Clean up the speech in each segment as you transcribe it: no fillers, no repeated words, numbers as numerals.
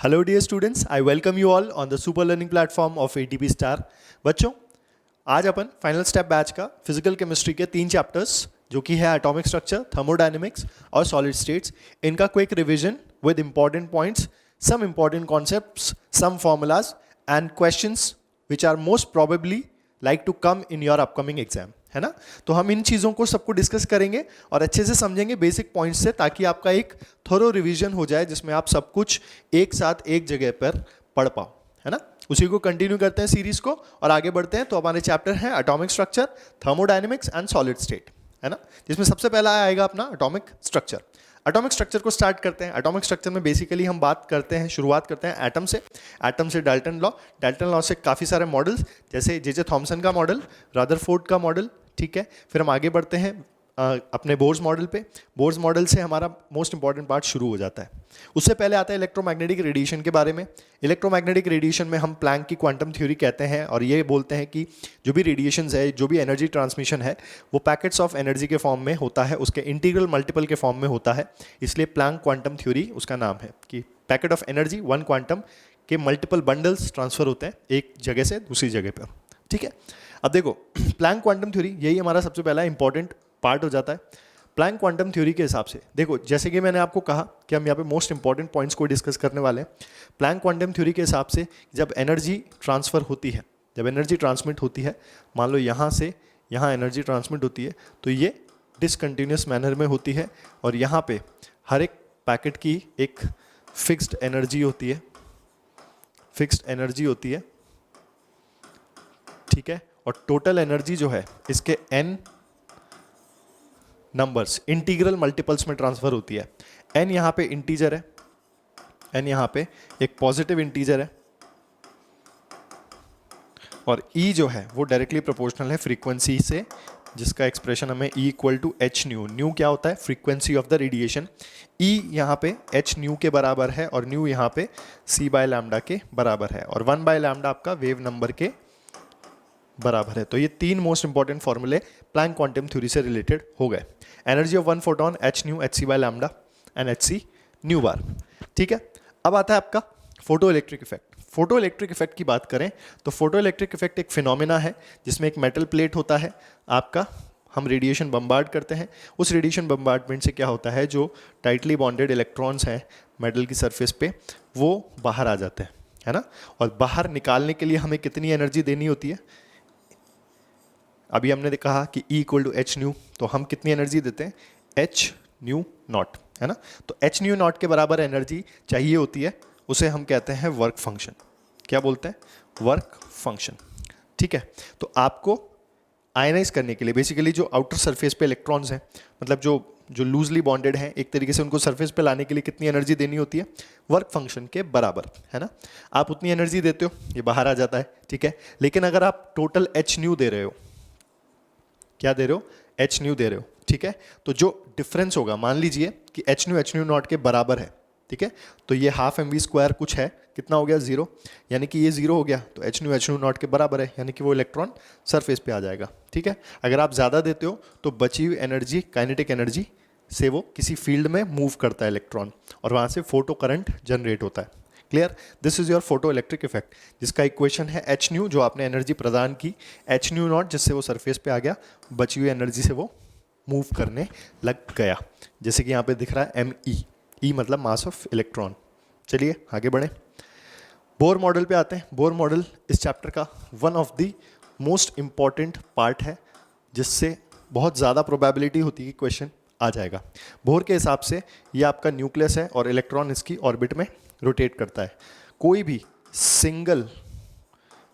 Hello dear students, I welcome you all on the super learning platform of ATP star. बच्चों, आज अपन final step batch का physical chemistry के 3 chapters जो कि है एटॉमिक स्ट्रक्चर, थर्मोडायनेमिक्स और सॉलिड स्टेट्स, इनका quick revision with important points, some important concepts, some formulas and questions which are most probably like to come in your upcoming exam, है ना। तो हम इन चीज़ों को सबको डिस्कस करेंगे और अच्छे से समझेंगे बेसिक पॉइंट्स से, ताकि आपका एक थोरो रिवीजन हो जाए जिसमें आप सब कुछ एक साथ एक जगह पर पढ़ पाओ, है ना। उसी को कंटिन्यू करते हैं सीरीज को और आगे बढ़ते हैं। तो हमारे चैप्टर हैं atomic structure, thermodynamics and solid state, है ना, जिसमें सबसे पहला आएगा अपना एटॉमिक स्ट्रक्चर। एटॉमिक स्ट्रक्चर को स्टार्ट करते हैं। एटॉमिक स्ट्रक्चर में बेसिकली हम बात करते हैं, शुरुआत करते हैं एटम से डाल्टन लॉ से काफ़ी सारे मॉडल्स, जैसे जे थॉमसन का मॉडल, रदरफोर्ड का मॉडल, ठीक है। फिर हम आगे बढ़ते हैं अपने बोर्स मॉडल पे। बोर्स मॉडल से हमारा मोस्ट इंपॉर्टेंट पार्ट शुरू हो जाता है। उससे पहले आता है इलेक्ट्रोमैग्नेटिक रेडिएशन के बारे में। इलेक्ट्रोमैग्नेटिक रेडिएशन में हम प्लैंक की क्वांटम थ्योरी कहते हैं और ये बोलते हैं कि जो भी रेडिएशन है, जो भी एनर्जी ट्रांसमिशन है, वो पैकेट्स ऑफ एनर्जी के फॉर्म में होता है, उसके इंटीग्रल मल्टीपल के फॉर्म में होता है। इसलिए प्लैंक क्वांटम थ्योरी उसका नाम है कि packet of energy one quantum के मल्टीपल बंडल्स ट्रांसफर होते हैं एक जगह से दूसरी जगह पर, ठीक है। अब देखो, प्लैंक क्वांटम थ्योरी यही हमारा सबसे पहला इंपॉर्टेंट पार्ट हो जाता है। प्लैंक क्वांटम थ्योरी के हिसाब से देखो, जैसे कि मैंने आपको कहा कि हम यहाँ पे मोस्ट इंपॉर्टेंट पॉइंट्स को डिस्कस करने वाले हैं। प्लैंक क्वांटम थ्योरी के हिसाब से जब एनर्जी ट्रांसफर होती है, जब एनर्जी ट्रांसमिट होती है, मान लो यहाँ से यहाँ एनर्जी ट्रांसमिट होती है, तो ये डिसकंटिन्यूस मैनर में होती है और यहाँ पे हर एक पैकेट की एक फिक्स्ड एनर्जी होती है, फिक्स्ड एनर्जी होती है, ठीक है। और टोटल एनर्जी जो है इसके n नंबर्स इंटीग्रल मल्टीपल्स में ट्रांसफर होती है। n यहाँ पे इंटीजर है, n यहाँ पे एक पॉजिटिव इंटीजर है और e जो है वो डायरेक्टली प्रोपोर्शनल है फ्रीक्वेंसी से, जिसका एक्सप्रेशन हमें E equal to H nu. Nu क्या होता है? Frequency of the radiation. E यहाँ पे एच न्यू के बराबर है और न्यू यहाँ पे c बाय लैम्डा के बराबर है और 1 बाय लैम्डा आपका वेव नंबर के बराबर है। तो ये 3 मोस्ट इंपॉर्टेंट फॉर्मूले प्लैंक क्वांटम थ्योरी से रिलेटेड हो गए। Energy of one photon H nu, H C by lambda and H C nu bar, ठीक है। अब आता है आपका photoelectric effect. Photoelectric effect की बात करें तो फोटो इलेक्ट्रिक इफेक्ट एक फिनोमिना है जिसमें एक मेटल प्लेट होता है आपका, हम रेडिएशन बम्बार्ड करते हैं। उस रेडिएशन बम्बार्डमेंट से क्या होता है, जो टाइटली बॉन्डेड इलेक्ट्रॉन्स हैं मेटल की सरफेस पे, वो बाहर आ जाते हैं, है ना। और बाहर निकालने के लिए हमें कितनी एनर्जी देनी होती है? अभी हमने कहा कि E equal to H nu, तो हम कितनी एनर्जी देते हैं? एच न्यू नॉट, है ना। तो एच न्यू नॉट के बराबर एनर्जी चाहिए होती है, उसे हम कहते हैं वर्क फंक्शन। क्या बोलते हैं? वर्क फंक्शन, ठीक है। तो आपको आयनाइज करने के लिए बेसिकली जो आउटर सरफेस पे इलेक्ट्रॉन्स हैं, मतलब जो लूजली बॉन्डेड हैं, एक तरीके से उनको सरफेस पे लाने के लिए कितनी एनर्जी देनी होती है? वर्क फंक्शन के बराबर, है ना। आप उतनी एनर्जी देते हो, ये बाहर आ जाता है, ठीक है। लेकिन अगर आप टोटल एच न्यू दे रहे हो, क्या दे रहे हो? एच न्यू दे रहे हो, ठीक है। तो जो डिफरेंस होगा, मान लीजिए कि एच न्यू नॉट के बराबर है, ठीक है। तो ये हाफ एम वी स्क्वायर कुछ है, कितना हो गया? 0, यानी कि ये 0 हो गया, तो एच न्यू नॉट के बराबर है, यानी कि वो इलेक्ट्रॉन सरफेस पे आ जाएगा, ठीक है। अगर आप ज़्यादा देते हो तो बची हुई एनर्जी, काइनेटिक एनर्जी से वो किसी फील्ड में मूव करता है इलेक्ट्रॉन और वहाँ से फोटो करंट जनरेट होता है। Clear? This is your photo electric effect, जिसका इक्वेशन है एच न्यू, जो आपने एनर्जी प्रदान की, एच न्यू नॉट जिससे वो सरफेस पे आ गया, बची हुई एनर्जी से वो मूव करने लग गया, जैसे कि यहाँ पे दिख रहा है एम ई मतलब मास ऑफ इलेक्ट्रॉन। चलिए आगे बढ़ें, बोर मॉडल पे आते हैं। बोर मॉडल इस चैप्टर का one of the most important part है, जिससे बहुत ज़्यादा प्रोबेबिलिटी होती है कि क्वेश्चन आ जाएगा। बोर के हिसाब से ये आपका न्यूक्लियस है और इलेक्ट्रॉन इसकी ऑर्बिट में रोटेट करता है। कोई भी सिंगल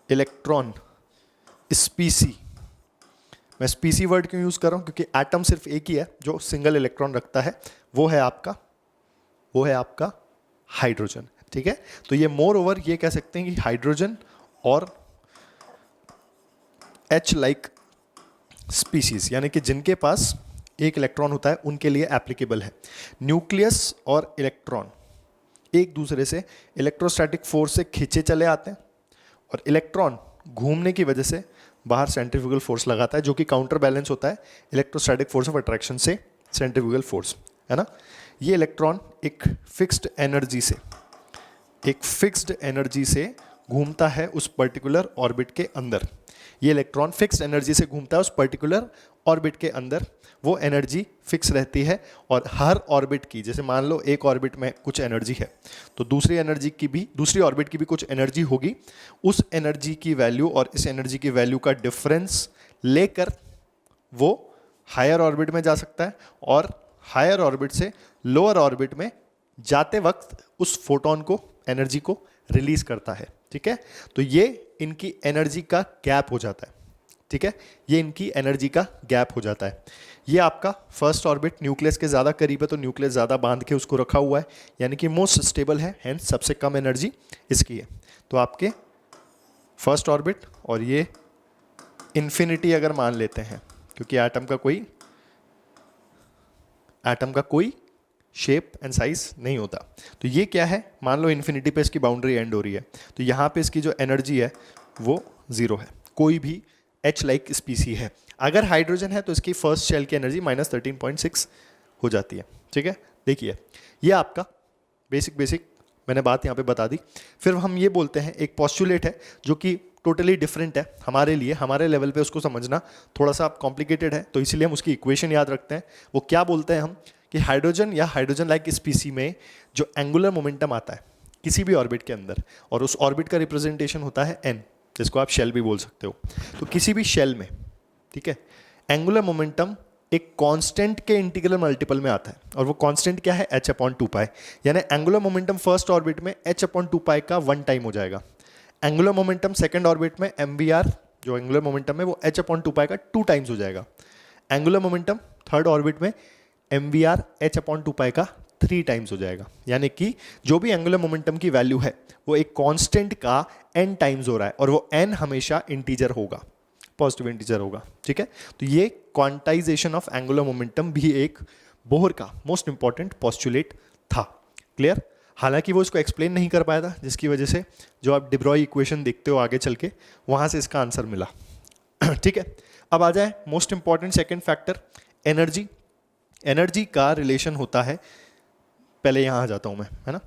इलेक्ट्रॉन स्पीसी, मैं स्पीसी वर्ड क्यों यूज कर रहा हूं? क्योंकि एटम सिर्फ एक ही है जो सिंगल इलेक्ट्रॉन रखता है, वो है आपका हाइड्रोजन, ठीक है। तो ये मोर ओवर ये कह सकते हैं कि हाइड्रोजन और एच लाइक स्पीसीज, यानी कि जिनके पास एक इलेक्ट्रॉन होता है, उनके लिए एप्लीकेबल है। न्यूक्लियस और इलेक्ट्रॉन एक दूसरे से इलेक्ट्रोस्टैटिक फोर्स से खींचे चले आते हैं और इलेक्ट्रॉन घूमने की वजह से बाहर सेंट्रीफ्यूगल फोर्स लगाता है, जो कि काउंटर बैलेंस होता है इलेक्ट्रोस्टैटिक फोर्स ऑफ अट्रैक्शन से सेंट्रीफ्यूगल फोर्स, है ना। ये इलेक्ट्रॉन एक फिक्स्ड एनर्जी से एक फिक्स्ड एनर्जी से घूमता है उस पर्टिकुलर ऑर्बिट के अंदर। ये इलेक्ट्रॉन फिक्स्ड एनर्जी से घूमता है उस पर्टिकुलर ऑर्बिट के अंदर, वो एनर्जी फिक्स रहती है। और हर ऑर्बिट की, जैसे मान लो एक ऑर्बिट में कुछ एनर्जी है तो दूसरी ऑर्बिट की भी कुछ एनर्जी होगी। उस एनर्जी की वैल्यू और इस एनर्जी की वैल्यू का डिफरेंस लेकर वो हायर ऑर्बिट में जा सकता है और हायर ऑर्बिट से लोअर ऑर्बिट में जाते वक्त उस फोटोन को, एनर्जी को रिलीज करता है। ठीक है, तो ये इनकी एनर्जी का गैप हो जाता है। ठीक है, ये इनकी एनर्जी का गैप हो जाता है। ये आपका फर्स्ट ऑर्बिट न्यूक्लियस के ज़्यादा करीब है तो न्यूक्लियस ज़्यादा बांध के उसको रखा हुआ है, यानी कि मोस्ट स्टेबल है, हेंस सबसे कम एनर्जी इसकी है। तो आपके फर्स्ट ऑर्बिट और ये इन्फिनिटी अगर मान लेते हैं, क्योंकि एटम का कोई शेप एंड साइज नहीं होता, तो ये क्या है, मान लो इन्फिनिटी पे इसकी बाउंड्री एंड हो रही है, तो यहाँ पे इसकी जो एनर्जी है वो 0 है। कोई भी H लाइक स्पीसी है, अगर हाइड्रोजन है तो इसकी फर्स्ट शेल की एनर्जी -13.6 हो जाती है। ठीक है, देखिए ये आपका बेसिक मैंने बात यहाँ पे बता दी। फिर हम ये बोलते हैं, एक पॉस्टुलेट है जो कि टोटली डिफरेंट है हमारे लिए, हमारे लेवल पे उसको समझना थोड़ा सा कॉम्प्लिकेटेड है, तो इसीलिए हम उसकी इक्वेशन याद रखते हैं। वो क्या बोलते हैं हम कि हाइड्रोजन या हाइड्रोजन लाइक स्पीसी में जो एंगुलर मोमेंटम आता है किसी भी ऑर्बिट के अंदर, और उस ऑर्बिट का रिप्रेजेंटेशन होता है n, जिसको आप शेल भी बोल सकते हो। तो किसी भी शेल में, ठीक है, एंगुलर मोमेंटम एक कांस्टेंट के इंटीग्रल मल्टीपल में आता है, और वो कांस्टेंट क्या है, h/2π। यानी एंगुलर मोमेंटम फर्स्ट ऑर्बिट में h/2π का 1 टाइम हो जाएगा। एंगुलर मोमेंटम सेकंड ऑर्बिट में mvr जो एंगुलर मोमेंटम है वो h/2π का 2 टाइम्स हो जाएगा। एंगुलर मोमेंटम थर्ड ऑर्बिट में mvr h/2π का 3 टाइम्स हो जाएगा। यानी कि जो भी एंगुलर मोमेंटम की वैल्यू है वो एक कांस्टेंट का n टाइम्स हो रहा है, और वो n हमेशा इंटीजर होगा, पॉजिटिव इंटीजर होगा। ठीक है, तो ये क्वांटाइजेशन ऑफ एंगुलर मोमेंटम भी एक बोहर का मोस्ट इंपॉर्टेंट पॉस्टुलेट था। क्लियर? हालांकि वो इसको एक्सप्लेन नहीं कर पाया था, जिसकी वजह से जो आप डिब्रॉय इक्वेशन देखते हो आगे चल के, वहां से इसका आंसर मिला। ठीक है, अब आ जाए most important second factor, energy. Energy का रिलेशन होता है, पहले यहाँ आ जाता हूँ मैं, है ना,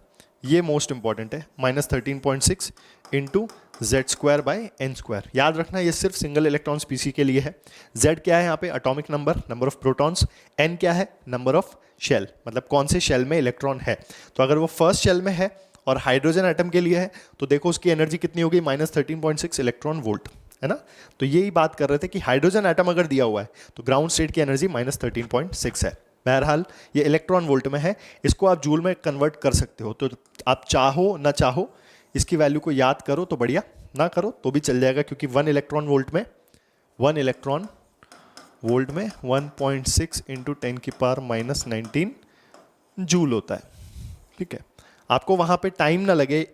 ये मोस्ट इंपॉर्टेंट है, -13.6 इंटू Z²/n²। याद रखना ये सिर्फ सिंगल इलेक्ट्रॉन स्पीसी के लिए है। Z क्या है यहाँ पे, atomic number of protons. N क्या है, नंबर ऑफ शेल, मतलब कौन से शेल में इलेक्ट्रॉन है। तो अगर वो फर्स्ट शेल में है और हाइड्रोजन एटम के लिए है तो देखो उसकी एनर्जी कितनी होगी, -13.6 इलेक्ट्रॉन वोल्ट, है ना। तो यही बात कर रहे थे कि हाइड्रोजन एटम अगर दिया हुआ है तो ग्राउंड स्टेट की एनर्जी -13.6 है। बहरहाल ये इलेक्ट्रॉन वोल्ट में है, इसको आप जूल में कन्वर्ट कर सकते हो। तो आप चाहो ना चाहो इसकी वैल्यू को याद करो तो बढ़िया, ना करो तो भी चल जाएगा, क्योंकि 1 इलेक्ट्रॉन वोल्ट में 1.6 इंटू 10⁻⁻19 जूल होता है। ठीक है, आपको वहाँ पे टाइम ना लगे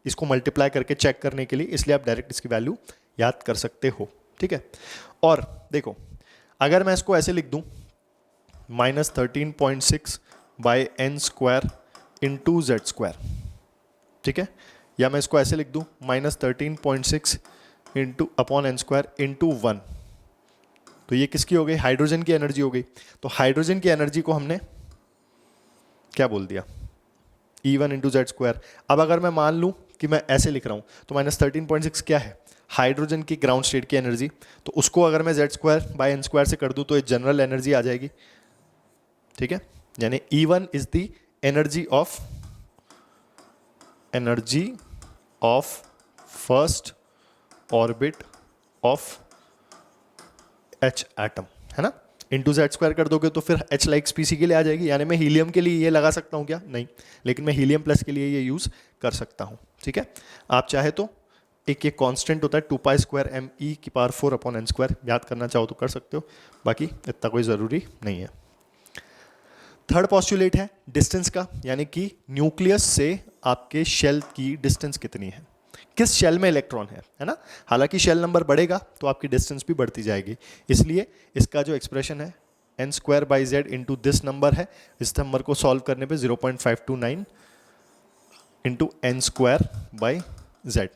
इसको मल्टीप्लाई करके चेक करने के लिए, इसलिए आप डायरेक्ट इसकी वैल्यू याद कर सकते हो। ठीक है, और देखो अगर मैं इसको ऐसे लिख दूं -13.6/n² इंटू Z², ठीक है, या मैं इसको ऐसे लिख दूं -13.6 /n² इंटू 1, तो ये किसकी हो गई, हाइड्रोजन की एनर्जी हो गई। तो हाइड्रोजन की एनर्जी को हमने क्या बोल दिया, E1 इंटू Z²। अब अगर मैं मान लूं कि मैं ऐसे लिख रहा हूं तो -13.6 क्या है, हाइड्रोजन की ग्राउंड स्टेट की एनर्जी, तो उसको अगर मैं Z²/n² से कर दूं तो एक जनरल एनर्जी आ जाएगी। ठीक है, यानी E1 is the energy of first orbit of H atom, है ना। इंटू Z² कर दोगे तो फिर H लाइक स्पीसी के लिए आ जाएगी। यानी मैं हीलियम के लिए ये लगा सकता हूँ क्या, नहीं, लेकिन मैं हीलियम प्लस के लिए ये यूज कर सकता हूँ। ठीक है, आप चाहे तो एक ये कांस्टेंट होता है 2π² me⁴/n², याद करना चाहो तो कर सकते हो, बाकी इतना कोई ज़रूरी नहीं है। थर्ड पॉस्टुलेट है डिस्टेंस का, यानी कि न्यूक्लियस से आपके शेल की डिस्टेंस कितनी है, किस शेल में इलेक्ट्रॉन है ना। हालांकि शेल नंबर बढ़ेगा तो आपकी डिस्टेंस भी बढ़ती जाएगी, इसलिए इसका जो एक्सप्रेशन है n²/z इंटू दिस नंबर है, इस नंबर को सॉल्व करने पे 0.529 इंटू n²/z।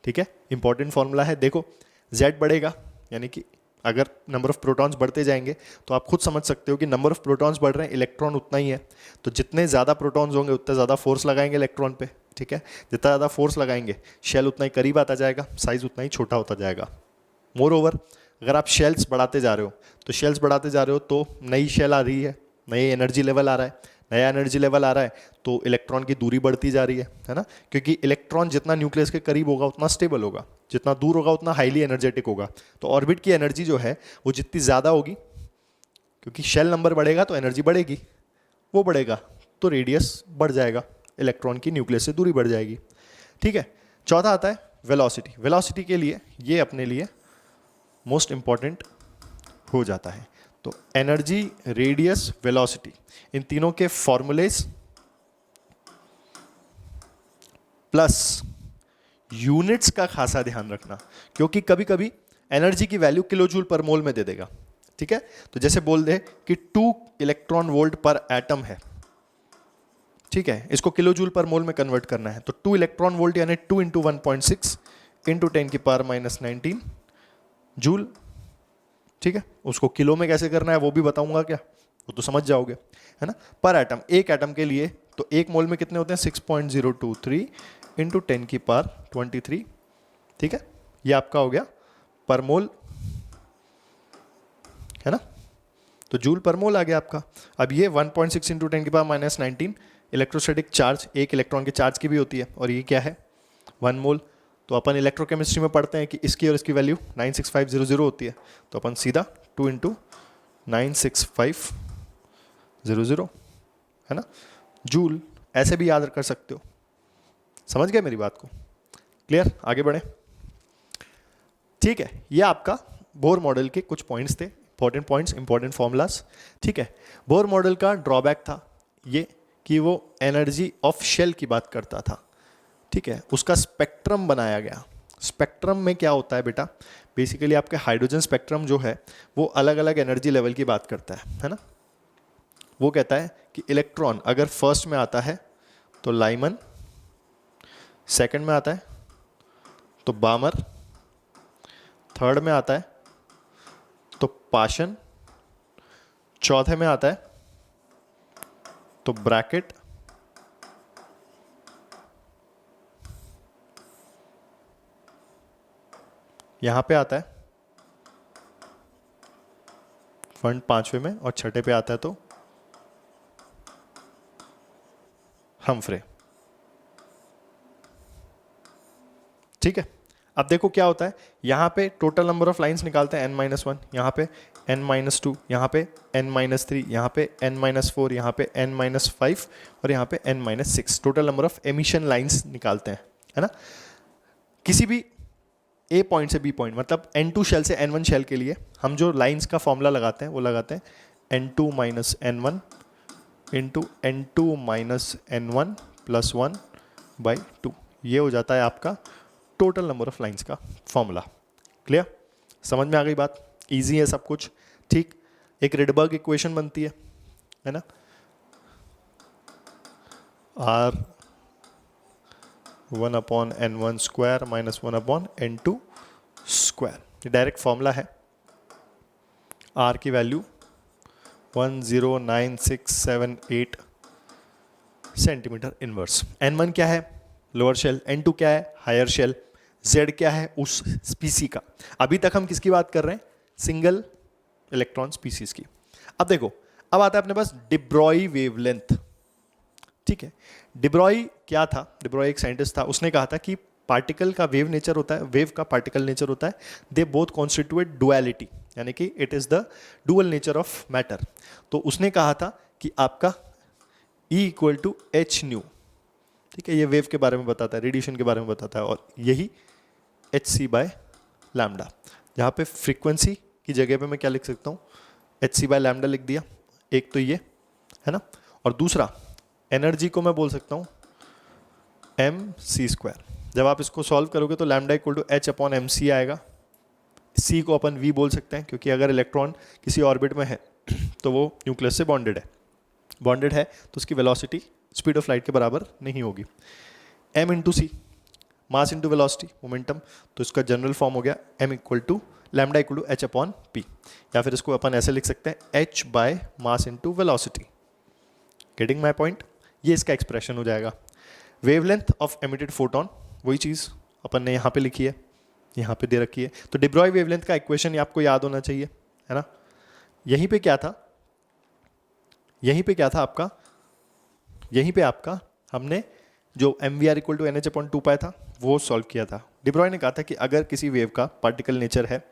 ठीक है, इंपॉर्टेंट फॉर्मूला है। देखो z बढ़ेगा यानी कि अगर नंबर ऑफ प्रोटॉन्स बढ़ते जाएंगे तो आप खुद समझ सकते हो कि नंबर ऑफ प्रोटॉन्स बढ़ रहे हैं, इलेक्ट्रॉन उतना ही है, तो जितने ज़्यादा प्रोटॉन्स होंगे उतना ज़्यादा फोर्स लगाएंगे इलेक्ट्रॉन पे, ठीक है, जितना ज़्यादा फोर्स लगाएंगे शेल उतना ही करीब आता जाएगा, साइज उतना ही छोटा होता जाएगा। मोर ओवर अगर आप शेल्स बढ़ाते जा रहे हो तो शेल्स बढ़ाते जा रहे हो तो नई शेल आ रही है, नई एनर्जी लेवल आ रहा है, नया एनर्जी लेवल आ रहा है तो इलेक्ट्रॉन की दूरी बढ़ती जा रही है ना, क्योंकि इलेक्ट्रॉन जितना न्यूक्लियस के करीब होगा उतना स्टेबल होगा, जितना दूर होगा उतना हाईली एनर्जेटिक होगा। तो ऑर्बिट की एनर्जी जो है वो जितनी ज़्यादा होगी, क्योंकि शेल नंबर बढ़ेगा तो एनर्जी बढ़ेगी, वो बढ़ेगा तो रेडियस बढ़ जाएगा, इलेक्ट्रॉन की न्यूक्लियस से दूरी बढ़ जाएगी, ठीक है। चौथा आता है वेलोसिटी। वेलोसिटी के लिए ये अपने लिए मोस्ट इंपॉर्टेंट हो जाता है। तो एनर्जी, रेडियस, वेलोसिटी, इन तीनों के फॉर्मूलेस प्लस यूनिट्स का खासा ध्यान रखना, क्योंकि कभी कभी एनर्जी की वैल्यू किलो जूल पर मोल में दे देगा, ठीक है। तो जैसे बोल दे कि 2 इलेक्ट्रॉन वोल्ट पर एटम है, ठीक है, इसको किलो जूल पर मोल में कन्वर्ट करना है, तो 2 इलेक्ट्रॉन वोल्ट यानी 2 इंटू 1.6 इंटू 10⁻⁻19 जूल, ठीक है। उसको किलो में कैसे करना है वो भी बताऊंगा क्या, वो तो समझ जाओगे, है ना। पर एटम, एक एटम के लिए तो एक मोल में कितने होते हैं 6.023 इंटू 10⁻23, ठीक है, ये आपका हो गया पर मोल, है ना। तो जूल पर मोल आ गया आपका। अब ये 1.6 इंटू 10⁻⁻19 इलेक्ट्रोस्टैटिक चार्ज, एक इलेक्ट्रॉन के चार्ज की भी होती है, और ये क्या है 1 मोल। तो अपन इलेक्ट्रोकेमिस्ट्री में पढ़ते हैं कि इसकी और इसकी वैल्यू 96500 होती है, तो अपन सीधा 2 इंटू 96500, है ना, जूल, ऐसे भी याद कर सकते हो। समझ गए मेरी बात को, क्लियर, आगे बढ़े, ठीक है। ये आपका बोर मॉडल के कुछ पॉइंट्स थे, इंपॉर्टेंट पॉइंट्स, इंपॉर्टेंट फॉर्मूलाज, ठीक है। बोर मॉडल का ड्रॉबैक था ये कि वो एनर्जी ऑफ शेल की बात करता था, ठीक है, उसका स्पेक्ट्रम बनाया गया। स्पेक्ट्रम में क्या होता है बेटा, बेसिकली आपके हाइड्रोजन स्पेक्ट्रम जो है वो अलग अलग एनर्जी लेवल की बात करता है ना। वो कहता है कि इलेक्ट्रॉन अगर फर्स्ट में आता है तो लाइमन, सेकंड में आता है तो बामर, थर्ड में आता है तो पाशन, चौथे में आता है तो ब्रैकेट, यहां पे आता है फंड पांचवे में, और छठे पे आता है तो हमफ्रे, ठीक है। अब देखो क्या होता है, यहां पे टोटल नंबर ऑफ लाइंस निकालते हैं n-1, यहां पे n-2, यहां पे n-3, यहां पे n-4, यहां पे n-5 और यहां पे n-6, total number of emission lines निकालते हैं, है ना। किसी भी ए पॉइंट से बी पॉइंट, मतलब n2 शेल से n1 शेल के लिए हम जो लाइंस का फॉर्मूला लगाते हैं वो लगाते हैं n2 minus n1 into n2 minus n1 plus 1 by 2, ये हो जाता है आपका टोटल नंबर ऑफ लाइंस का फॉर्मूला। क्लियर, समझ में आ गई बात, इजी है सब कुछ, ठीक। एक रिडबर्ग इक्वेशन बनती है ना, r 1/n1 square minus 1/n2 square, ये डायरेक्ट फॉर्मूला है। r की वैल्यू 109678 सेंटीमीटर इनवर्स। n1 क्या है, लोअर शेल, n2 क्या है, हायर शेल, z क्या है, उस स्पीसी का। अभी तक हम किसकी बात कर रहे हैं, सिंगल इलेक्ट्रॉन स्पीसीज की। अब देखो, अब आता है अपने पास डिब्रॉय वेवलेंथ, ठीक है। डिब्रॉय क्या था, डिब्रॉय एक साइंटिस्ट था, उसने कहा था कि पार्टिकल का वेव नेचर होता है, वेव का पार्टिकल नेचर होता है, दे बोथ कॉन्स्टिट्यूएट डुअलिटी, यानी कि it is the dual nature of matter. तो उसने कहा था कि आपका E equal to H nu, ठीक है, ये वेव के बारे में बताता है, रेडिएशन के बारे में बताता है, और यही hc बाय लैम्डा, जहाँ पे फ्रीक्वेंसी की जगह पे मैं क्या लिख सकता हूँ, hc बाय लैम्डा लिख दिया, एक तो ये है ना, और दूसरा एनर्जी को मैं बोल सकता हूँ mc²। जब आप इसको सॉल्व करोगे तो लैम्डा इक्वल टू h/mc आएगा, c को अपन v बोल सकते हैं, क्योंकि अगर इलेक्ट्रॉन किसी ऑर्बिट में है तो वो न्यूक्लियस से बॉन्डेड है तो उसकी वेलोसिटी स्पीड ऑफ लाइट के बराबर नहीं होगी। m into C, mass into velocity, momentum, तो इसका जनरल फॉर्म हो गया m equal to lambda equal to H upon P, या फिर इसको अपन ऐसे लिख सकते हैं H by mass into velocity. Getting my point? ये इसका एक्सप्रेशन हो जाएगा। वेवलेंथ ऑफ एमिटेड फोटोन, वही चीज़ अपन ने यहाँ पे लिखी है, यहाँ पे दे रखी है। तो डिब्रॉय वेवलेंथ का इक्वेशन आपको याद होना चाहिए, है ना। यहीं पे क्या था, यहीं पे क्या था आपका, यहीं पे आपका हमने जो M V R equal to N H upon 2 पाया था वो सॉल्व किया था। डिब्रॉय ने कहा था कि अगर किसी वेव का पार्टिकल नेचर है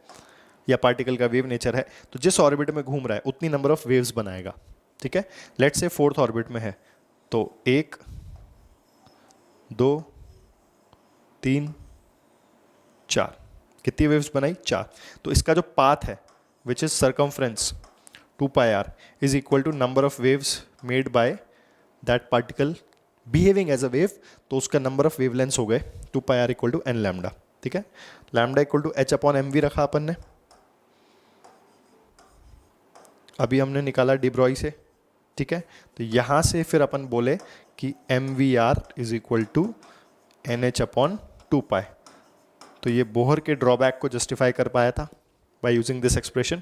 या पार्टिकल का वेव नेचर है तो जिस ऑर्बिट में घूम रहा है उतनी नंबर ऑफ वेव्स बनाएगा, ठीक है। लेट्स से 4th ऑर्बिट में है तो 1 2 3 4, कितनी वेव्स बनाई? 4। तो इसका जो पाथ है which is circumference 2 pi R is equal to number of waves made by that particle behaving as a wave, तो उसका नंबर ऑफ वेवलेंथ्स हो गए 2 pi R equal to N lambda, ठीक है। Lambda equal to H upon M V रखा अपन ने, अभी हमने निकाला डिब्रॉय से, ठीक है। तो यहाँ से फिर अपन बोले कि M V R is equal to N H upon 2 pi, तो ये बोहर के ड्रॉबैक को जस्टिफाई कर पाया था बाय यूजिंग दिस एक्सप्रेशन,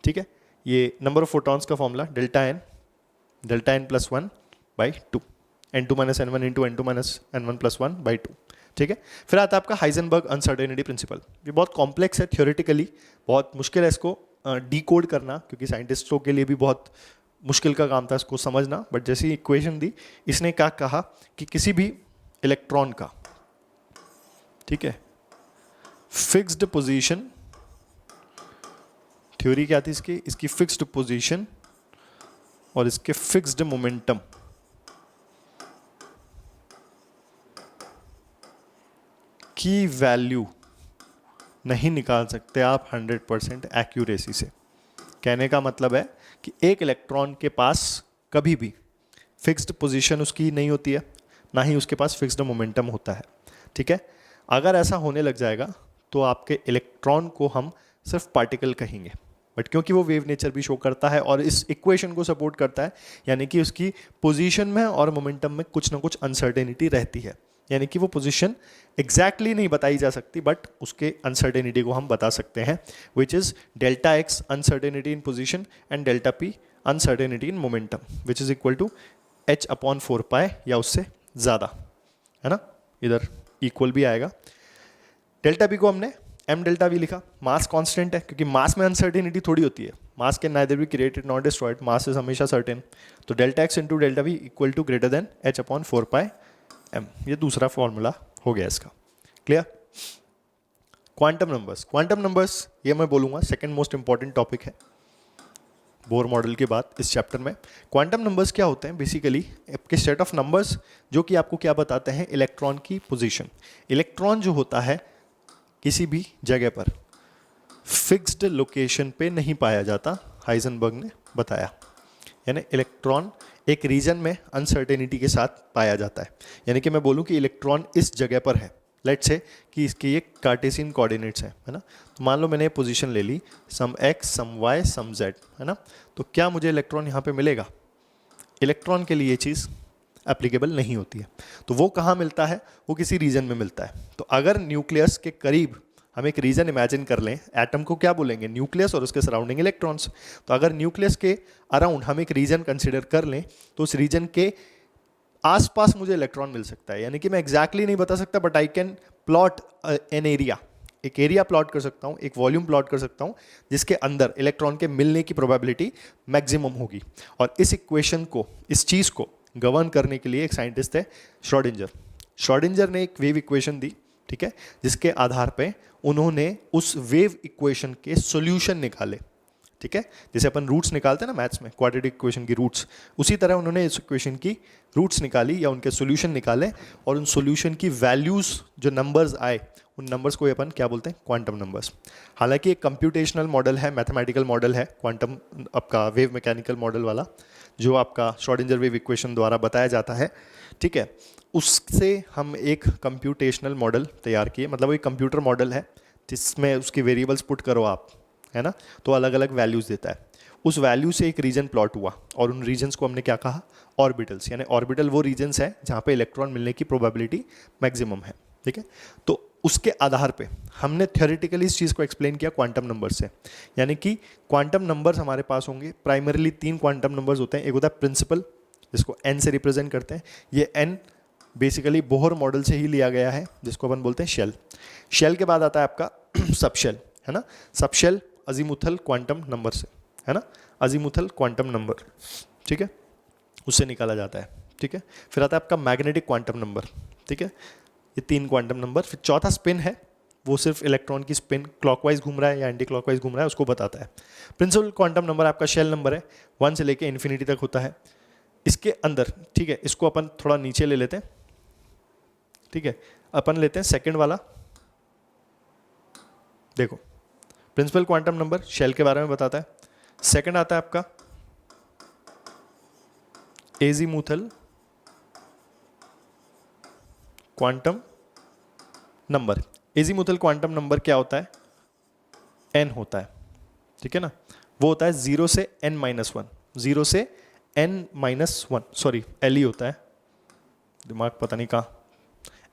ठीक है। ये नंबर ऑफ फोटॉन्स का formula delta N plus 1 by 2, n2 minus n1 into n2 minus n1 plus 1 by 2, ठीक है। फिर आता है आपका हाइजेनबर्ग अनसर्टेनिटी प्रिंसिपल। ये बहुत कॉम्प्लेक्स है, थ्योरेटिकली बहुत मुश्किल है इसको डीकोड करना, क्योंकि साइंटिस्टों के लिए भी बहुत मुश्किल का काम था इसको समझना। बट जैसी इक्वेशन दी, इसने क्या कहा कि किसी भी इलेक्ट्रॉन का, ठीक है, फिक्स्ड पोजीशन, थ्योरी क्या थी इसकी फिक्स्ड पोजीशन और इसके फिक्स्ड मोमेंटम की वैल्यू नहीं निकाल सकते आप 100% एक्यूरेसी से। कहने का मतलब है कि एक इलेक्ट्रॉन के पास कभी भी फिक्स्ड पोजीशन उसकी नहीं होती है, ना ही उसके पास फिक्स्ड मोमेंटम होता है, ठीक है। अगर ऐसा होने लग जाएगा तो आपके इलेक्ट्रॉन को हम सिर्फ पार्टिकल कहेंगे, बट क्योंकि वो वेव नेचर भी शो करता है और इस इक्वेशन को सपोर्ट करता है, यानी कि उसकी पोजीशन में और मोमेंटम में कुछ ना कुछ अनसर्टेनिटी रहती है, यानी कि वो पोजीशन एग्जैक्टली नहीं बताई जा सकती, बट उसके अनसर्टेनिटी को हम बता सकते हैं, which is delta X uncertainty in position and delta P uncertainty in momentum, which is equal to H upon 4 pi या उससे ज़्यादा, है ना। इधर इक्वल भी आएगा। डेल्टा पी को हमने एम डेल्टा वी लिखा, मास कांस्टेंट है क्योंकि मास में अनसर्टेनिटी थोड़ी होती है, mass can neither be created not destroyed, mass is हमेशा सर्टेन। तो delta X into delta V equal to greater than H upon 4 pi M, ये दूसरा फॉर्मूला हो गया इसका, क्लियर। क्वांटम नंबर्स ये मैं बोलूँगा सेकेंड मोस्ट इंपॉर्टेंट टॉपिक है बोर मॉडल के बाद इस चैप्टर में। क्वांटम नंबर्स क्या होते हैं? बेसिकली आपके सेट ऑफ नंबर्स जो कि आपको क्या बताते हैं? इलेक्ट्रॉन की पोजीशन। इलेक्ट्रॉन जो होता है किसी भी जगह पर फिक्स्ड लोकेशन पे नहीं पाया जाता, हाइजेनबर्ग ने बताया, यानी इलेक्ट्रॉन एक रीजन में अनसर्टेनिटी के साथ पाया जाता है। यानी कि मैं बोलूं कि इलेक्ट्रॉन इस जगह पर है, लेट्स से कि इसके ये कार्टेशियन कोऑर्डिनेट्स हैं, है ना। तो मान लो मैंने पोजीशन ले ली सम x सम y सम z, है ना। तो क्या मुझे इलेक्ट्रॉन यहाँ पे मिलेगा? इलेक्ट्रॉन के लिए ये चीज़ एप्लीकेबल नहीं होती है। तो वो कहाँ मिलता है? वो किसी रीजन में मिलता है। तो अगर न्यूक्लियस के करीब हम एक रीजन इमेजिन कर लें, एटम को क्या बोलेंगे? न्यूक्लियस, और उसके सराउंडिंग इलेक्ट्रॉन्स। तो अगर न्यूक्लियस के अराउंड हम एक रीजन कंसिडर कर लें तो उस रीजन के आसपास मुझे इलेक्ट्रॉन मिल सकता है। यानी कि मैं एग्जैक्टली नहीं बता सकता, but I can plot an area, एक एरिया प्लॉट कर सकता हूँ, एक वॉल्यूम प्लॉट कर सकता हूँ जिसके अंदर इलेक्ट्रॉन के मिलने की प्रोबेबिलिटी मैक्सिमम होगी। और इस इक्वेशन को, इस चीज़ को गवर्न करने के लिए एक साइंटिस्ट है श्रोडिंजर। श्रोडिंजर ने एक वेव इक्वेशन दी, ठीक है, जिसके आधार पे उन्होंने उस वेव इक्वेशन के सॉल्यूशन निकाले, ठीक है। जैसे अपन रूट्स निकालते हैं ना मैथ्स में, क्वाड्रेटिक इक्वेशन की रूट्स, उसी तरह उन्होंने इस इक्वेशन की रूट्स निकाली या उनके सॉल्यूशन निकाले, और उन सॉल्यूशन की वैल्यूज जो नंबर्स आए, उन नंबर्स को अपन क्या बोलते हैं? Quantum numbers. हालांकि एक कंप्यूटेशनल मॉडल है, मैथमेटिकल मॉडल है क्वांटम, आपका वेव मैकेनिकल मॉडल वाला, जो आपका श्रोडिंजर वेव इक्वेशन द्वारा बताया जाता है, ठीक है। उससे हम एक कंप्यूटेशनल मॉडल तैयार किए, मतलब वो एक कंप्यूटर मॉडल है जिसमें उसकी वेरिएबल्स पुट करो आप, है ना, तो अलग अलग वैल्यूज़ देता है। उस वैल्यू से एक रीजन प्लॉट हुआ और उन रीजन्स को हमने क्या कहा? ऑर्बिटल्स। यानी ऑर्बिटल वो रीजन्स हैं जहाँ पे इलेक्ट्रॉन मिलने की प्रोबेबिलिटी मैक्सिमम है, ठीक है। तो उसके आधार पे हमने थ्योरेटिकली इस चीज़ को एक्सप्लेन किया क्वांटम नंबर से। यानी कि क्वांटम नंबर्स हमारे पास होंगे, प्राइमरीली 3 क्वांटम नंबर्स होते हैं। एक होता है प्रिंसिपल, जिसको n से रिप्रेजेंट करते हैं। ये n बेसिकली बोहर मॉडल से ही लिया गया है, जिसको अपन बोलते हैं शेल। शेल के बाद आता है आपका सबशेल, है ना। सबशेल अजीमुथल क्वांटम नंबर से, है ना, अजीमुथल क्वांटम नंबर, ठीक है, उससे निकाला जाता है, ठीक है। फिर आता है आपका मैग्नेटिक क्वांटम नंबर, ठीक है। ये 3 क्वांटम नंबर। फिर चौथा स्पिन है, वो सिर्फ इलेक्ट्रॉन की स्पिन क्लॉकवाइज घूम रहा है या एंटी क्लॉकवाइज घूम रहा है उसको बताता है। प्रिंसिपल क्वांटम नंबर आपका शेल नंबर है, 1 से लेके इन्फिनिटी तक होता है। इसके अंदर, ठीक है, इसको अपन थोड़ा नीचे ले लेते हैं, ठीक है। अपन लेते हैं सेकंड वाला। देखो, प्रिंसिपल क्वांटम नंबर शेल के बारे में बताता है। सेकंड आता है आपका azimuthal quantum number. Azimuthal quantum number क्या होता है? n होता है, ठीक है ना। वो होता है 0 से n-1, 0 से n-1, सॉरी l ही होता है, दिमाग पता नहीं कहाँ,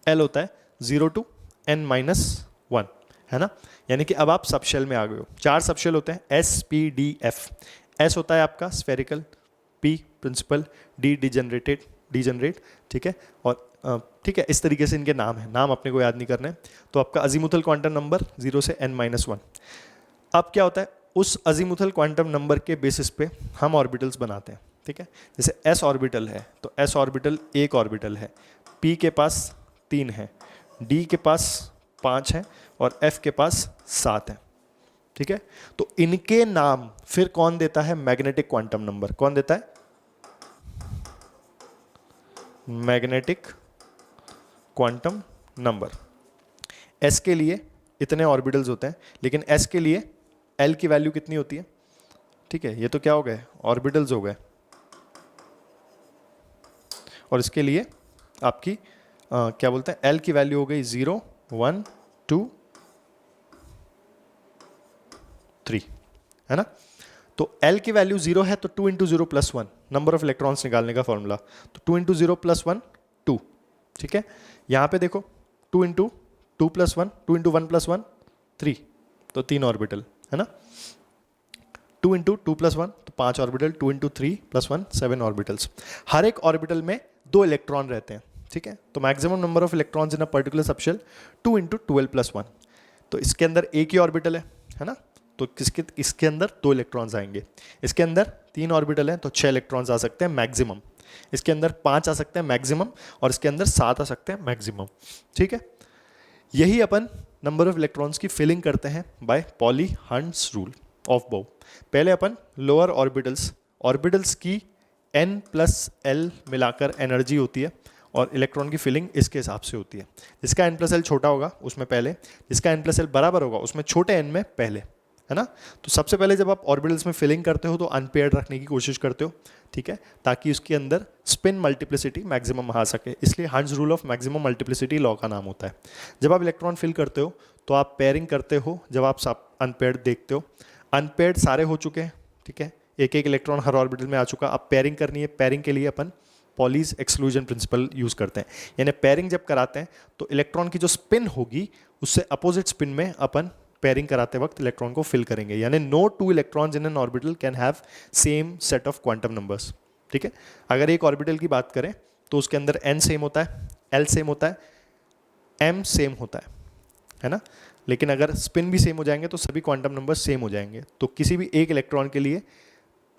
l होता है 0 to n-1, है ना। यानी कि अब आप सबशेल में आ गए हो। 4 सबशेल होते हैं, S P D F। S होता है आपका spherical, P principal, D degenerate, ठीक है। और ठीक है, इस तरीके से इनके नाम है, नाम अपने को याद नहीं करने। तो आपका अजीमुथल क्वांटम नंबर 0 से n-1। अब क्या होता है, उस अजीमुथल क्वांटम नंबर के बेसिस पे हम ऑर्बिटल्स बनाते हैं, ठीक है। जैसे s ऑर्बिटल है तो s ऑर्बिटल एक ऑर्बिटल है, p के पास 3 है, d के पास 5 है और f के पास 7 है, ठीक है। तो इनके नाम फिर कौन देता है? Magnetic quantum number. कौन देता है? Magnetic quantum number. s के लिए इतने ऑर्बिटल्स होते हैं, लेकिन s के लिए l की वैल्यू कितनी होती है? ठीक है, ये तो क्या हो गए? ऑर्बिटल्स हो गए। और इसके लिए आपकी क्या बोलते हैं, l की वैल्यू हो गई 0, 1, 2, 3, है ना। तो l की वैल्यू 0 है तो 2 × 0 + 1, नंबर ऑफ इलेक्ट्रॉन्स निकालने का फॉर्मूला। तो 2 × 0 + 1, 2, ठीक है। यहाँ पे देखो 2 × 2 + 1, 2 × 1 + 1, 3, तो 3 ऑर्बिटल, है ना। 2 × 2 + 1 तो 5 ऑर्बिटल, 2 × 3 + 1 7 ऑर्बिटल्स। हर एक ऑर्बिटल में 2 इलेक्ट्रॉन रहते हैं, ठीक है। तो maximum number of electrons in a particular subshell 2 × 12 + 1। तो इसके अंदर एक ही ऑर्बिटल है ना, तो इसके अंदर 2 इलेक्ट्रॉन्स आएंगे। इसके अंदर 3 ऑर्बिटल हैं तो 6 इलेक्ट्रॉन्स आ सकते हैं मैक्सिमम। इसके अंदर 5 आ सकते हैं मैक्सिमम और इसके अंदर 7 आ सकते हैं मैक्सिमम, ठीक है। यही अपन नंबर ऑफ इलेक्ट्रॉन्स की फिलिंग करते हैं by Pauli Hund's rule of बोव। पहले अपन लोअर ऑर्बिटल्स की n + l मिलाकर एनर्जी होती है और इलेक्ट्रॉन की फिलिंग इसके हिसाब से होती है। जिसका n + l छोटा होगा उसमें पहले, जिसका n + l बराबर होगा उसमें छोटे n में पहले, है ना। तो सबसे पहले जब आप ऑर्बिटल्स में फिलिंग करते हो तो अनपेयर्ड रखने की कोशिश करते हो, ठीक है, ताकि उसके अंदर स्पिन मल्टीप्लिसिटी मैक्सिमम आ सके। इसलिए hunts rule of maximum multiplicity law का नाम होता है। जब आप इलेक्ट्रॉन फिल करते हो तो आप पेयरिंग करते हो, जब आप अनपेयर्ड देखते हो, अनपेयर्ड सारे हो चुके हैं, ठीक है, एक एक इलेक्ट्रॉन हर ऑर्बिटल में आ चुका। अब पेयरिंग करनी है, पेयरिंग के लिए अपन पॉलीज एक्सक्लूजन प्रिंसिपल यूज करते हैं। यानी पेयरिंग जब कराते हैं तो इलेक्ट्रॉन की जो स्पिन होगी उससे अपोजिट स्पिन में अपन पेयरिंग कराते वक्त इलेक्ट्रॉन को फिल करेंगे। यानी no 2 electrons in an orbital can have same set of quantum numbers, ठीक है। अगर एक ऑर्बिटल की बात करें तो उसके अंदर n सेम होता है, l सेम होता है, m सेम होता है ना। लेकिन अगर स्पिन भी सेम हो जाएंगे तो सभी क्वांटम नंबर सेम हो जाएंगे। तो किसी भी एक इलेक्ट्रॉन के लिए,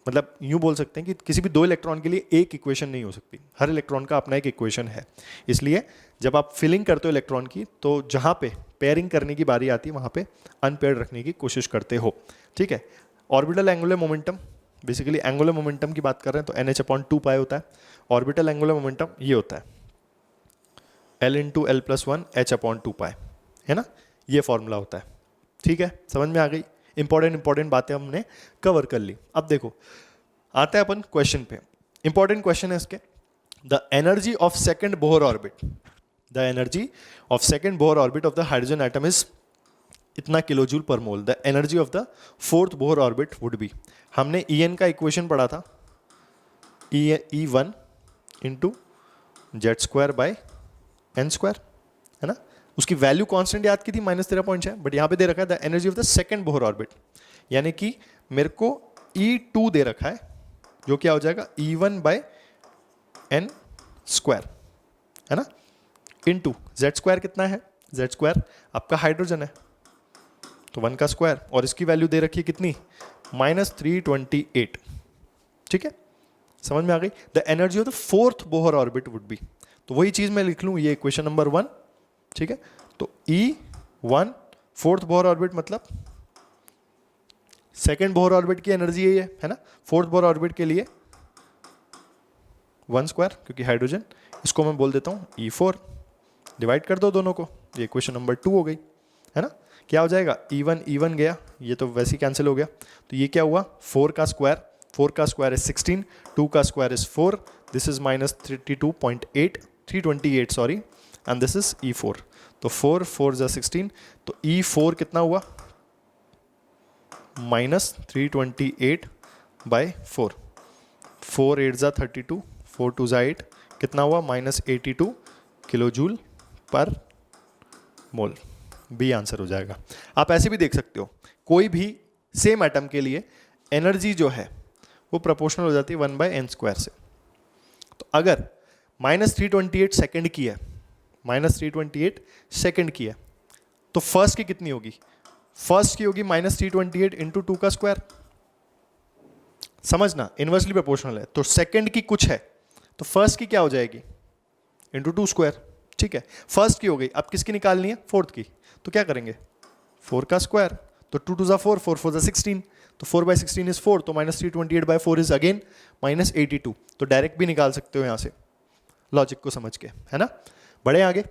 मतलब यूं बोल सकते हैं कि किसी भी 2 इलेक्ट्रॉन के लिए एक इक्वेशन नहीं हो सकती, हर इलेक्ट्रॉन का अपना एक इक्वेशन है। इसलिए जब आप फिलिंग करते हो इलेक्ट्रॉन की तो जहां पे पेयरिंग करने की बारी आती है वहां पे अनपेयर्ड रखने की कोशिश करते हो, ठीक है। Orbital angular momentum, basically angular momentum की बात कर रहे हैं तो NH/2π होता है। ऑर्बिटल एंगुलर मोमेंटम ये होता है L × L + 1 H/2π, है ना, ये फॉर्मूला होता है, ठीक है। समझ में आ गई? इंपॉर्टेंट बातें हमने कवर कर ली। अब देखो आते हैं अपन क्वेश्चन पे। इंपॉर्टेंट क्वेश्चन है इसके, the energy of second Bohr orbit, the energy of second Bohr orbit of the hydrogen atom is इतना kilojoule per mole. The energy of the fourth Bohr orbit would be, हमने En का equation पढ़ा था, E1 × Z² / n², है ना। उसकी value constant याद की थी -13.6, बट यहाँ पे दे रखा है the energy of the second Bohr orbit, यानी कि मेरे को E2 दे रखा है जो क्या हो जाएगा E1/n स्क्वायर, है ना, इनटू z स्क्वायर कितना है, z स्क्वायर आपका हाइड्रोजन है तो 1 का स्क्वायर, और इसकी वैल्यू दे रखी है कितनी -328। ठीक है, समझ में आ गई। The energy of the fourth Bohr orbit would B, तो वही चीज मैं लिख लूं, ये इक्वेशन नंबर 1। ठीक है, तो E1 फोर्थ बोहर ऑर्बिट मतलब सेकेंड बोहर ऑर्बिट की एनर्जी यही है ना, फोर्थ बोहर ऑर्बिट के लिए 1 स्क्वायर क्योंकि हाइड्रोजन, इसको मैं बोल देता हूं E4, डिवाइड कर दो दोनों को, ये इक्वेशन नंबर 2 हो गई, है ना। क्या हो जाएगा E1 गया, ये तो वैसे ही कैंसिल हो गया, तो ये क्या हुआ 4 का स्क्वायर, 4 का स्क्वायर इज 16, 2 का square is 4, this is -32.8 328 sorry, and this is E4, तो 4 4 जा 16, तो E4 कितना हुआ -328/4, 4 8 जा 32, 4 2 जा 8, कितना हुआ -82 किलो जूल पर मोल, बी आंसर हो जाएगा। आप ऐसे भी देख सकते हो, कोई भी सेम एटम के लिए एनर्जी जो है वो प्रोपोर्शनल हो जाती है 1/n स्क्वायर से। तो अगर -328 सेकंड की है, -328 सेकंड की है, तो फर्स्ट की कितनी होगी, फर्स्ट की होगी -328 इंटू 2 का स्क्वायर, समझना इनवर्सली प्रोपोर्शनल है, तो सेकंड की कुछ है तो फर्स्ट की क्या हो जाएगी इंटू 2 स्क्वायर। ठीक है, फर्स्ट की हो गई, अब किसकी निकालनी है फोर्थ की, तो क्या करेंगे 4 का स्क्वायर, तो 2 2 जा 4, 4 4 जा 16, तो 4/16 इज 4, तो -328/4 इज अगेन -82, तो डायरेक्ट भी निकाल सकते हो यहां से लॉजिक को समझ के, है ना। बढ़े आगे,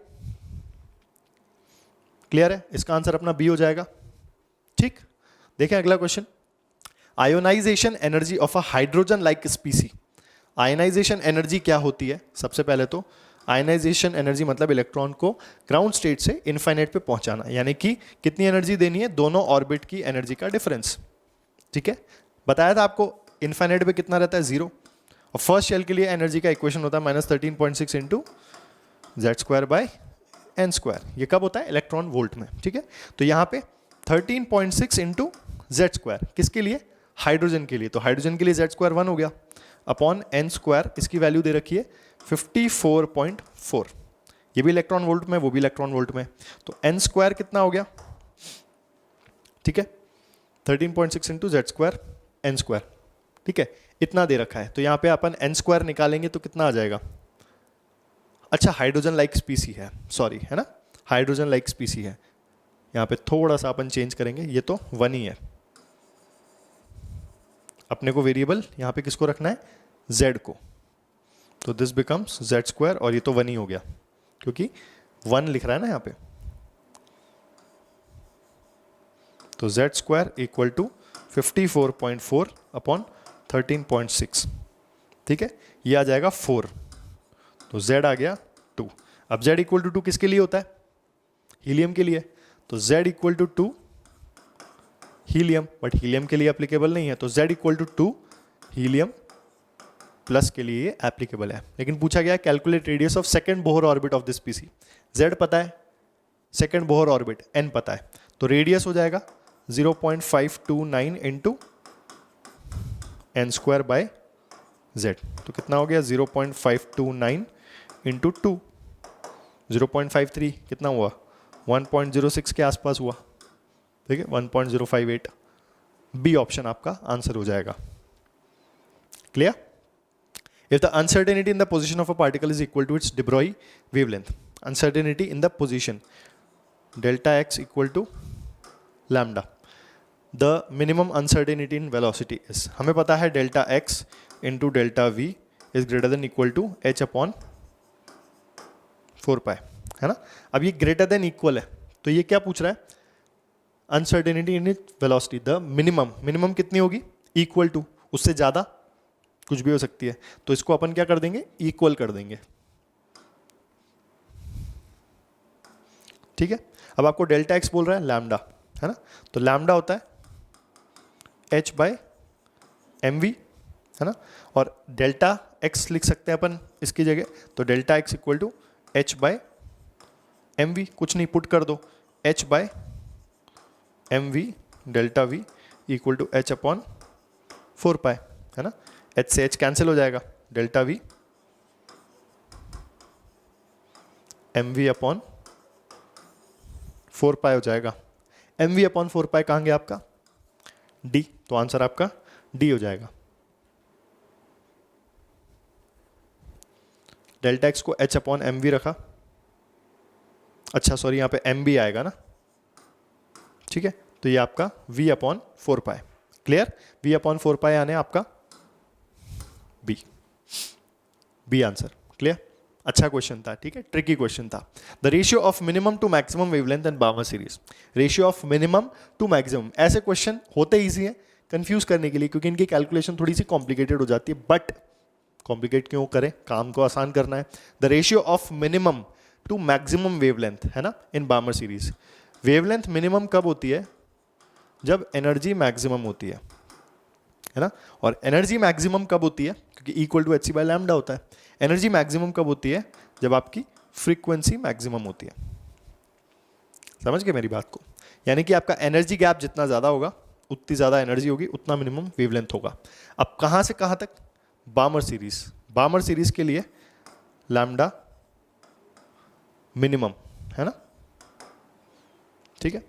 क्लियर है, इसका आंसर अपना बी हो जाएगा। ठीक, देखें अगला question, ionisation energy of a hydrogen like species. Ionisation energy क्या होती है, सबसे पहले तो आयनाइजेशन एनर्जी मतलब इलेक्ट्रॉन को ग्राउंड स्टेट से इनफाइनाइट पे पहुंचाना, यानी कि कितनी एनर्जी देनी है, दोनों ऑर्बिट की एनर्जी का डिफरेंस। ठीक है, बताया था आपको इनफाइनाइट पे कितना रहता है 0, और फर्स्ट शेल के लिए एनर्जी का इक्वेशन होता है -13.6 इंटू Z²/n², ये कब होता है इलेक्ट्रॉन वोल्ट में। ठीक है, तो यहाँ पे 13.6 इंटू Z², किसके लिए, हाइड्रोजन के लिए, तो हाइड्रोजन के लिए Z² 1 हो गया अपॉन n², इसकी वैल्यू दे रखी है 54.4, ये भी इलेक्ट्रॉन वोल्ट में, वो भी इलेक्ट्रॉन वोल्ट में, तो n² कितना हो गया, ठीक है 13.6 इंटू Z² n², ठीक है, इतना दे रखा है, तो यहाँ पे अपन n² निकालेंगे तो कितना आ जाएगा, अच्छा हाइड्रोजन लाइक स्पीसी है, सॉरी, है ना, हाइड्रोजन लाइक स्पीसी है, यहाँ पे थोड़ा सा अपन चेंज करेंगे, ये तो 1 ही है, अपने को वेरिएबल यहाँ पे किसको रखना है, z को, तो दिस बिकम्स Z², और ये तो 1 ही हो गया क्योंकि 1 लिख रहा है ना यहाँ पे, तो Z² इक्वल टू 54.4 अपॉन 13.6, ठीक है, ये आ जाएगा 4, तो Z आ गया 2। अब Z इक्वल टू 2 किसके लिए होता है, हीलियम के लिए, तो Z equal to 2 helium, but helium के लिए एप्लीकेबल नहीं है, तो Z equal to 2 helium plus के लिए एप्लीकेबल है, लेकिन पूछा गया calculate radius of second Bohr orbit of this species, Z पता है, सेकंड बोहर ऑर्बिट n पता है, तो रेडियस हो जाएगा 0.529 इंटू n²/z, तो कितना हो गया 0.529 इंटू 2, 0.53 कितना हुआ 1.06 के आसपास हुआ, ठीक है 1.058, बी ऑप्शन आपका आंसर हो जाएगा। Clear? If the uncertainty in the position of a particle is equal to its de Broglie wavelength, uncertainty in the position delta x equal to lambda, the minimum uncertainty in velocity is, हमें पता है delta x into delta v is greater than equal to h upon 4 pi, है ना। अब ये greater than equal है, तो ये क्या पूछ रहा है, uncertainty in its velocity, the minimum कितनी होगी, equal to, उससे ज़्यादा कुछ भी हो सकती है, तो इसको अपन क्या कर देंगे, इक्वल कर देंगे, ठीक है। अब आपको डेल्टा एक्स बोल रहा है लैम्डा, है ना, तो लैम्डा होता है h/mv, है ना, और डेल्टा एक्स लिख सकते हैं अपन इसकी जगह, तो delta X equal to h/mv M V कुछ नहीं, पुट कर दो H by M V delta V equal to H upon 4 pi, है ना। एच से एच कैंसिल हो जाएगा, delta V M V upon 4 pi हो जाएगा। एम वी अपॉन 4 पाई कहाँ गया आपका, डी, तो आंसर आपका डी हो जाएगा। डेल्टा एक्स को एच अपॉन एम वी रखा, अच्छा सॉरी यहाँ पे एम बी आएगा ना, ठीक है, तो ये आपका v upon 4 pi, clear. v upon 4 pi आने आपका बी, बी आंसर, क्लियर। अच्छा क्वेश्चन था, ठीक है, ट्रिकी क्वेश्चन था। The ratio of minimum to maximum wavelength and Balmer series, ratio of minimum to maximum, ऐसे क्वेश्चन होते ईजी हैं कंफ्यूज करने के लिए, क्योंकि इनकी कैलकुलेशन थोड़ी सी कॉम्प्लिकेटेड हो जाती है, बट कॉम्प्लिकेट क्यों करें, काम को आसान करना है। The ratio of minimum to maximum wavelength, है ना, in Balmer series. Wavelength minimum कब होती है, जब एनर्जी मैक्सिमम होती है ना, और एनर्जी मैक्सिमम कब होती है, क्योंकि equal to H C by lambda होता है। एनर्जी मैक्सिमम कब होती है, जब आपकी फ्रीक्वेंसी मैक्सिमम होती है। समझ गए मेरी बात को, यानी कि आपका एनर्जी गैप जितना ज़्यादा होगा उतनी ज़्यादा एनर्जी होगी, उतना मिनिमम वेवलेंथ होगा। अब कहाँ से कहाँ तक, बार्मर सीरीज, बार्मर सीरीज के लिए लैम्डा मिनिमम, है ना, ठीक है,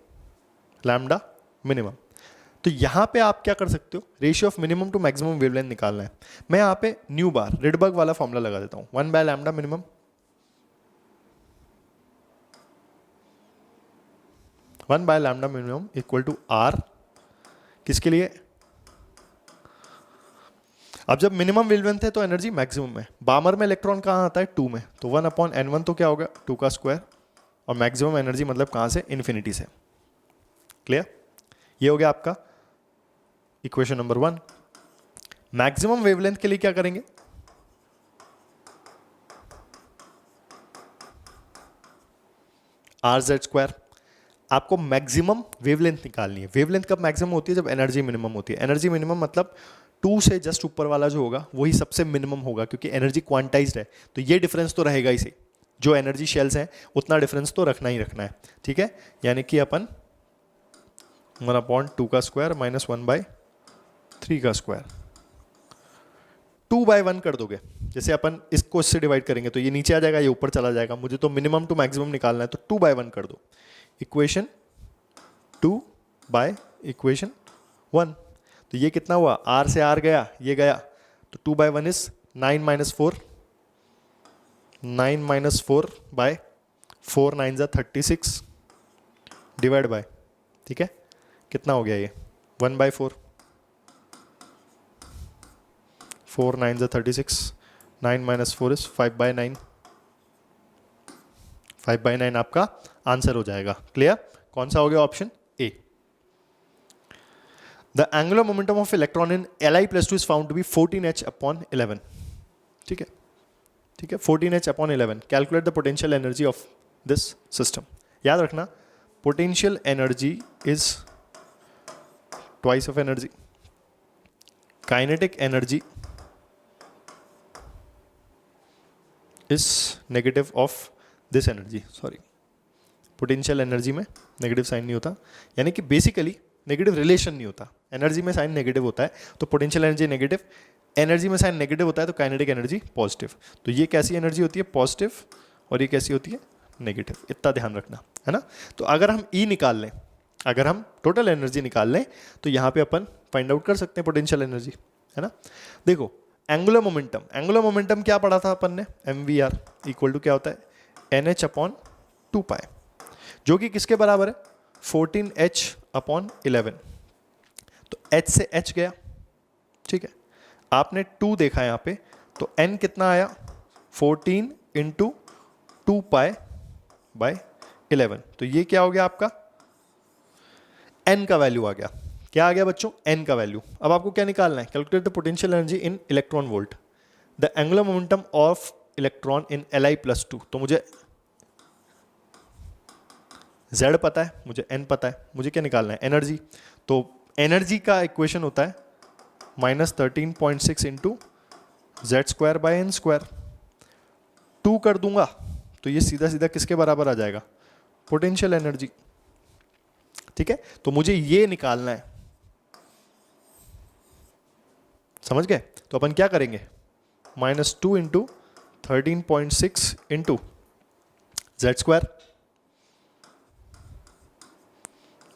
लैम्डा मिनिमम। तो यहां पे आप क्या कर सकते हो, ratio of minimum to maximum wavelength निकालना है। मैं यहां पे न्यू बार रिडबर्ग वाला फॉर्मूला लगा देता हूं, 1 by lambda minimum, 1 by lambda minimum equal to R, किसके लिए, अब जब मिनिमम वेवलेंथ है तो एनर्जी मैक्सिमम है। बार्मर में इलेक्ट्रॉन कहाँ आता है, 2 में, तो 1 अपॉन n1 तो क्या होगा 2 का स्क्वायर, और मैक्सिमम एनर्जी मतलब कहाँ से, इन्फिनिटी से, क्लियर। ये हो गया आपका इक्वेशन नंबर 1। मैक्सिमम वेवलेंथ के लिए क्या करेंगे, आर जेड स्क्वायर। आपको मैक्सिमम वेवलेंथ निकालनी है। वेवलेंथ कब मैक्सिमम होती है, जब एनर्जी मिनिमम होती है। एनर्जी मिनिमम मतलब 2 से जस्ट ऊपर वाला जो होगा वही सबसे मिनिमम होगा, क्योंकि एनर्जी क्वांटाइज्ड है, तो ये डिफरेंस तो रहेगा ही सही, जो एनर्जी शेल्स हैं उतना डिफरेंस तो रखना ही रखना है, ठीक है। यानी कि अपन 1/2 का स्क्वायर माइनस 1/3 का स्क्वायर, 2/1 कर दोगे, जैसे अपन इसको इससे डिवाइड करेंगे तो ये नीचे आ जाएगा, ये ऊपर चला जाएगा। मुझे तो मिनिमम टू मैक्सिमम निकालना है, तो 2/1 कर दो, इक्वेशन 2 बाय इक्वेशन 1। तो ये कितना हुआ, r से r गया, ये गया, तो 2/1 इज 9 माइनस 4, 9 माइनस 4 बाय 4 9 जा 36 डिवाइड बाय, ठीक है, कितना हो गया ये 1/4, 4 9 जा 36, 9 माइनस 4 इज 5/9, 5/9 आपका आंसर हो जाएगा, क्लियर। कौन सा हो गया, option A. The angular momentum of electron in Li+2 is found to be 14h/11, ठीक है, ठीक है, 14h/11। Calculate the potential energy of this system. याद रखना, potential energy is twice of energy, kinetic energy is negative of this energy, sorry, potential energy में negative sign नहीं होता, यानी कि बेसिकली नेगेटिव रिलेशन नहीं होता। एनर्जी में साइन नेगेटिव होता है तो पोटेंशियल एनर्जी नेगेटिव, एनर्जी में साइन नेगेटिव होता है तो काइनेटिक एनर्जी पॉजिटिव। तो ये कैसी एनर्जी होती है, पॉजिटिव, और ये कैसी होती है, नेगेटिव, इतना ध्यान रखना, है ना। तो अगर हम ई निकाल लें, अगर हम टोटल एनर्जी निकाल लें, तो यहाँ पे अपन फाइंड आउट कर सकते हैं पोटेंशियल एनर्जी, है ना। देखो एंगुलर मोमेंटम, एंगुलर मोमेंटम क्या पढ़ा था अपन ने, mvr इक्वल टू क्या होता है, nh/2 जो कि किसके बराबर है, 14h/11। तो h से h गया, ठीक है, आपने 2 देखा यहाँ पे, तो n कितना आया, 14 × 2π/11। तो ये क्या हो गया आपका, n का वैल्यू आ गया। क्या आ गया बच्चों, n का वैल्यू। अब आपको क्या निकालना है, calculate the potential energy in electron volt, the angular momentum of electron in Li+2। तो मुझे z पता है, मुझे n पता है, मुझे क्या निकालना है, एनर्जी। तो एनर्जी का इक्वेशन होता है -13.6 × z²/n²। 2 कर दूंगा तो ये सीधा सीधा किसके बराबर आ जाएगा, पोटेंशियल एनर्जी। ठीक है, तो मुझे ये निकालना है, समझ गए? तो अपन क्या करेंगे, -2 into 13.6 into Z square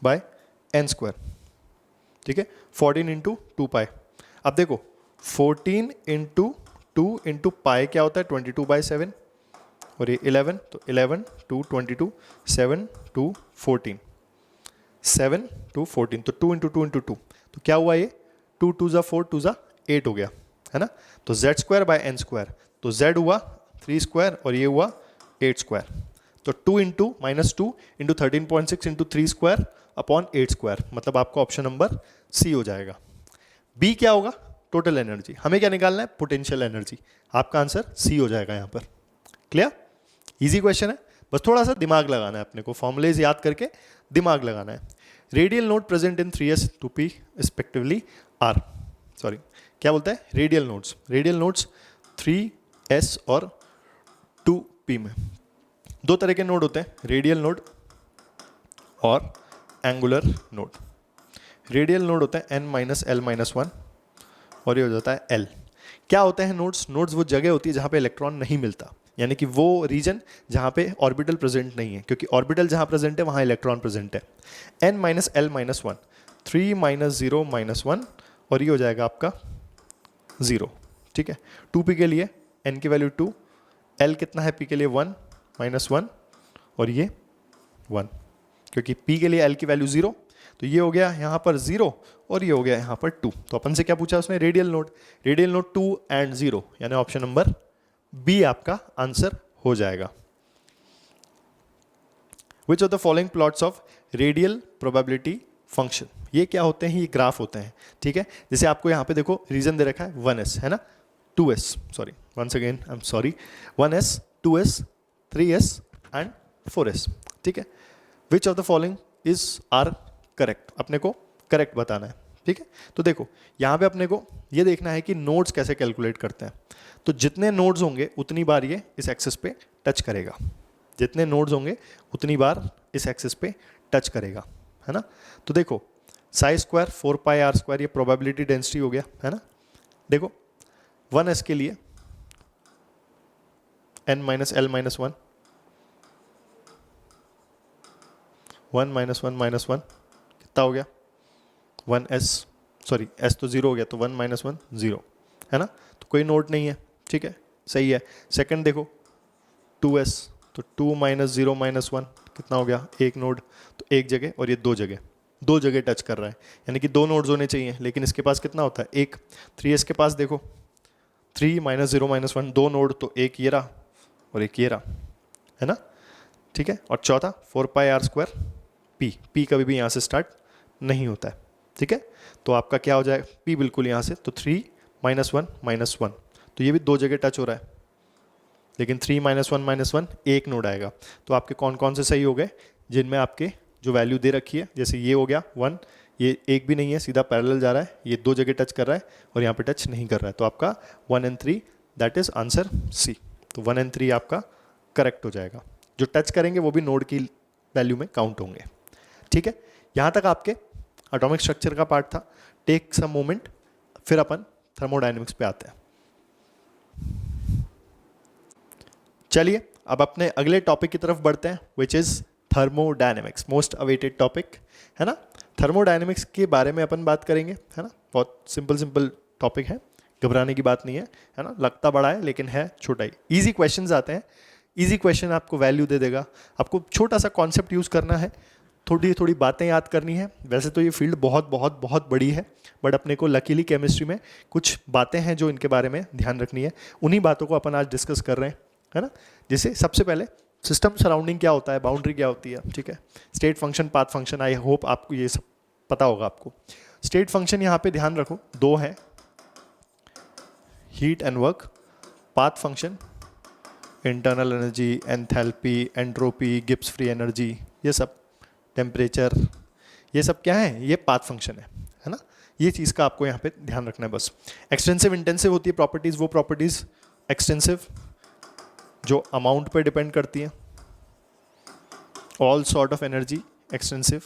by N square. ठीक है, 14 इंटू 2 पाई। अब देखो 14 इंटू 2 इंटू पाई क्या होता है, 22/7, और ये 11, तो 11 2 22, 7 2 14, 7 2 14, तो 2 इंटू 2 इंटू 2, तो क्या हुआ ये 2 2 ज़ा 4, 2 ज़ा 8 हो गया, है ना? तो Z square by N square, तो जेड हुआ 3 स्क्वायर और ये हुआ 8 स्क्वायर, तो 2 into -2 into 13.6 into 3 square upon 8 square, मतलब आपका ऑप्शन नंबर सी हो जाएगा। बी क्या होगा, टोटल एनर्जी। हमें क्या निकालना है, पोटेंशियल एनर्जी। आपका आंसर सी हो जाएगा यहाँ पर। क्लियर? इजी क्वेश्चन है, बस थोड़ा सा दिमाग लगाना है अपने को, फॉर्मूलेज याद करके दिमाग लगाना है। Radial node present in 3s 2p respectively are, sorry क्या बोलता है, radial nodes. Radial nodes 3s और 2p में दो तरह के नोड होते हैं, रेडियल नोड और एंगुलर नोड। रेडियल नोड होता है n-l-1 और ये हो जाता है l। क्या होते हैं नोड्स? नोड्स वो जगह होती है जहाँ पे इलेक्ट्रॉन नहीं मिलता, यानी कि वो रीजन जहाँ पे ऑर्बिटल प्रेजेंट नहीं है, क्योंकि ऑर्बिटल जहाँ प्रेजेंट है वहाँ इलेक्ट्रॉन प्रेजेंट है। n-l-1, 3 -0 -1 और ये हो जाएगा आपका 0। ठीक है, 2p के लिए n की वैल्यू 2, l कितना है p के लिए 1 -1 और ये 1, क्योंकि p के लिए l की वैल्यू 0, तो ये हो गया यहाँ पर 0 और ये हो गया यहाँ पर 2। तो अपन से क्या पूछा उसने, radial node. Radial node 2 and 0, यानी ऑप्शन नंबर बी आपका आंसर हो जाएगा। विच of the following plots of radial probability function, ये क्या होते हैं, ये ग्राफ होते हैं। ठीक है, जैसे आपको यहाँ पे देखो रीजन दे रखा है 1s, है ना, 2s, sorry once again I am sorry, 1s 2s 3s and 4s। ठीक है, which of the following is are correct, अपने को करेक्ट बताना है। ठीक है, तो देखो यहाँ पे अपने को ये देखना है कि नोड्स कैसे कैलकुलेट करते हैं। तो जितने नोड्स होंगे उतनी बार ये इस एक्सिस पे टच करेगा, जितने नोड्स होंगे उतनी बार इस एक्सिस पे टच करेगा, है ना? तो देखो साई स्क्वायर 4πr², ये प्रोबेबिलिटी डेंसिटी हो गया, है ना? देखो 1s के लिए n-l-1, 1 -1 -1 कितना हो गया 1s, सॉरी s तो 0 हो गया, तो 1 -1 0, है ना? तो कोई नोड नहीं है। ठीक है, सही है। सेकंड देखो 2s, तो 2 -0 -1 कितना हो गया, एक नोड, तो एक जगह, और ये दो जगह टच कर रहा है, यानी कि दो नोड्स होने चाहिए, लेकिन इसके पास कितना होता है, एक। 3s के पास देखो 3 -0 -1 दो नोड, तो एक ये रहा और एक ये रहा, है ना? ठीक है, और चौथा 4πr² p कभी भी यहाँ से स्टार्ट नहीं होता है। ठीक है, तो आपका क्या हो जाएगा, p बिल्कुल यहाँ से, तो 3 -1 -1, तो ये भी दो जगह टच हो रहा है, लेकिन 3 -1 -1 एक नोड आएगा। तो आपके कौन कौन से सही हो गए, जिनमें आपके जो वैल्यू दे रखी है, जैसे ये हो गया 1, ये एक भी नहीं है, सीधा पैरेलल जा रहा है, ये दो जगह टच कर रहा है और यहाँ पे टच नहीं कर रहा है, तो आपका 1 and 3 that is answer C. तो 1 and 3 आपका करेक्ट हो जाएगा। जो टच करेंगे वो भी नोड की वैल्यू में काउंट होंगे। ठीक है, यहाँ तक आपके एटॉमिक स्ट्रक्चर का पार्ट था। टेक सम मोमेंट, फिर अपन थर्मोडायनेमिक्स पे आते हैं। चलिए अब अपने अगले टॉपिक की तरफ बढ़ते हैं, which is thermodynamics, most awaited topic, है ना? थर्मोडायनेमिक्स के बारे में अपन बात करेंगे, है ना? बहुत सिंपल टॉपिक है, घबराने की बात नहीं है ना? लगता बड़ा है लेकिन है छोटा ही। इजी क्वेश्चंस आते हैं, इजी क्वेश्चन आपको वैल्यू दे देगा। आपको छोटा सा कॉन्सेप्ट यूज करना है, थोड़ी थोड़ी बातें याद करनी है। वैसे तो ये फील्ड बहुत बहुत बहुत बड़ी है, बट अपने को लकीली केमिस्ट्री में कुछ बातें हैं जो इनके बारे में ध्यान रखनी है। उन्हीं बातों को अपन आज डिस्कस कर रहे हैं, है ना? जैसे सबसे पहले सिस्टम सराउंडिंग क्या होता है, बाउंड्री क्या होती है, ठीक है? State function, path function, I hope आपको ये सब पता होगा आपको। स्टेट फंक्शन यहाँ पे ध्यान रखो, दो है, heat and work. Path function internal energy, enthalpy, entropy, Gibbs free energy, ये सब, टेम्परेचर, ये सब क्या है, ये पाथ फंक्शन है ना? ये चीज़ का आपको यहाँ पे ध्यान रखना है बस। एक्सटेंसिव इंटेंसिव होती है प्रॉपर्टीज़, वो प्रॉपर्टीज़ एक्सटेंसिव जो अमाउंट पे डिपेंड करती है, all sort of energy extensive,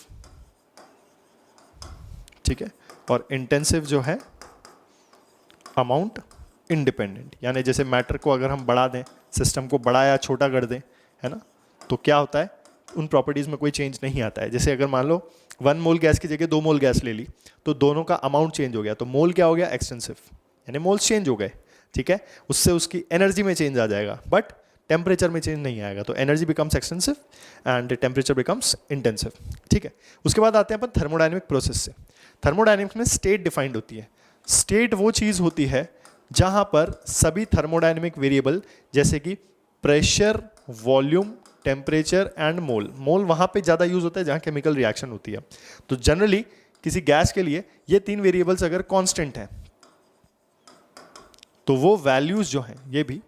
ठीक है, और इंटेंसिव जो है अमाउंट इंडिपेंडेंट। यानी जैसे मैटर को अगर हम बढ़ा दें, सिस्टम को बड़ा या छोटा कर दें, है ना, तो क्या होता है, उन प्रॉपर्टीज़ में कोई चेंज नहीं आता है। जैसे अगर मान लो 1 मोल गैस की जगह 2 मोल गैस ले ली, तो दोनों का अमाउंट चेंज हो गया, तो मोल क्या हो गया, एक्सटेंसिव, यानी मोल्स चेंज हो गए, ठीक है, उससे उसकी एनर्जी में चेंज आ जाएगा, बट टेम्परेचर में चेंज नहीं आएगा। तो energy becomes extensive and temperature becomes intensive, ठीक है। उसके बाद आते हैं अपन थर्मोडायनेमिक प्रोसेस से। थर्मोडायनेमिक्स में स्टेट डिफाइंड होती है। स्टेट वो चीज़ होती है जहां पर सभी थर्मोडायनेमिक वेरिएबल जैसे कि pressure, volume, temperature and mole, mole वहां पे ज़्यादा यूज होता है जहां केमिकल रिएक्शन होती है। तो जनरली किसी गैस के लिए ये 3 वेरिएबल्स अगर कांस्टेंट हैं तो वो वैल्यूज जो हैं ये भी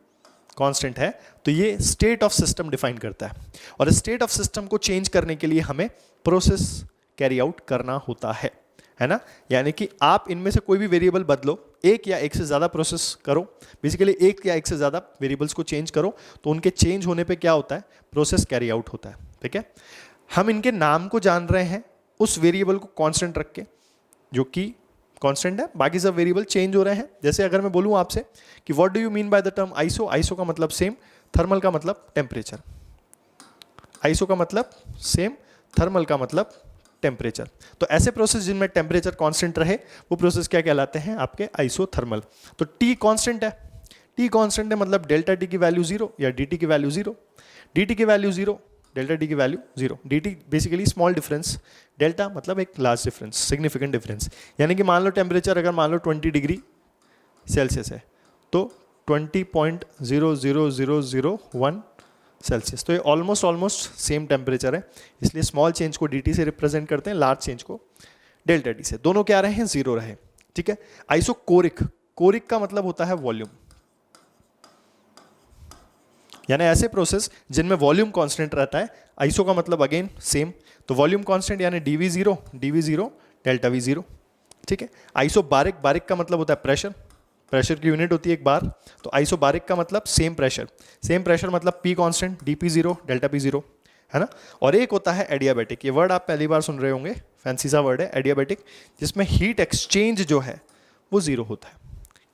कांस्टेंट है, तो ये स्टेट ऑफ सिस्टम डिफाइन करता है। और स्टेट ऑफ सिस्टम को चेंज करने के लिए हमें प्रोसेस कैरी आउट करना होता है ना। यानी कि आप इनमें से कोई भी वेरिएबल बदलो, एक या एक से ज़्यादा प्रोसेस करो, बेसिकली एक या एक से ज़्यादा वेरिएबल्स को चेंज करो, तो उनके चेंज होने पे क्या होता है, प्रोसेस कैरी आउट होता है, ठीक है। हम इनके नाम को जान रहे हैं उस वेरिएबल को कांस्टेंट रख के, जो कि कांस्टेंट है, बाकी सब वेरिएबल चेंज हो रहे हैं। जैसे अगर मैं बोलूँ आपसे कि what do you mean by the term iso, iso का मतलब सेम, थर्मल का मतलब टेम्परेचर, आइसो का मतलब सेम, थर्मल का मतलब टेम्परेचर। तो ऐसे प्रोसेस जिनमें टेम्परेचर कांस्टेंट रहे वो प्रोसेस क्या कहलाते हैं, आपके आइसोथर्मल। तो टी कांस्टेंट है, टी कांस्टेंट है मतलब डेल्टा टी की वैल्यू 0 या डी टी की वैल्यू 0, डी टी की वैल्यू 0, डेल्टा टी की value 0। D T basically small difference, delta मतलब एक लार्ज डिफरेंस, सिग्निफिकेंट डिफरेंस। यानी कि मान लो टेम्परेचर अगर मान लो 20 डिग्री सेल्सियस है तो 20.00001 सेल्सियस, तो ये ऑलमोस्ट सेम टेम्परेचर है, इसलिए स्मॉल चेंज को dt से रिप्रेजेंट करते हैं, लार्ज चेंज को डेल्टा टी से। दोनों क्या रहे हैं, 0 रहे, ठीक है। आइसोकोरिक, कोरिक का मतलब होता है वॉल्यूम, यानी ऐसे प्रोसेस जिनमें वॉल्यूम कांस्टेंट रहता है। आइसो का मतलब अगेन सेम, तो वॉल्यूम कांस्टेंट यानी dv0 डेल्टा v0, ठीक है। आइसोबारिक, बारिक का मतलब होता है प्रेशर, प्रेशर की यूनिट होती है एक बार, तो आइसोबारिक का मतलब सेम प्रेशर, सेम प्रेशर मतलब P constant dp0 delta p0, है ना। और एक होता है एडियाबैटिक, ये वर्ड आप पहली बार सुन रहे होंगे, फैंसी सा वर्ड है एडियाबैटिक, जिसमें हीट एक्सचेंज जो है वो 0 होता है।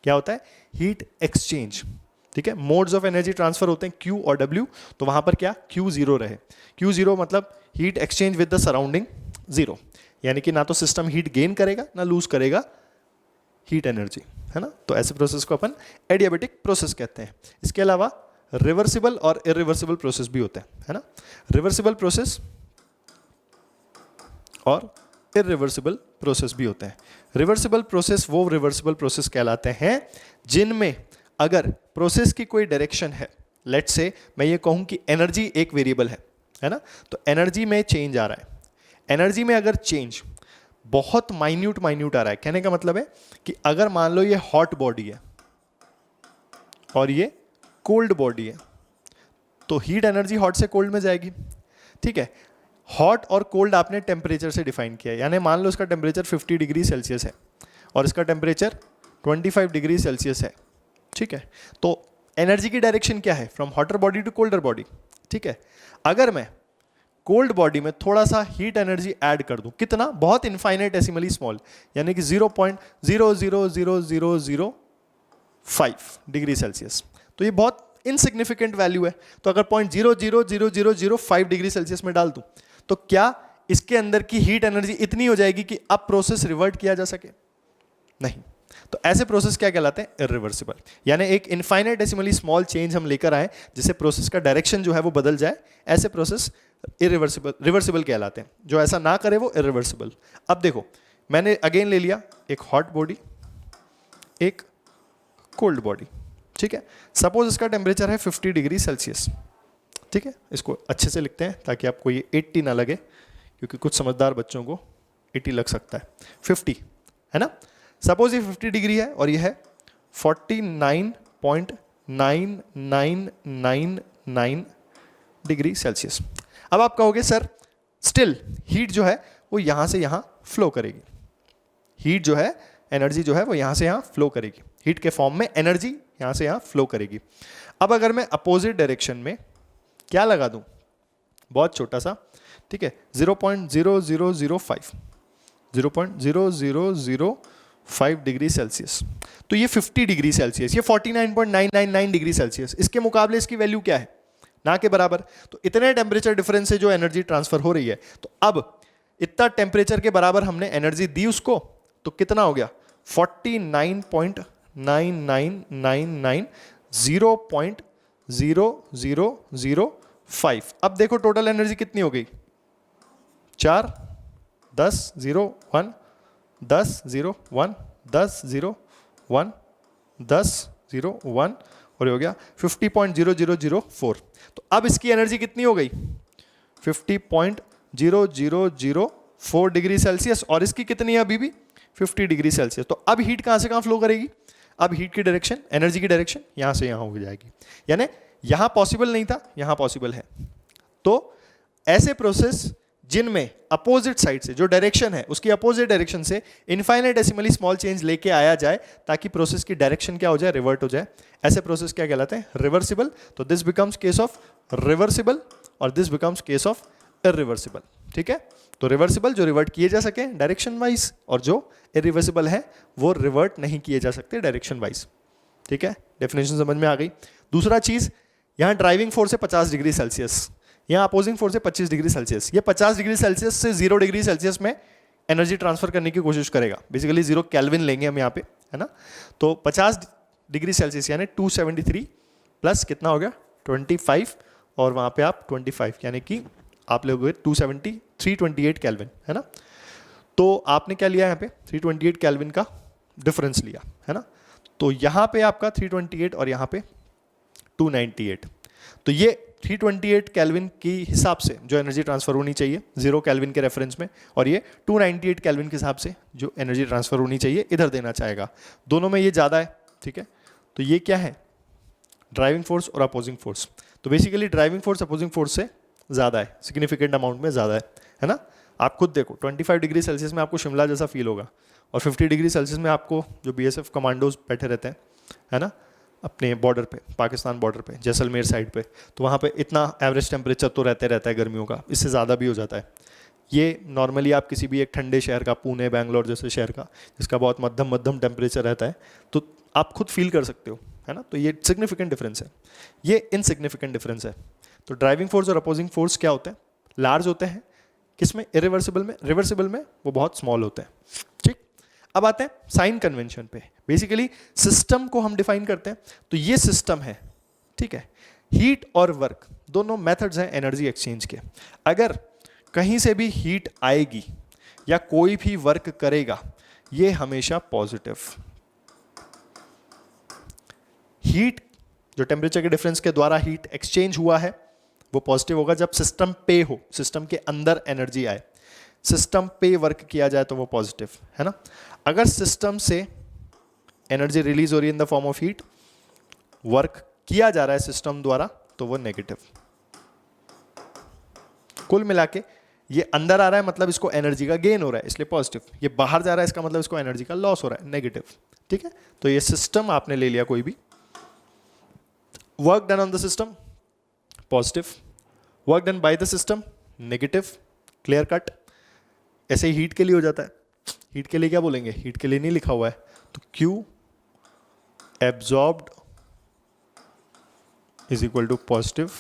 क्या होता है, हीट एक्सचेंज, ठीक है। मोड्स ऑफ एनर्जी ट्रांसफर होते हैं Q और W, तो वहां पर क्या Q 0 रहे, Q 0 मतलब heat exchange with the surrounding 0, यानी कि ना तो सिस्टम हीट गेन करेगा ना लूज करेगा हीट एनर्जी, है ना। तो ऐसे प्रोसेस को अपन एडियाबैटिक प्रोसेस कहते हैं। इसके अलावा रिवर्सिबल और इरिवर्सिबल प्रोसेस भी होते हैं, है ना। रिवर्सिबल प्रोसेस और इरिवर्सिबल प्रोसेस भी होते हैं। रिवर्सिबल प्रोसेस वो रिवर्सिबल प्रोसेस कहलाते हैं जिनमें अगर प्रोसेस की कोई डायरेक्शन है, लेट्स से मैं ये कहूं कि एनर्जी एक वेरिएबल है ना, तो एनर्जी में चेंज आ रहा है, एनर्जी में अगर चेंज बहुत माइन्यूट आ रहा है, कहने का मतलब है कि अगर मान लो ये हॉट बॉडी है और ये कोल्ड बॉडी है, तो हीट एनर्जी हॉट से कोल्ड में जाएगी, ठीक है। हॉट और कोल्ड आपने टेम्परेचर से डिफाइन किया है, यानी मान लो इसका टेम्परेचर 50 डिग्री सेल्सियस है और इसका टेम्परेचर 25 डिग्री सेल्सियस है, ठीक है। तो एनर्जी की डायरेक्शन क्या है, from hotter body to colder body, ठीक है। अगर मैं कोल्ड बॉडी में थोड़ा सा हीट एनर्जी ऐड कर दूं, कितना, बहुत इनफाइनेटेसिमली स्मॉल, यानी कि 0.00005 डिग्री सेल्सियस, तो ये बहुत इनसिग्निफिकेंट वैल्यू है। तो अगर 0.00005 डिग्री सेल्सियस में डाल दूं तो क्या इसके अंदर की हीट एनर्जी इतनी हो जाएगी कि अब प्रोसेस रिवर्ट किया जा सके, नहीं। तो ऐसे प्रोसेस क्या कहलाते हैं, इरिवर्सिबल, यानी एक इनफाइनेटेसिमली स्मॉल चेंज हम लेकर आए जिससे प्रोसेस का डायरेक्शन जो है वो बदल जाए, ऐसे प्रोसेस रिवर्सिबल कहलाते हैं। जो ऐसा ना करे वो इरिवर्सिबल। अब देखो मैंने अगेन ले लिया एक हॉट बॉडी, एक कोल्ड बॉडी, ठीक है। सपोज इसका टेम्परेचर है 50 डिग्री सेल्सियस, ठीक है। इसको अच्छे से लिखते हैं ताकि आपको ये 80 ना लगे, क्योंकि कुछ समझदार बच्चों को 80 लग सकता है, 50 है ना। सपोज ये 50 डिग्री है और ये है 49.9999 डिग्री सेल्सियस। अब आप कहोगे सर स्टिल हीट जो है वो यहां से यहां फ्लो करेगी, हीट जो है, एनर्जी जो है वो यहां से यहां फ्लो करेगी, हीट के फॉर्म में एनर्जी यहां से यहां फ्लो करेगी। अब अगर मैं अपोजिट डायरेक्शन में क्या लगा दूं, बहुत छोटा सा, ठीक है, 0.0005, 0.0005 डिग्री सेल्सियस। तो ये 50 डिग्री सेल्सियस, ये 49.999 डिग्री सेल्सियस, इसके मुकाबले इसकी वैल्यू क्या है, ना के बराबर। तो इतने टेम्परेचर डिफरेंस से जो एनर्जी ट्रांसफर हो रही है, तो अब इतना टेम्परेचर के बराबर हमने एनर्जी दी उसको, तो कितना हो गया 49.9999, 0.0005। अब देखो टोटल एनर्जी कितनी हो गई, 4, 10, 0, 1, 10, 0, 1, 10, 0, 1, 10, 0, 1 और ये हो गया 50.0004। तो अब इसकी एनर्जी कितनी हो गई 50.0004 डिग्री सेल्सियस, और इसकी कितनी है अभी भी 50 डिग्री सेल्सियस। तो अब हीट कहां से कहां फ्लो करेगी, अब हीट की डायरेक्शन, एनर्जी की डायरेक्शन यहां से यहां हो जाएगी, यानी यहां पॉसिबल नहीं था, यहां पॉसिबल है। तो ऐसे प्रोसेस जिनमें अपोजिट साइड से जो डायरेक्शन है उसकी अपोजिट डायरेक्शन से इनफाइनेटेसिमली स्मॉल चेंज लेके आया जाए ताकि प्रोसेस की डायरेक्शन क्या हो जाए, रिवर्ट हो जाए, ऐसे प्रोसेस क्या कहलाते हैं, रिवर्सिबल। तो this becomes case of reversible और this becomes case of irreversible, ठीक है। तो रिवर्सिबल जो रिवर्ट किए जा सके डायरेक्शन वाइज, और जो इरिवर्सिबल है वो रिवर्ट नहीं किए जा सकते डायरेक्शन वाइज, ठीक है। डेफिनेशन समझ में आ गई। दूसरा चीज, यहां ड्राइविंग फोर्स है 50 डिग्री सेल्सियस, यहाँ अपोजिंग फोर्स है 25 डिग्री सेल्सियस। ये 50 डिग्री सेल्सियस से 0 डिग्री सेल्सियस में एनर्जी ट्रांसफर करने की कोशिश करेगा, बेसिकली 0 केल्विन लेंगे हम यहाँ पे, है ना। तो 50 डिग्री सेल्सियस यानी 273 प्लस कितना हो गया 25, और वहाँ पे आप 25 यानी कि आप लोग 270, 328 केल्विन, है ना। तो आपने क्या लिया यहाँ पे 328 केल्विन का डिफरेंस लिया, है ना। तो यहाँ पे आपका 328 और यहाँ पे 298, तो ये 328 केल्विन की हिसाब से जो एनर्जी ट्रांसफर होनी चाहिए 0 केल्विन के रेफरेंस में, और ये 298 केल्विन के हिसाब से जो एनर्जी ट्रांसफर होनी चाहिए इधर देना चाहेगा। दोनों में ये ज़्यादा है, ठीक है। तो ये क्या है, ड्राइविंग फोर्स और अपोजिंग फोर्स। तो basically driving force opposing force से ज़्यादा है, सिग्निफिकेंट अमाउंट में ज़्यादा है ना। आप खुद देखो 25 डिग्री सेल्सियस में आपको शिमला जैसा फील होगा, और 50 डिग्री सेल्सियस में आपको जो BSF कमांडोज बैठे रहते हैं, है ना, अपने बॉर्डर पे, पाकिस्तान बॉर्डर पे, जैसलमेर साइड पे, तो वहाँ पे इतना एवरेज टेम्परेचर तो रहता है गर्मियों का, इससे ज़्यादा भी हो जाता है। ये नॉर्मली आप किसी भी एक ठंडे शहर का, पुणे बैंगलोर जैसे शहर का जिसका बहुत मध्यम टेम्परेचर रहता है, तो आप खुद फील कर सकते हो, है ना। तो ये सिग्निफिकेंट डिफरेंस है, ये इनसिग्निफिकेंट डिफरेंस है। तो ड्राइविंग फोर्स और अपोजिंग फोर्स क्या होते हैं, लार्ज होते हैं, किसमें, इरिवर्सिबल में, रिवर्सिबल में वो बहुत स्मॉल होते हैं, ठीक। अब आते हैं साइन कन्वेंशन पे। बेसिकली सिस्टम को हम डिफाइन करते हैं, तो ये सिस्टम है, ठीक है। हीट और वर्क दोनों मेथड्स हैं एनर्जी एक्सचेंज के। अगर कहीं से भी हीट आएगी या कोई भी वर्क करेगा, ये हमेशा पॉजिटिव, हीट जो टेम्परेचर के डिफरेंस के द्वारा हीट एक्सचेंज हुआ है वो पॉजिटिव होगा जब सिस्टम पे हो, सिस्टम के अंदर एनर्जी आए, सिस्टम पे वर्क किया जाए तो वो पॉजिटिव, है ना। अगर सिस्टम से एनर्जी रिलीज हो रही है in the form of heat, work किया जा रहा है सिस्टम द्वारा, तो वो नेगेटिव। कुल मिला के ये अंदर आ रहा है मतलब इसको एनर्जी का गेन हो रहा है इसलिए पॉजिटिव, ये बाहर जा रहा है इसका मतलब इसको एनर्जी का लॉस हो रहा है नेगेटिव, ठीक है। तो ये सिस्टम आपने ले लिया कोई भी, work done on the system positive, work done by the system negative, clear cut. ऐसे ही हीट के लिए हो जाता है, हीट के लिए क्या बोलेंगे, हीट के लिए नहीं लिखा हुआ है, तो Q absorbed is equal to positive,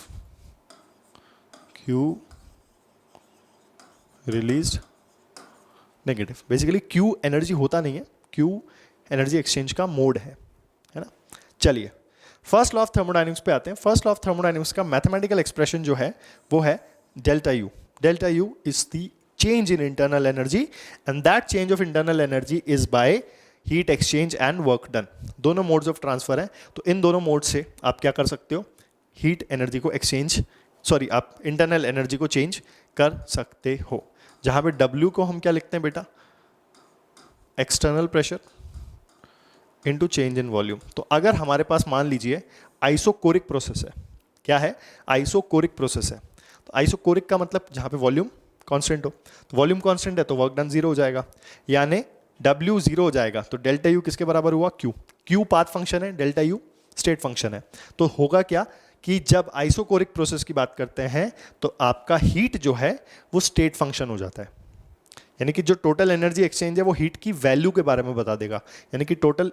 Q released negative. Basically Q energy होता नहीं है, Q एनर्जी एक्सचेंज का मोड है ना। चलिए फर्स्ट लॉ ऑफ थर्मोडायनेमिक्स पे आते हैं। फर्स्ट लॉ ऑफ थर्मोडायनेमिक्स का मैथमेटिकल एक्सप्रेशन जो है वो है delta U. Delta U is the change in internal energy and that change of internal energy is by heat exchange and work done। दोनों modes of transfer हैं, तो इन दोनों mode से आप क्या कर सकते हो, हीट एनर्जी को एक्सचेंज, सॉरी आप इंटरनल एनर्जी को चेंज कर सकते हो। जहां पे W को हम क्या लिखते हैं बेटा, external pressure into change in volume. तो अगर हमारे पास मान लीजिए आइसोकोरिक प्रोसेस है, क्या है, आइसोकोरिक प्रोसेस है, तो आइसोकोरिक का मतलब जहां पे वॉल्यूम कांस्टेंट हो, तो वॉल्यूम कांस्टेंट है तो वर्क डन जीरो हो जाएगा, यानी W जीरो हो जाएगा। तो डेल्टा यू किसके बराबर हुआ, Q। Q पाथ फंक्शन है, डेल्टा यू स्टेट फंक्शन है। तो होगा क्या कि जब आइसोकोरिक प्रोसेस की बात करते हैं तो आपका हीट जो है वो स्टेट फंक्शन हो जाता है, यानी कि जो टोटल एनर्जी एक्सचेंज है वो हीट की वैल्यू के बारे में बता देगा, यानी कि total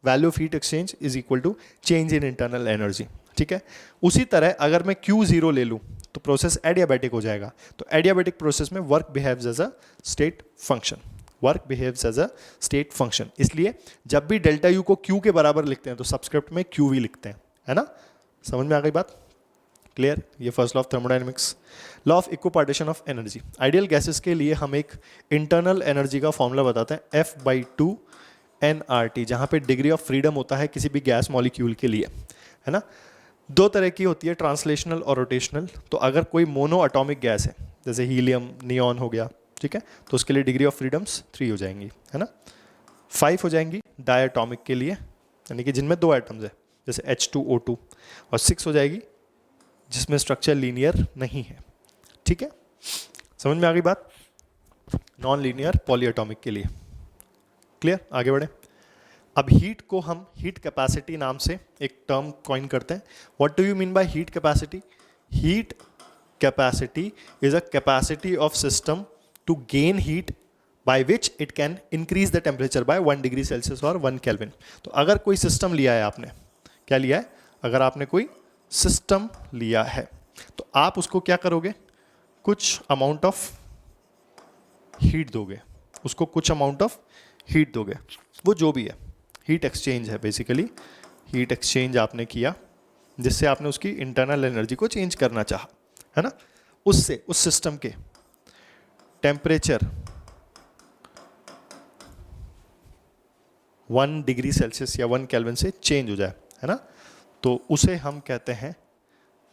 value of heat exchange is equal to change in internal energy. ठीक है, उसी तरह अगर मैं Q0 ले लूँ तो प्रोसेस एडियाबैटिक हो जाएगा। तो एडियाबैटिक प्रोसेस में work behaves as a state function, work behaves as a state function. इसलिए जब भी डेल्टा यू को Q के बराबर लिखते हैं तो सबस्क्रिप्ट में QV लिखते हैं, है ना। समझ में आ गई बात? क्लियर? ये first law of thermodynamics. Law of equipartition of energy. Ideal gases के लिए हम एक इंटरनल एनर्जी का फॉर्मूला बताते हैं F/2 nRT, जहाँ पे डिग्री ऑफ फ्रीडम होता है किसी भी गैस मॉलिक्यूल के लिए, है ना। दो तरह की होती है, ट्रांसलेशनल और रोटेशनल। तो अगर कोई मोनो एटॉमिक गैस है जैसे हीलियम, नियॉन हो गया, ठीक है, तो उसके लिए डिग्री ऑफ फ्रीडम्स 3 हो जाएंगी, है ना। 5 हो जाएंगी डायटॉमिक के लिए, यानी कि जिनमें 2 एटम्स है जैसे H2O2, और 6 हो जाएगी जिसमें स्ट्रक्चर लीनियर नहीं है। ठीक है, समझ में आ गई बात? नॉन लीनियर पॉलीएटॉमिक के लिए। क्लियर? आगे बढ़े। अब हीट को हम हीट कैपेसिटी नाम से एक टर्म कॉइन करते हैं। What do you mean by heat capacity? Heat capacity is a capacity of system to gain heat by which it can increase the temperature by 1 degree Celsius और 1 kelvin. तो अगर कोई system लिया है आपने, क्या लिया है? अगर आपने कोई सिस्टम लिया है तो आप उसको क्या करोगे? कुछ अमाउंट ऑफ हीट दोगे, उसको कुछ अमाउंट ऑफ हीट दोगे, वो जो भी है हीट एक्सचेंज है बेसिकली। हीट एक्सचेंज आपने किया जिससे आपने उसकी इंटरनल एनर्जी को चेंज करना चाहा, है ना। उससे उस सिस्टम के टेम्परेचर 1 डिग्री सेल्सियस या 1 केल्विन से चेंज हो जाए, है ना, तो उसे हम कहते हैं,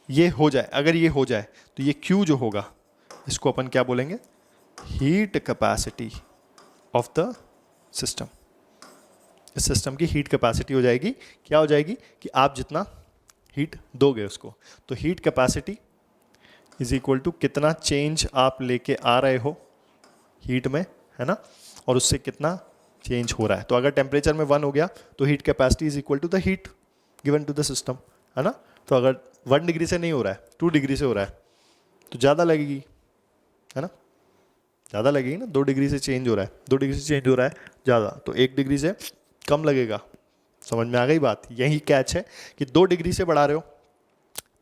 ये हो जाए, अगर ये हो जाए तो ये Q जो होगा इसको अपन क्या बोलेंगे? Heat capacity of the system. इस सिस्टम की हीट कैपेसिटी हो जाएगी, क्या हो जाएगी कि आप जितना हीट दोगे उसको, तो heat capacity is equal to कितना चेंज आप लेके आ रहे हो हीट में, है ना, और उससे कितना चेंज हो रहा है। तो अगर टेम्परेचर में 1 हो गया तो heat capacity is equal to the heat given to the system, है ना। तो अगर 1 डिग्री से नहीं हो रहा है, 2 डिग्री से हो रहा है तो ज़्यादा लगेगी, है ना, ज़्यादा लगेगी ना। 2 डिग्री से चेंज हो रहा है, 2 डिग्री से चेंज हो रहा है ज़्यादा, तो 1 डिग्री से कम लगेगा। समझ में आ गई बात? यही कैच है कि 2 डिग्री से बढ़ा रहे हो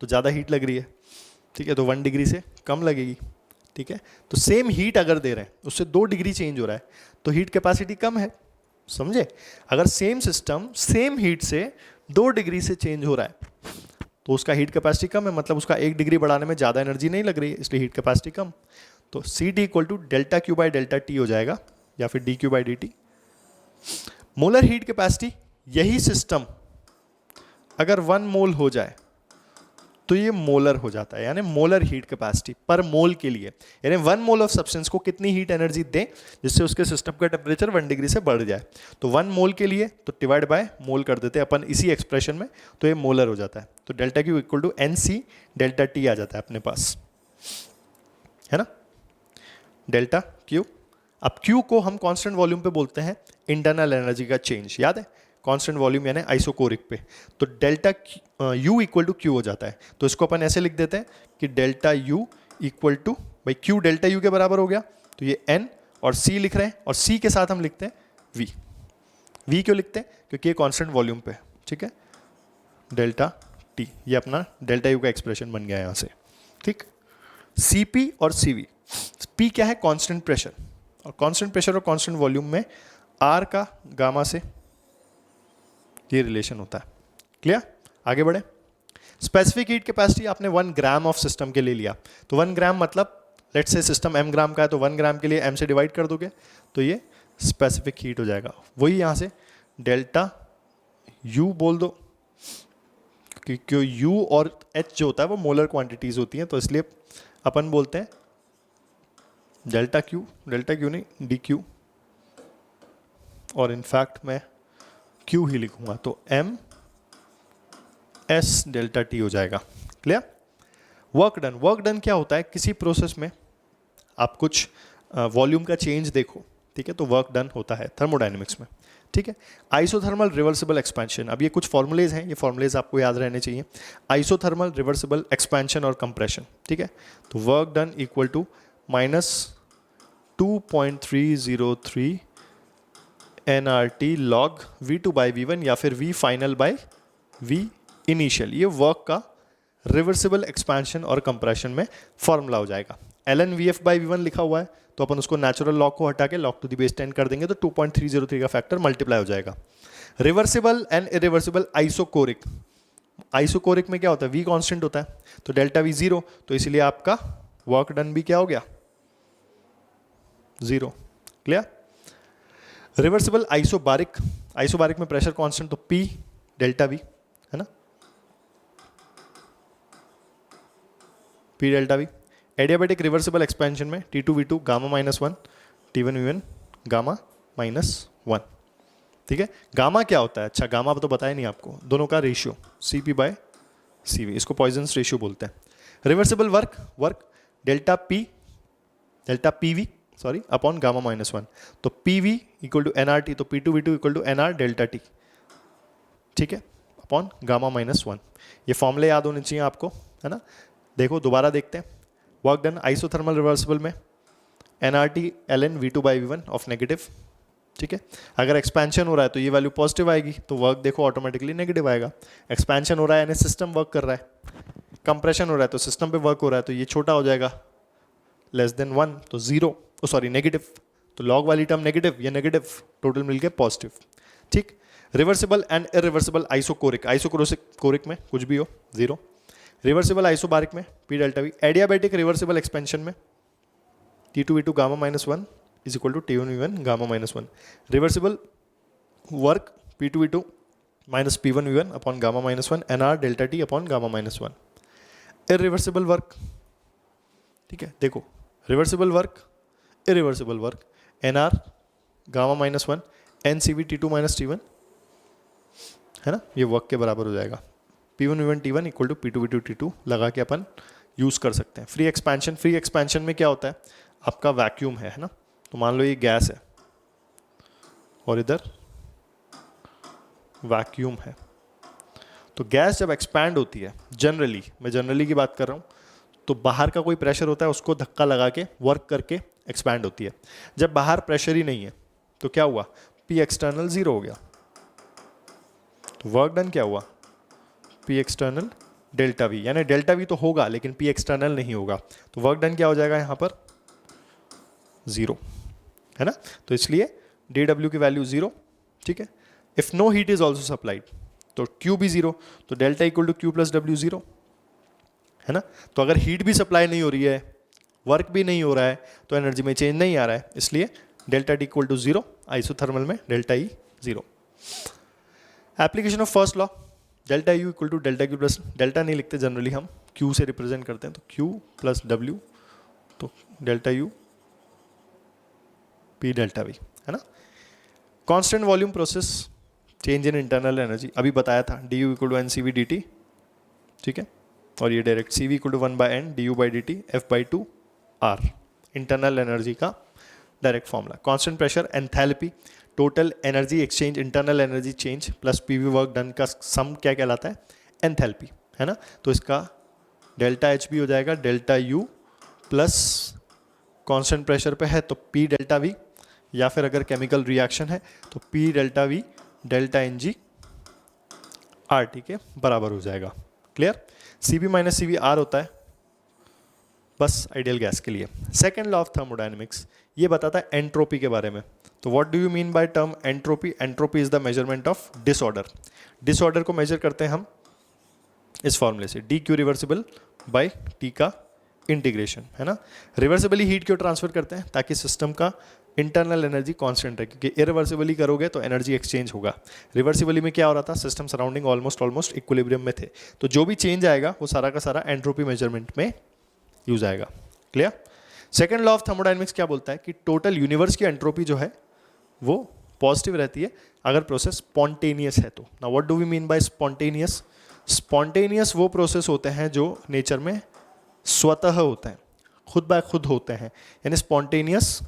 तो ज़्यादा हीट लग रही है, ठीक है, तो 1 डिग्री से कम लगेगी, ठीक है। तो सेम हीट अगर दे रहे हैं उससे 2 डिग्री चेंज हो रहा है तो हीट कैपेसिटी कम है, समझे। अगर सेम सिस्टम सेम हीट से 2 डिग्री से चेंज हो रहा है तो उसका हीट कैपेसिटी कम है, मतलब उसका 1 डिग्री बढ़ाने में ज़्यादा एनर्जी नहीं लग रही है, इसलिए हीट कैपेसिटी कम। तो CT equal to delta Q by delta T हो जाएगा, या फिर DQ by DT। Molar heat capacity, यही सिस्टम अगर 1 मोल हो जाए तो ये मोलर हो जाता है, यानी मोलर हीट कैपेसिटी पर मोल के लिए, यानी 1 मोल ऑफ सब्सटेंस को कितनी हीट एनर्जी दें जिससे उसके सिस्टम का टेम्परेचर 1 डिग्री से बढ़ जाए। तो 1 मोल के लिए तो डिवाइड बाय मोल कर देते हैं अपन इसी एक्सप्रेशन में, तो ये मोलर हो जाता है। तो delta Q equal to NC delta T आ जाता है अपने पास, है ना, डेल्टा Q। अब Q को हम कांस्टेंट वॉल्यूम पे बोलते हैं इंटरनल एनर्जी का चेंज, याद है, कांस्टेंट वॉल्यूम यानी आइसोकोरिक पे। तो delta U equal to Q हो जाता है, तो इसको अपन ऐसे लिख देते हैं कि डेल्टा U इक्वल टू, भाई Q डेल्टा U के बराबर हो गया तो ये N और C लिख रहे हैं, और C के साथ हम लिखते हैं V। V क्यों लिखते हैं? क्योंकि ये कांस्टेंट वॉल्यूम पे, ठीक है, डेल्टा T, ये अपना डेल्टा U का एक्सप्रेशन बन गया यहाँ से, ठीक। CP और CV, P क्या है? कांस्टेंट प्रेशर, और कांस्टेंट प्रेशर और कांस्टेंट वॉल्यूम में R का गामा से ये रिलेशन होता है। क्लियर? आगे बढ़े। स्पेसिफिक हीट कैपेसिटी आपने 1 ग्राम ऑफ सिस्टम के लिए लिया, तो 1 ग्राम मतलब लेट्स से सिस्टम m ग्राम का है तो 1 ग्राम के लिए m से डिवाइड कर दोगे तो ये स्पेसिफिक हीट हो जाएगा। वही यहाँ से डेल्टा U बोल दो, क्योंकि U और H जो होता है वो मोलर क्वांटिटीज होती हैं, तो इसलिए अपन बोलते हैं डेल्टा Q नहीं DQ, और इनफैक्ट मैं Q ही लिखूंगा तो M S डेल्टा T हो जाएगा। क्लियर? वर्क डन क्या होता है? किसी प्रोसेस में आप कुछ वॉल्यूम का चेंज देखो, ठीक है, तो वर्क डन होता है थर्मोडायनेमिक्स में। ठीक है। आइसोथर्मल रिवर्सिबल एक्सपेंशन, अब ये कुछ फॉर्मूलेज हैं, ये फॉर्मूलेज आपको याद रहने चाहिए। आइसोथर्मल रिवर्सिबल एक्सपेंशन और कंप्रेशन, ठीक है। तो work done equal to -2.303 nRT log V2 by V1 या फिर V final by V initial, ये वर्क का रिवर्सिबल एक्सपेंशन और कंप्रेशन में फॉर्मूला हो जाएगा। ln VF by V1 लिखा हुआ है, तो अपन उसको नेचुरल लॉग को हटा के log टू द बेस 10 कर देंगे तो 2.303 का फैक्टर मल्टीप्लाई हो जाएगा। Reversible and irreversible isochoric, isochoric में क्या होता है, V कांस्टेंट होता है, तो डेल्टा V 0, तो इसलिए आपका वर्क डन भी क्या हो गया, 0। क्लियर। रिवर्सिबल आइसोबारिक, आइसोबारिक में प्रेशर कांस्टेंट तो P डेल्टा V है ना, P delta V। Adiabatic reversible expansion में T2 V2 gamma -1 T1 V1 gamma -1, ठीक है। गामा क्या होता है, अच्छा गामा तो बताया नहीं आपको, दोनों का रेशियो CP बाय CV, इसको पॉइजन्स रेशियो बोलते हैं। Reversible work, work delta PV sorry upon gamma -1, तो PV इक्वल टू NRT, तो P2 V2 equal to NR delta T, ठीक है, अपॉन गामा -1। ये फॉर्मूले याद होने चाहिए आपको, है ना। देखो दोबारा देखते हैं, वर्क डन आइसोथर्मल रिवर्सिबल में NRT ln V2 by V1 of negative, ठीक है। अगर एक्सपेंशन हो रहा है तो ये वैल्यू पॉजिटिव आएगी, तो वर्क देखो ऑटोमेटिकली नेगेटिव आएगा। एक्सपेंशन हो रहा है यानी सिस्टम वर्क कर रहा है, कंप्रेशन हो रहा है तो सिस्टम पे वर्क हो रहा है, तो ये छोटा हो जाएगा लेस देन 1, तो 0 सॉरी नेगेटिव, तो लॉग वाली टर्म नेगेटिव, ये नेगेटिव, टोटल मिलके पॉजिटिव, ठीक। Reversible and irreversible isochoric, isochoric में कुछ भी हो 0। रिवर्सिबल आइसोबारिक में P delta V। Adiabatic reversible expansion में T2 V2 gamma -1 is equal to T1 V1 gamma -1। Reversible work P2 V2 minus P1 V1 upon gamma -1 NR delta T upon gamma -1। Irreversible work, ठीक है, देखो reversible work, irreversible work NR gamma -1 NCV T2 minus T1, है ना, ये work के बराबर हो जाएगा। P1 V1 T1 equal to P2 V2 T2 लगा के अपन यूज कर सकते हैं। फ्री एक्सपेंशन, फ्री एक्सपेंशन में क्या होता है, आपका वैक्यूम है ना, तो मान लो ये गैस है और इधर वैक्यूम है, तो गैस जब एक्सपैंड होती है जनरली, मैं जनरली की बात कर रहा हूँ, तो बाहर का कोई प्रेशर होता है उसको धक्का लगा के वर्क करके एक्सपैंड होती है। जब बाहर प्रेशर ही नहीं है तो क्या हुआ, P एक्सटर्नल 0 हो गया, तो वर्क डन क्या हुआ, P एक्सटर्नल डेल्टा V, यानी डेल्टा V तो होगा लेकिन P एक्सटर्नल नहीं होगा, तो वर्क डन क्या हो जाएगा यहाँ पर 0, है ना। तो इसलिए dW की वैल्यू 0, ठीक है। If no heat is also supplied तो Q भी 0, तो delta equal to Q plus W 0, है ना। तो अगर हीट भी सप्लाई नहीं हो रही है, वर्क भी नहीं हो रहा है, तो एनर्जी में चेंज नहीं आ रहा है, इसलिए delta T equal to 0, isothermal में delta E 0। Application of first law, delta U equal to delta Q plus, delta नहीं लिखते जनरली हम, Q से रिप्रेजेंट करते हैं, तो Q प्लस W, तो delta U P delta V, है ना। Constant volume process, change in internal energy, अभी बताया था du equal to NCV dt, ठीक है, और ये direct CV equal to 1/n du by dt F by 2 R, internal energy का direct formula. Constant pressure, enthalpy, total energy exchange, internal energy change plus PV work done का sum क्या कहलाता है, enthalpy, है ना। तो इसका डेल्टा H भी हो जाएगा delta U plus constant pressure पे है तो P डेल्टा V, या फिर अगर केमिकल रिएक्शन है तो P delta V delta NG RT के बराबर हो जाएगा। Clear. CP minus CV R होता है बस आइडियल गैस के लिए। सेकेंड लॉ ऑफ थर्मोडायनेमिक्स ये बताता है एंट्रोपी के बारे में। तो what do you mean by term entropy? Entropy is the measurement of disorder. Disorder को मेजर करते हैं हम इस फॉर्मूले से, D Q reversible by T का इंटीग्रेशन, है ना। रिवर्सिबली हीट क्यों ट्रांसफर करते हैं? ताकि सिस्टम का इंटरनल एनर्जी कांस्टेंट है, क्योंकि इरिवर्सिबली करोगे तो एनर्जी एक्सचेंज होगा। रिवर्सिबली में क्या हो रहा था, सिस्टम सराउंडिंग ऑलमोस्ट इक्विलिब्रियम में थे, तो जो भी चेंज आएगा वो सारा का सारा एंट्रोपी मेजरमेंट में यूज आएगा। Clear. Second law of thermodynamics क्या बोलता है कि टोटल यूनिवर्स की एंट्रोपी जो है वो पॉजिटिव रहती है अगर प्रोसेस स्पॉन्टेनियस है तो। Now what do we mean by spontaneous? Spontaneous वो प्रोसेस होते हैं जो नेचर में स्वतः होते हैं, खुद बाय खुद होते हैं, यानी स्पॉन्टेनियस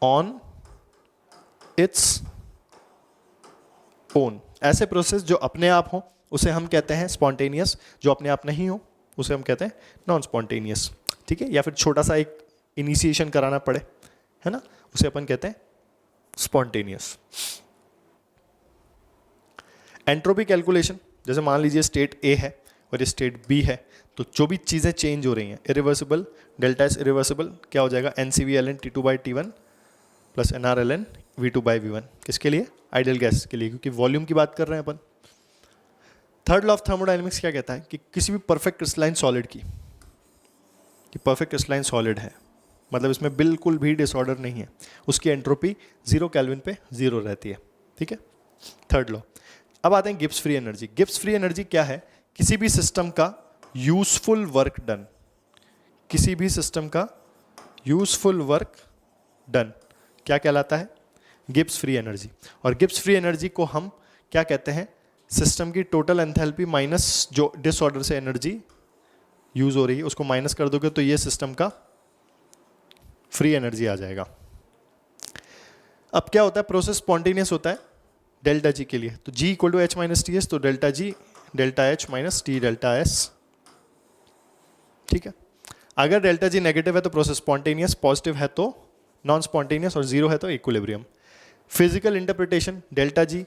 ऑन इट्स ओन। ऐसे प्रोसेस जो अपने आप हो उसे हम कहते हैं स्पॉन्टेनियस, जो अपने आप नहीं हो उसे हम कहते हैं नॉन स्पॉन्टेनियस, ठीक है। या फिर छोटा सा एक इनिशिएशन कराना पड़े, है ना, उसे अपन कहते हैं स्पॉन्टेनियस। एंट्रोपी कैलकुलेशन, जैसे मान लीजिए स्टेट ए है और ये स्टेट बी है, तो जो भी चीज़ें चेंज हो रही हैं, इरिवर्सिबल, डेल्टा एस इरिवर्सिबल, क्या हो जाएगा, N C V L N T two by T one plus N R L N V two by V one. किसके लिए, आइडियल गैस के लिए, क्योंकि वॉल्यूम की बात कर रहे हैं अपन। थर्ड लॉ ऑफ थर्मोडायनेमिक्स क्या कहता है कि किसी भी परफेक्ट क्रिस्टलाइन सॉलिड की, कि परफेक्ट क्रिस्टलाइन सॉलिड है मतलब इसमें बिल्कुल भी डिसऑर्डर नहीं है, उसकी एंट्रोपी 0 केल्विन पे 0 रहती है, ठीक है, थर्ड लॉ। अब आते हैं Gibbs free energy. Gibbs free energy क्या है, किसी भी सिस्टम का यूजफुल वर्क डन, किसी भी सिस्टम का यूजफुल वर्क डन क्या कहलाता है, गिब्स फ्री एनर्जी। और गिब्स फ्री एनर्जी को हम क्या कहते हैं, सिस्टम की टोटल एंथैल्पी माइनस जो डिसऑर्डर से एनर्जी यूज हो रही है उसको माइनस कर दोगे तो ये सिस्टम का फ्री एनर्जी आ जाएगा। अब क्या होता है, प्रोसेस स्पॉन्टेनियस होता है डेल्टा जी के लिए, तो G equal to H minus T S, तो delta G delta H minus T delta S, ठीक है। अगर डेल्टा जी नेगेटिव है तो प्रोसेस स्पॉन्टेनियस, पॉजिटिव है तो नॉन स्पॉन्टेनियस और जीरो है तो equilibrium. Physical interpretation, delta G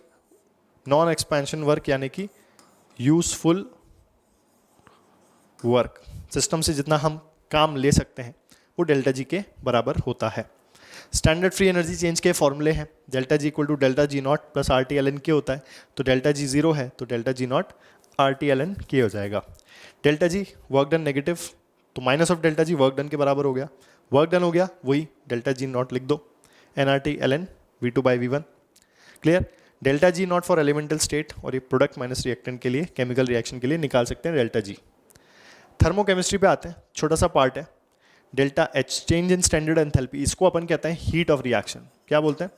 non expansion work यानी कि यूजफुल वर्क, सिस्टम से जितना हम काम ले सकते हैं वो डेल्टा जी के बराबर होता है। स्टैंडर्ड फ्री एनर्जी चेंज के फॉर्मूले हैं, delta G equal to delta G naught plus R T L N K होता है, तो डेल्टा जी जीरो है तो delta G naught R T L N K हो जाएगा। Delta G work done negative तो minus of delta G work done के बराबर हो गया, वर्क डन हो गया वही डेल्टा जी नॉट लिख दो, N R T L N V two by V one, clear. Delta G naught for elemental state और ये प्रोडक्ट माइनस रिएक्टेंट के लिए, केमिकल रिएक्शन के लिए निकाल सकते हैं डेल्टा जी। थर्मोकेमिस्ट्री पे आते हैं, छोटा सा पार्ट है, delta H change in standard enthalpy, इसको अपन कहते हैं हीट ऑफ रिएक्शन। क्या बोलते हैं,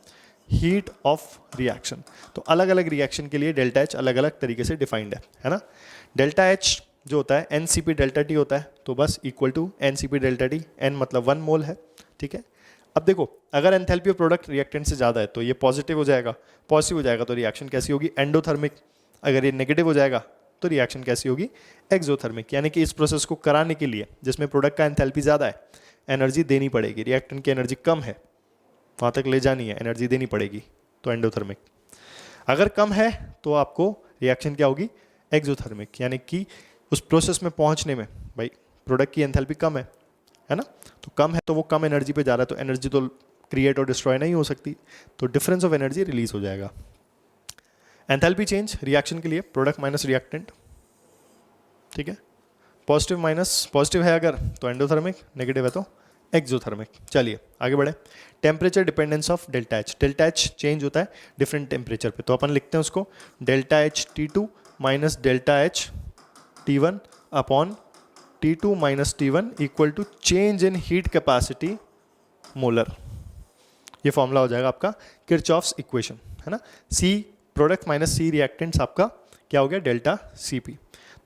हीट ऑफ रिएक्शन। तो अलग अलग रिएक्शन के लिए डेल्टा एच अलग अलग तरीके से डिफाइंड है ना। डेल्टा एच जो होता है N C P delta T होता है, तो बस equal to N C P delta T, N मतलब 1 मोल है, ठीक है। अब देखो अगर एंथैल्पी ऑफ प्रोडक्ट रिएक्टेंट से ज़्यादा है तो ये पॉजिटिव हो जाएगा, पॉजिटिव हो जाएगा तो रिएक्शन कैसी होगी, एंडोथर्मिक। अगर ये नेगेटिव हो जाएगा तो रिएक्शन कैसी होगी, एक्सोथर्मिक। यानी कि इस प्रोसेस को कराने के लिए जिसमें प्रोडक्ट का एंथैल्पी ज़्यादा है एनर्जी देनी पड़ेगी, रिएक्टेंट की एनर्जी कम है वहाँ तक ले जानी है, एनर्जी देनी पड़ेगी, तो एंडोथर्मिक। अगर कम है तो आपको रिएक्शन क्या होगी, एक्सोथर्मिक। यानी कि उस प्रोसेस में पहुँचने में भाई प्रोडक्ट की एंथैल्पी कम है ना, तो कम है तो वो कम एनर्जी पे जा रहा है, तो एनर्जी तो क्रिएट और डिस्ट्रॉय नहीं हो सकती, तो डिफरेंस ऑफ एनर्जी रिलीज हो जाएगा। एंथैल्पी चेंज रिएक्शन के लिए प्रोडक्ट माइनस रिएक्टेंट, ठीक है, पॉजिटिव माइनस, पॉजिटिव है अगर तो एंडोथर्मिक, नेगेटिव है तो एक्सोथर्मिक। चलिए आगे बढ़े। Temperature dependence of delta H, delta H change होता है डिफरेंट टेम्परेचर पे, तो अपन लिखते हैं उसको delta H T two minus delta H T one upon T two minus T one equal to change in heat capacity molar. ये formula हो जाएगा आपका किरचॉफ्स इक्वेशन, है ना। C product minus C reactants आपका क्या हो गया, डेल्टा सी पी,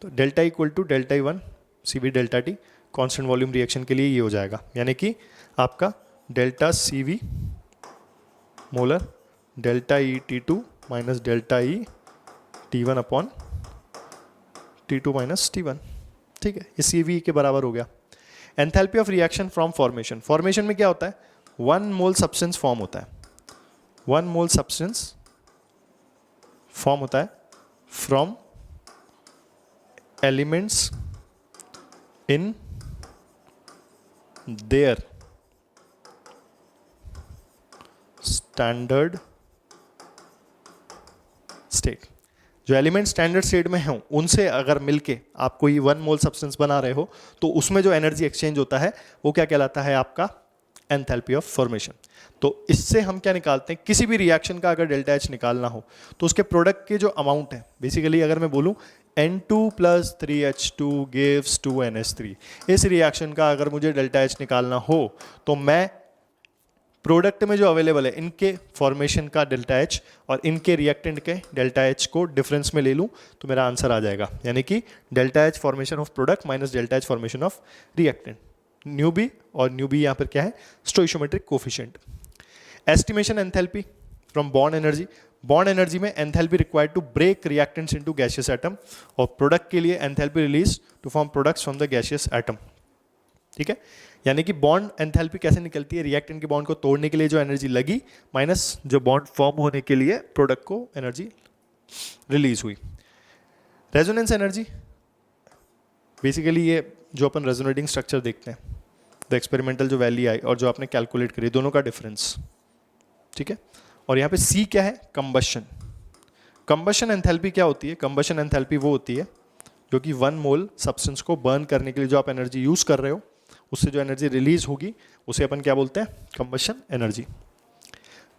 तो delta equal to delta E one C V delta T, constant volume reaction के लिए ये हो जाएगा, यानी कि आपका delta C V molar delta E T two minus delta E T one upon T two minus T one, ठीक है, ये सी वी के बराबर हो गया। Enthalpy of reaction from formation, formation में क्या होता है, 1 मोल सब्सटेंस फॉर्म होता है, 1 मोल सब्सटेंस फॉर्म होता है from elements in their standard state. जो एलिमेंट स्टैंडर्ड स्टेट में हों उनसे अगर मिलके आप कोई 1 मोल सब्सटेंस बना रहे हो तो उसमें जो एनर्जी एक्सचेंज होता है वो क्या कहलाता है, आपका एंथैल्पी ऑफ फॉर्मेशन। तो इससे हम क्या निकालते हैं, किसी भी रिएक्शन का अगर डेल्टा एच निकालना हो तो उसके प्रोडक्ट के जो अमाउंट है, बेसिकली अगर मैं बोलूं N2 plus 3H2 gives 2NH3, इस रिएक्शन का अगर मुझे डेल्टा एच निकालना हो तो मैं प्रोडक्ट में जो अवेलेबल है इनके फॉर्मेशन का डेल्टा एच और इनके रिएक्टेंट के डेल्टा एच को डिफरेंस में ले लूँ तो मेरा आंसर आ जाएगा, यानी कि delta H formation of product minus delta H formation of reactant, nu B, और न्यू बी यहाँ पर क्या है, stoichiometric coefficient. Estimation enthalpy from bond energy, bond energy में enthalpy required to break reactants into gaseous atom, और product के लिए enthalpy release to form products from the gaseous atom. ठीक है, यानी कि बॉन्ड एंथैल्पी कैसे निकलती है, रिएक्टेंट के बॉन्ड को तोड़ने के लिए जो एनर्जी लगी माइनस जो बॉन्ड फॉर्म होने के लिए प्रोडक्ट को एनर्जी रिलीज हुई। रेजोनेंस एनर्जी बेसिकली ये जो अपन रेजोनेटिंग स्ट्रक्चर देखते हैं, द एक्सपेरिमेंटल जो वैल्यू आई और जो आपने कैलकुलेट करी, दोनों का डिफरेंस। ठीक है, और यहाँ पे सी क्या है, कंबशन। कंबशन एंथैल्पी क्या होती है, कंबशन एंथैल्पी वो होती है जो कि 1 मोल सब्सटेंस को बर्न करने के लिए जो आप एनर्जी यूज कर रहे हो, उससे जो एनर्जी रिलीज होगी उसे अपन क्या बोलते हैं, कंबशन एनर्जी।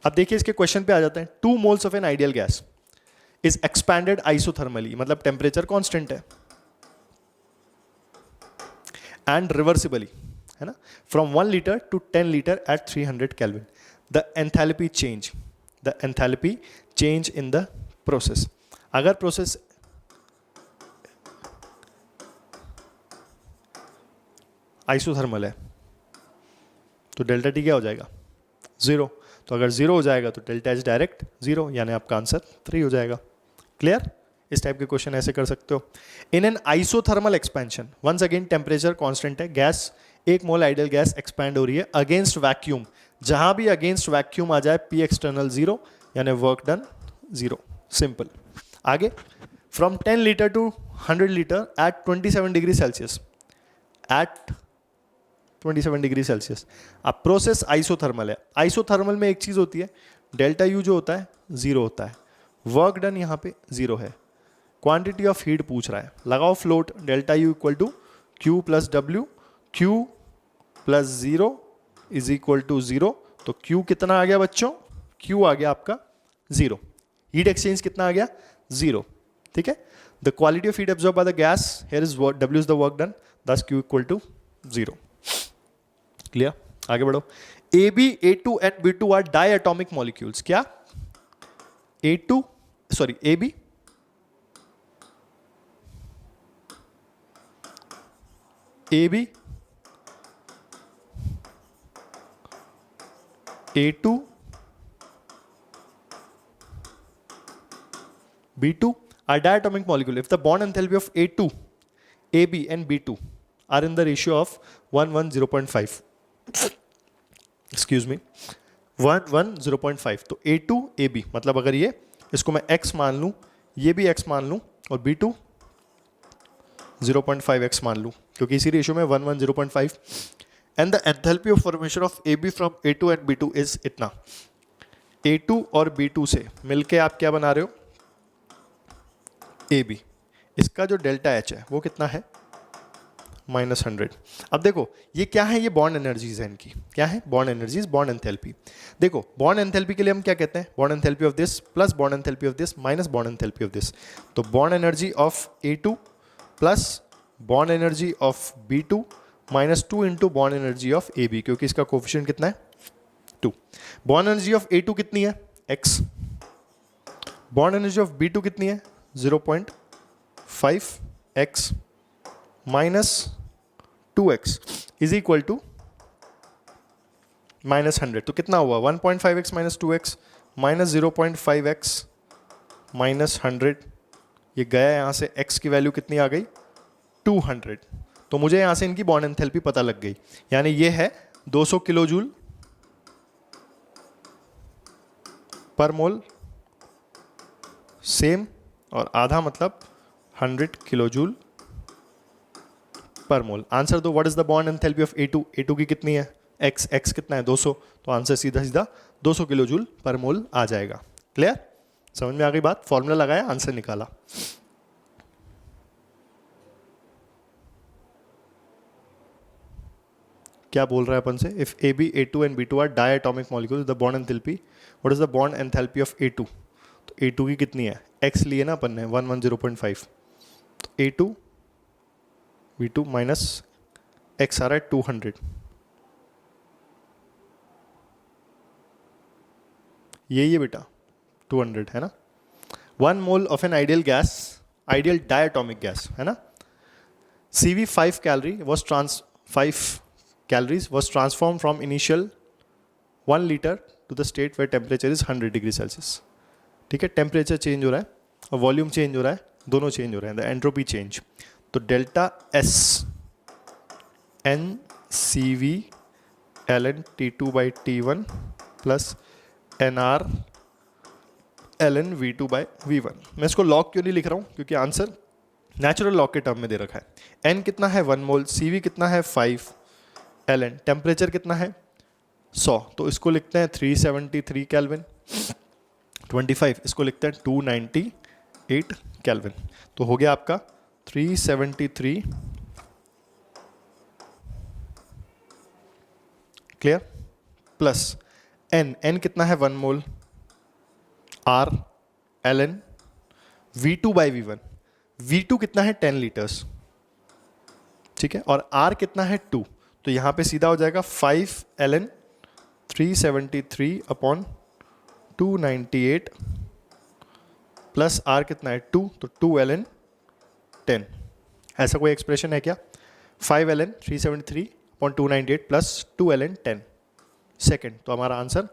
अब देखिए इसके क्वेश्चन पे आ जाते हैं। 2 moles of an ideal gas is expanded isothermally, मतलब टेम्परेचर कांस्टेंट है, एंड रिवर्सिबली, है ना, from 1 litre to 10 litre at 300 kelvin. The enthalpy change in the process. अगर प्रोसेस आइसोथर्मल है तो डेल्टा टी क्या हो जाएगा, 0। तो अगर 0 हो जाएगा तो डेल्टा एच डायरेक्ट 0, यानी आपका आंसर 3 हो जाएगा। क्लियर? इस टाइप के क्वेश्चन ऐसे कर सकते हो। In an isothermal expansion, once again temperature constant है, gas 1 mole ideal gas expand हो रही है अगेंस्ट वैक्यूम। जहां भी अगेंस्ट वैक्यूम आ जाए पी एक्सटर्नल 0, यानी वर्क डन 0। सिंपल। आगे, from 10 litre to 100 litre at 27 degree Celsius, at 27 degree Celsius. अब प्रोसेस आइसोथर्मल है। आइसोथर्मल में एक चीज होती है, डेल्टा यू जो होता है 0 होता है, वर्क डन यहाँ पे 0 है, क्वांटिटी ऑफ हीट पूछ रहा है, लगाओ फ्लोट, delta U equal to Q plus W, Q plus 0 is equal to 0। तो क्यू कितना आ गया बच्चों, क्यू आ गया आपका 0। हीट एक्सचेंज कितना आ गया, 0। ठीक है, the quality of heat absorb by the gas, here is W is the work done, thus Q equal to 0। Clear? आगे बढ़ो। AB, A2 and B2 are diatomic molecules. क्या? AB, A2, B2 are diatomic molecule if the bond enthalpy of A2, AB and B2 are in the ratio of 1:0.5. Excuse me, 1:0.5। तो A2 AB, मतलब अगर ये इसको मैं x मान लूँ, ये भी x मान लूँ, और B2 0.5x मान लूँ, क्योंकि इसी रेशियो में 1:0.5। And the enthalpy of formation of AB from A2 and B2 is इतना। A2 और B2 से मिलके आप क्या बना रहे हो, AB। इसका जो डेल्टा H है वो कितना है, -100। अब देखो ये क्या है, ये बॉन्ड एनर्जीज है इनकी। क्या है? Bond energies, bond enthalpy. देखो बॉन्ड एंथैल्पी के लिए हम क्या कहते हैं, bond enthalpy of this plus bond enthalpy of this minus bond enthalpy of this. तो bond energy of A2 plus bond energy of B2 -2 into bond energy of AB, क्योंकि इसका कोफिशिएंट कितना है, 2। बॉन्ड एनर्जी ऑफ A2 कितनी है, x। Bond energy of B2 कितनी है, 0.5x minus 2x is equal to -100। तो कितना हुआ, 1.5x minus 2x minus 0.5x minus 100। ये गया यहाँ से, x की वैल्यू कितनी आ गई, 200। तो मुझे यहाँ से इनकी बॉन्ड एंथैल्पी पता लग गई, यानी ये है 200 किलो जूल पर मोल, सेम, और आधा मतलब 100 किलो जूल पर मोल। आंसर दो, what is the bond enthalpy of A2? A2 की कितनी है, x कितना है, 200। तो आंसर सीधा सीधा 200 किलो जूल पर मोल आ जाएगा। क्लियर? समझ में आ गई बात? फॉर्मूला लगाया, आंसर निकाला। क्या बोल रहा है अपन से, if AB, A2 and B2 are diatomic molecules, the bond enthalpy, what is the bond enthalpy of A2? तो A2 की कितनी है, x लिए ना अपन ने, 1:0.5। तो A2 B2 माइनस x आ रहा है 200। ये बेटा 200 है ना। 1 mole of an ideal gas, ideal diatomic gas है ना, CV 5 calories was transformed from initial 1 liter to the state where temperature is 100 degree Celsius। ठीक है, टेम्परेचर चेंज हो रहा है और वॉल्यूम चेंज हो रहा है, दोनों चेंज हो रहे हैं, द एंट्रोपी चेंज। तो delta S N C V L N T two by T one plus N R L N V two by V one. मैं इसको लॉग क्यों नहीं लिख रहा हूँ, क्योंकि आंसर नेचुरल लॉग के टर्म में दे रखा है। एन कितना है 1 मोल, सी वी कितना है 5, एल एन टेम्परेचर कितना है 100, तो इसको लिखते हैं 373 केल्विन। 25 इसको लिखते हैं 298 केल्विन। तो हो गया आपका 373, क्लियर, प्लस एन, एन कितना है 1 mole, R L N V two by V one, V two कितना है 10 लीटर्स, ठीक है, और आर कितना है 2, तो यहां पे सीधा हो जाएगा 5 L N 373 upon 298 plus R कितना है 2, तो 2 एल एन 10। ऐसा कोई एक्सप्रेशन है क्या? 5 L N 373 upon 298 plus 2 L N 10 second, तो हमारा आंसर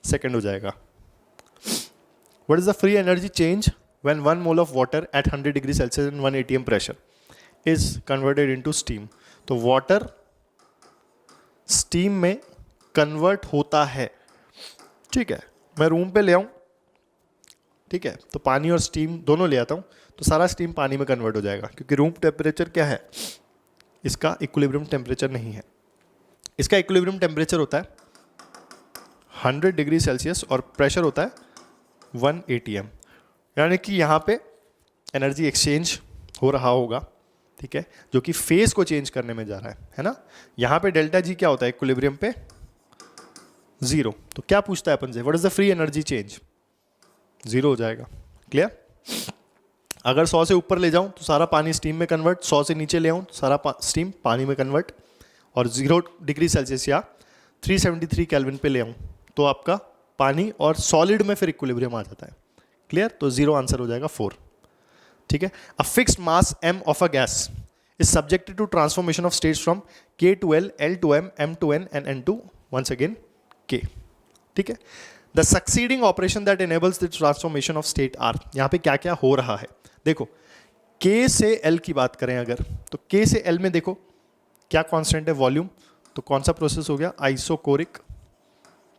सेकेंड हो जाएगा। What is the free energy change when 1 mole of water at 100 degree Celsius and 1 atm pressure is converted into steam? तो water steam में convert होता है, ठीक है, मैं रूम पे ले आऊँ, ठीक है, तो पानी और steam दोनों ले आता हूँ, तो सारा steam पानी में convert हो जाएगा, क्योंकि रूम टेम्परेचर क्या है, इसका इक्विलिब्रियम टेम्परेचर नहीं है। इसका इक्विलिब्रियम टेम्परेचर होता है 100 डिग्री सेल्सियस और प्रेशर होता है 1 atm, यानी कि यहाँ पे एनर्जी एक्सचेंज हो रहा होगा, ठीक है, जो कि फेज को चेंज करने में जा रहा है ना। यहाँ पे डेल्टा जी क्या होता है इक्विलिब्रियम पे 0, तो क्या पूछता है अपन से, what is the free energy change, 0 हो जाएगा, क्लियर। अगर 100 से ऊपर ले जाऊं तो सारा पानी स्टीम में कन्वर्ट, 100 से नीचे ले आऊं तो सारा स्टीम पानी में कन्वर्ट, और 0 डिग्री सेल्सियस या 373 केल्विन पे ले आऊं तो आपका पानी और सॉलिड में फिर इक्विलिब्रियम आ जाता है, क्लियर। तो 0 आंसर हो जाएगा 4, ठीक है। A fixed mass m of a gas is subjected to transformation of states from k to l, l to m, m to n and n to once again k, ठीक है। The succeeding operation that enables the transformation of state are, यहाँ पे क्या क्या हो रहा है देखो। k से l की बात करें अगर, तो k से l में देखो क्या कांस्टेंट है, वॉल्यूम, तो कौन सा प्रोसेस हो गया, आइसोकोरिक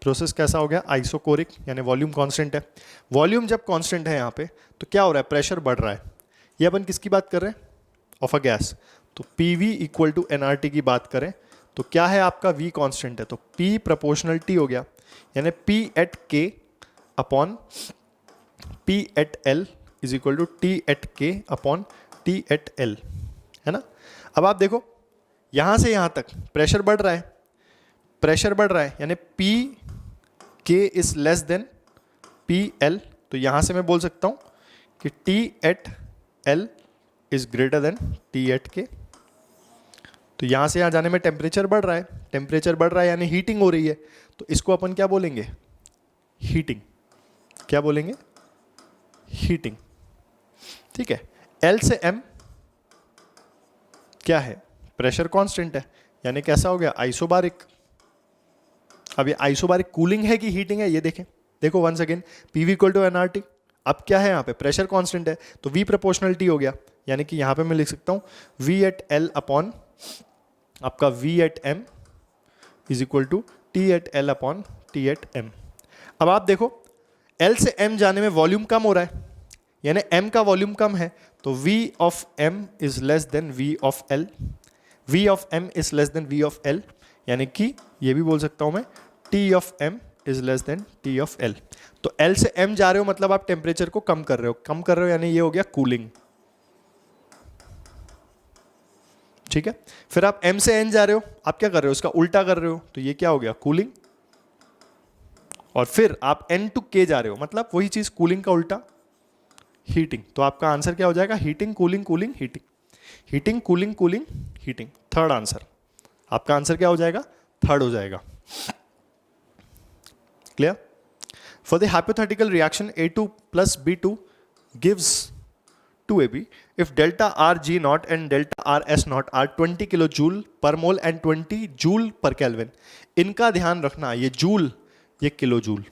प्रोसेस। कैसा हो गया, आइसोकोरिक, यानी वॉल्यूम कांस्टेंट है। वॉल्यूम जब कांस्टेंट है यहाँ पे तो क्या हो रहा है, प्रेशर बढ़ रहा है। ये अपन किसकी बात कर रहे हैं, ऑफ अ गैस, तो PV इक्वल टू nRT की बात करें तो क्या है आपका, V कांस्टेंट है, तो P प्रोपोर्शनल T हो गया, यानी P at K upon P at L is equal to T at K upon T at L, है ना। अब आप देखो यहाँ से यहाँ तक प्रेशर बढ़ रहा है, प्रेशर बढ़ रहा है, यानी P K is less than P L, तो यहां से मैं बोल सकता हूं कि T at L is greater than T at K। तो यहां से यहां जाने में टेम्परेचर बढ़ रहा है, टेम्परेचर बढ़ रहा है यानी हीटिंग हो रही है, तो इसको अपन क्या बोलेंगे, हीटिंग। क्या बोलेंगे, हीटिंग, ठीक है। L से M क्या है, प्रेशर कांस्टेंट है, यानी कैसा हो गया, आइसोबारिक। अब ये आइसोबारिक कूलिंग है कि हीटिंग है, ये देखें, देखो once again PV equal to nRT। अब क्या है यहाँ पे, प्रेशर कांस्टेंट है, तो V प्रोपोर्शनल T हो गया, यानी कि यहाँ पे मैं लिख सकता हूँ V एट L अपॉन आपका V at M is equal to T at L upon T at M। अब आप देखो L से M जाने में वॉल्यूम कम हो रहा है, यानी M का वॉल्यूम कम है, तो V of M is less than V of L, V of M is less than V of L, यानी कि ये भी बोल सकता हूं मैं T of M is less than T of L। तो L से M जा रहे हो मतलब आप टेम्परेचर को कम कर रहे हो, कम कर रहे हो यानी ये हो गया कूलिंग, ठीक है। फिर आप M से N जा रहे हो, आप क्या कर रहे हो, उसका उल्टा कर रहे हो, तो ये क्या हो गया, कूलिंग। और फिर आप N टू K जा रहे हो, मतलब वही चीज कूलिंग का उल्टा, हीटिंग। तो आपका आंसर क्या हो जाएगा, heating cooling cooling heating, heating cooling cooling heating. Third answer, आपका आंसर क्या हो जाएगा, थर्ड हो जाएगा, clear. For the hypothetical reaction A2 plus B2 gives 2AB if delta RG naught and delta RS naught are 20 kilo joule पर mole and 20 joule पर kelvin. इनका ध्यान रखना, ये जूल ये किलो जूल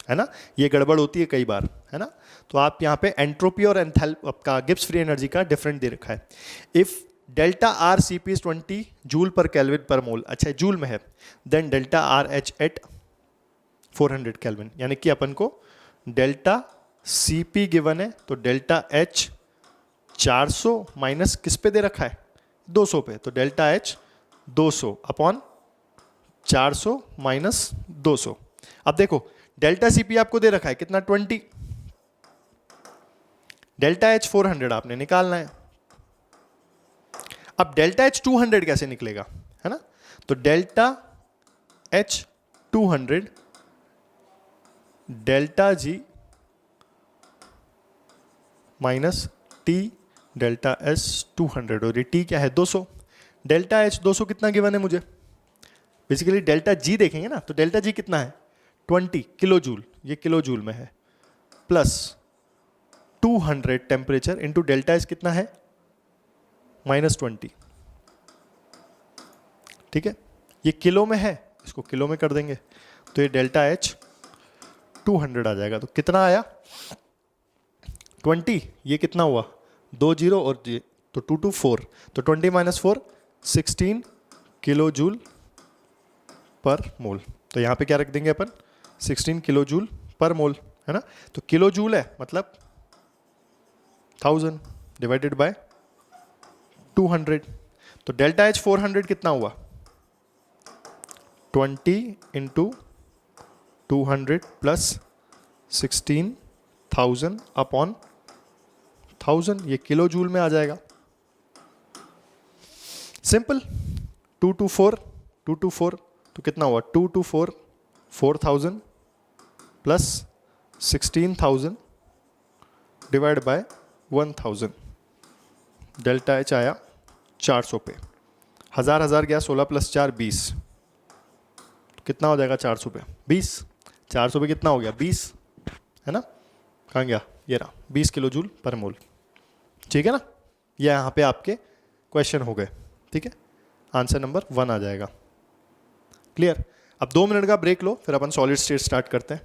है ना, ये गड़बड़ होती है कई बार। है ना। तो आप यहाँ पे एंट्रोपी और आपका गिब्स फ्री एनर्जी का डिफरेंट दे रखा है। If delta R C P is 20 joule पर केल्विन पर मोल, अच्छा जूल में है, then delta R H at 400 kelvin, यानी कि अपन को डेल्टा सी पी गिवन है, तो डेल्टा एच 400 माइनस किस पे दे रखा है, 200 पे, तो डेल्टा एच 200 अपॉन 400 माइनस 200। अब देखो डेल्टा सी पी आपको दे रखा है कितना 20, डेल्टा एच 400 आपने निकालना है। अब डेल्टा एच 200 कैसे निकलेगा, है ना, तो delta H 200 delta G minus T delta S 200, और ये टी क्या है 200। डेल्टा एच 200 कितना गिवन है मुझे, बेसिकली डेल्टा जी देखेंगे ना, तो डेल्टा जी कितना है 20 किलो जूल, ये किलो जूल में है, plus 200 temperature into delta H कितना है -20, ठीक है, ये किलो में है, इसको किलो में कर देंगे तो ये डेल्टा एच 200 आ जाएगा। तो कितना आया 20, ये कितना हुआ 2 जीरो और ये तो 2 2 4, तो 20 माइनस 4 16 किलो जूल पर मोल। तो यहाँ पे क्या रख देंगे अपन 16 किलो जूल पर मोल, है ना। तो किलो जूल है मतलब 1000 डिवाइडेड बाय 200, तो डेल्टा एच 400 कितना हुआ 20 इंटू 200 प्लस 16,000 अपॉन 1000, ये किलो जूल में आ जाएगा। सिंपल, 2 2 4 तो कितना हुआ 2 2 4 4000 plus 16,000 divide by 1000, delta H आया 400 पे, हजार गया 16 प्लस 4 20, तो कितना हो जाएगा 400 पे 20, 400 पे कितना हो गया 20, है ना, कहाँ गया ये रहा 20 किलो जूल पर मोल, ठीक है ना। ये यहाँ पे आपके क्वेश्चन हो गए, ठीक है, आंसर नंबर 1 आ जाएगा। क्लियर। अब 2 मिनट का ब्रेक लो, फिर अपन सॉलिड स्टेट स्टार्ट करते हैं।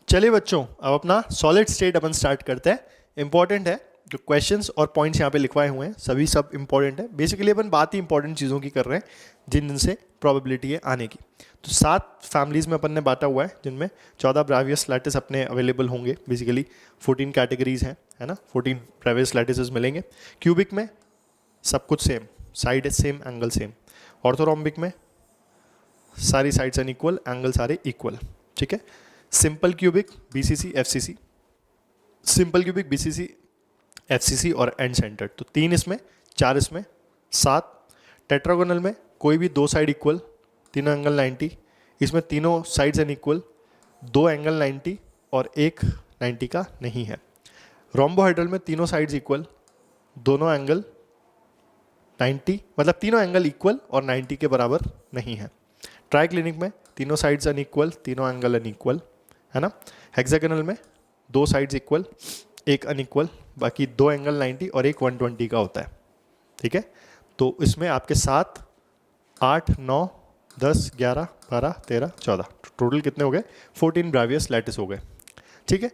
चलिए बच्चों, अब अपना सॉलिड स्टेट अपन स्टार्ट करते हैं। इंपॉर्टेंट है, जो क्वेश्चंस और पॉइंट्स यहाँ पे लिखवाए हुए हैं सभी सब इंपॉर्टेंट है। बेसिकली अपन बात ही इंपॉर्टेंट चीज़ों की कर रहे हैं जिनसे प्रोबेबिलिटी है आने की। तो 7 फैमिलीज में अपन ने बांटा हुआ है, जिनमें 14 ब्रावियस लैटिस अपने अवेलेबल होंगे। बेसिकली 14 कैटेगरीज हैं, है ना, 14 ब्रावियस लैटिसेस मिलेंगे। क्यूबिक में सब कुछ same, side same, angle same. Orthorhombic में सारी साइड्स अनइक्वल, एंगल सारे इक्वल, ठीक है। Simple cubic BCC FCC, simple cubic BCC FCC और एंड सेंटर, तो 3 इसमें, 4 इसमें, 7। टेट्रागोनल में कोई भी 2 साइड इक्वल, तीनों एंगल 90, इसमें तीनों साइड्स अनइक्वल, 2 एंगल 90 और 1 90 का नहीं है। रोम्बोहाइड्रल में तीनों साइड्स इक्वल, दोनों एंगल 90, मतलब तीनों एंगल इक्वल और 90 के बराबर नहीं है। ट्राइक्लिनिक में तीनों साइड्स अनइक्वल, तीनों एंगल अनइक्वल, है ना। हेक्सागोनल में 2 साइड्स इक्वल, 1 अनइक्वल, बाकी 2 एंगल 90 और 1 120 का होता है, ठीक है। तो इसमें आपके 7, 8, 9, 10, 11, 12, 13, 14, टोटल कितने हो गए 14 ब्रावियस लैटिस हो गए, ठीक है।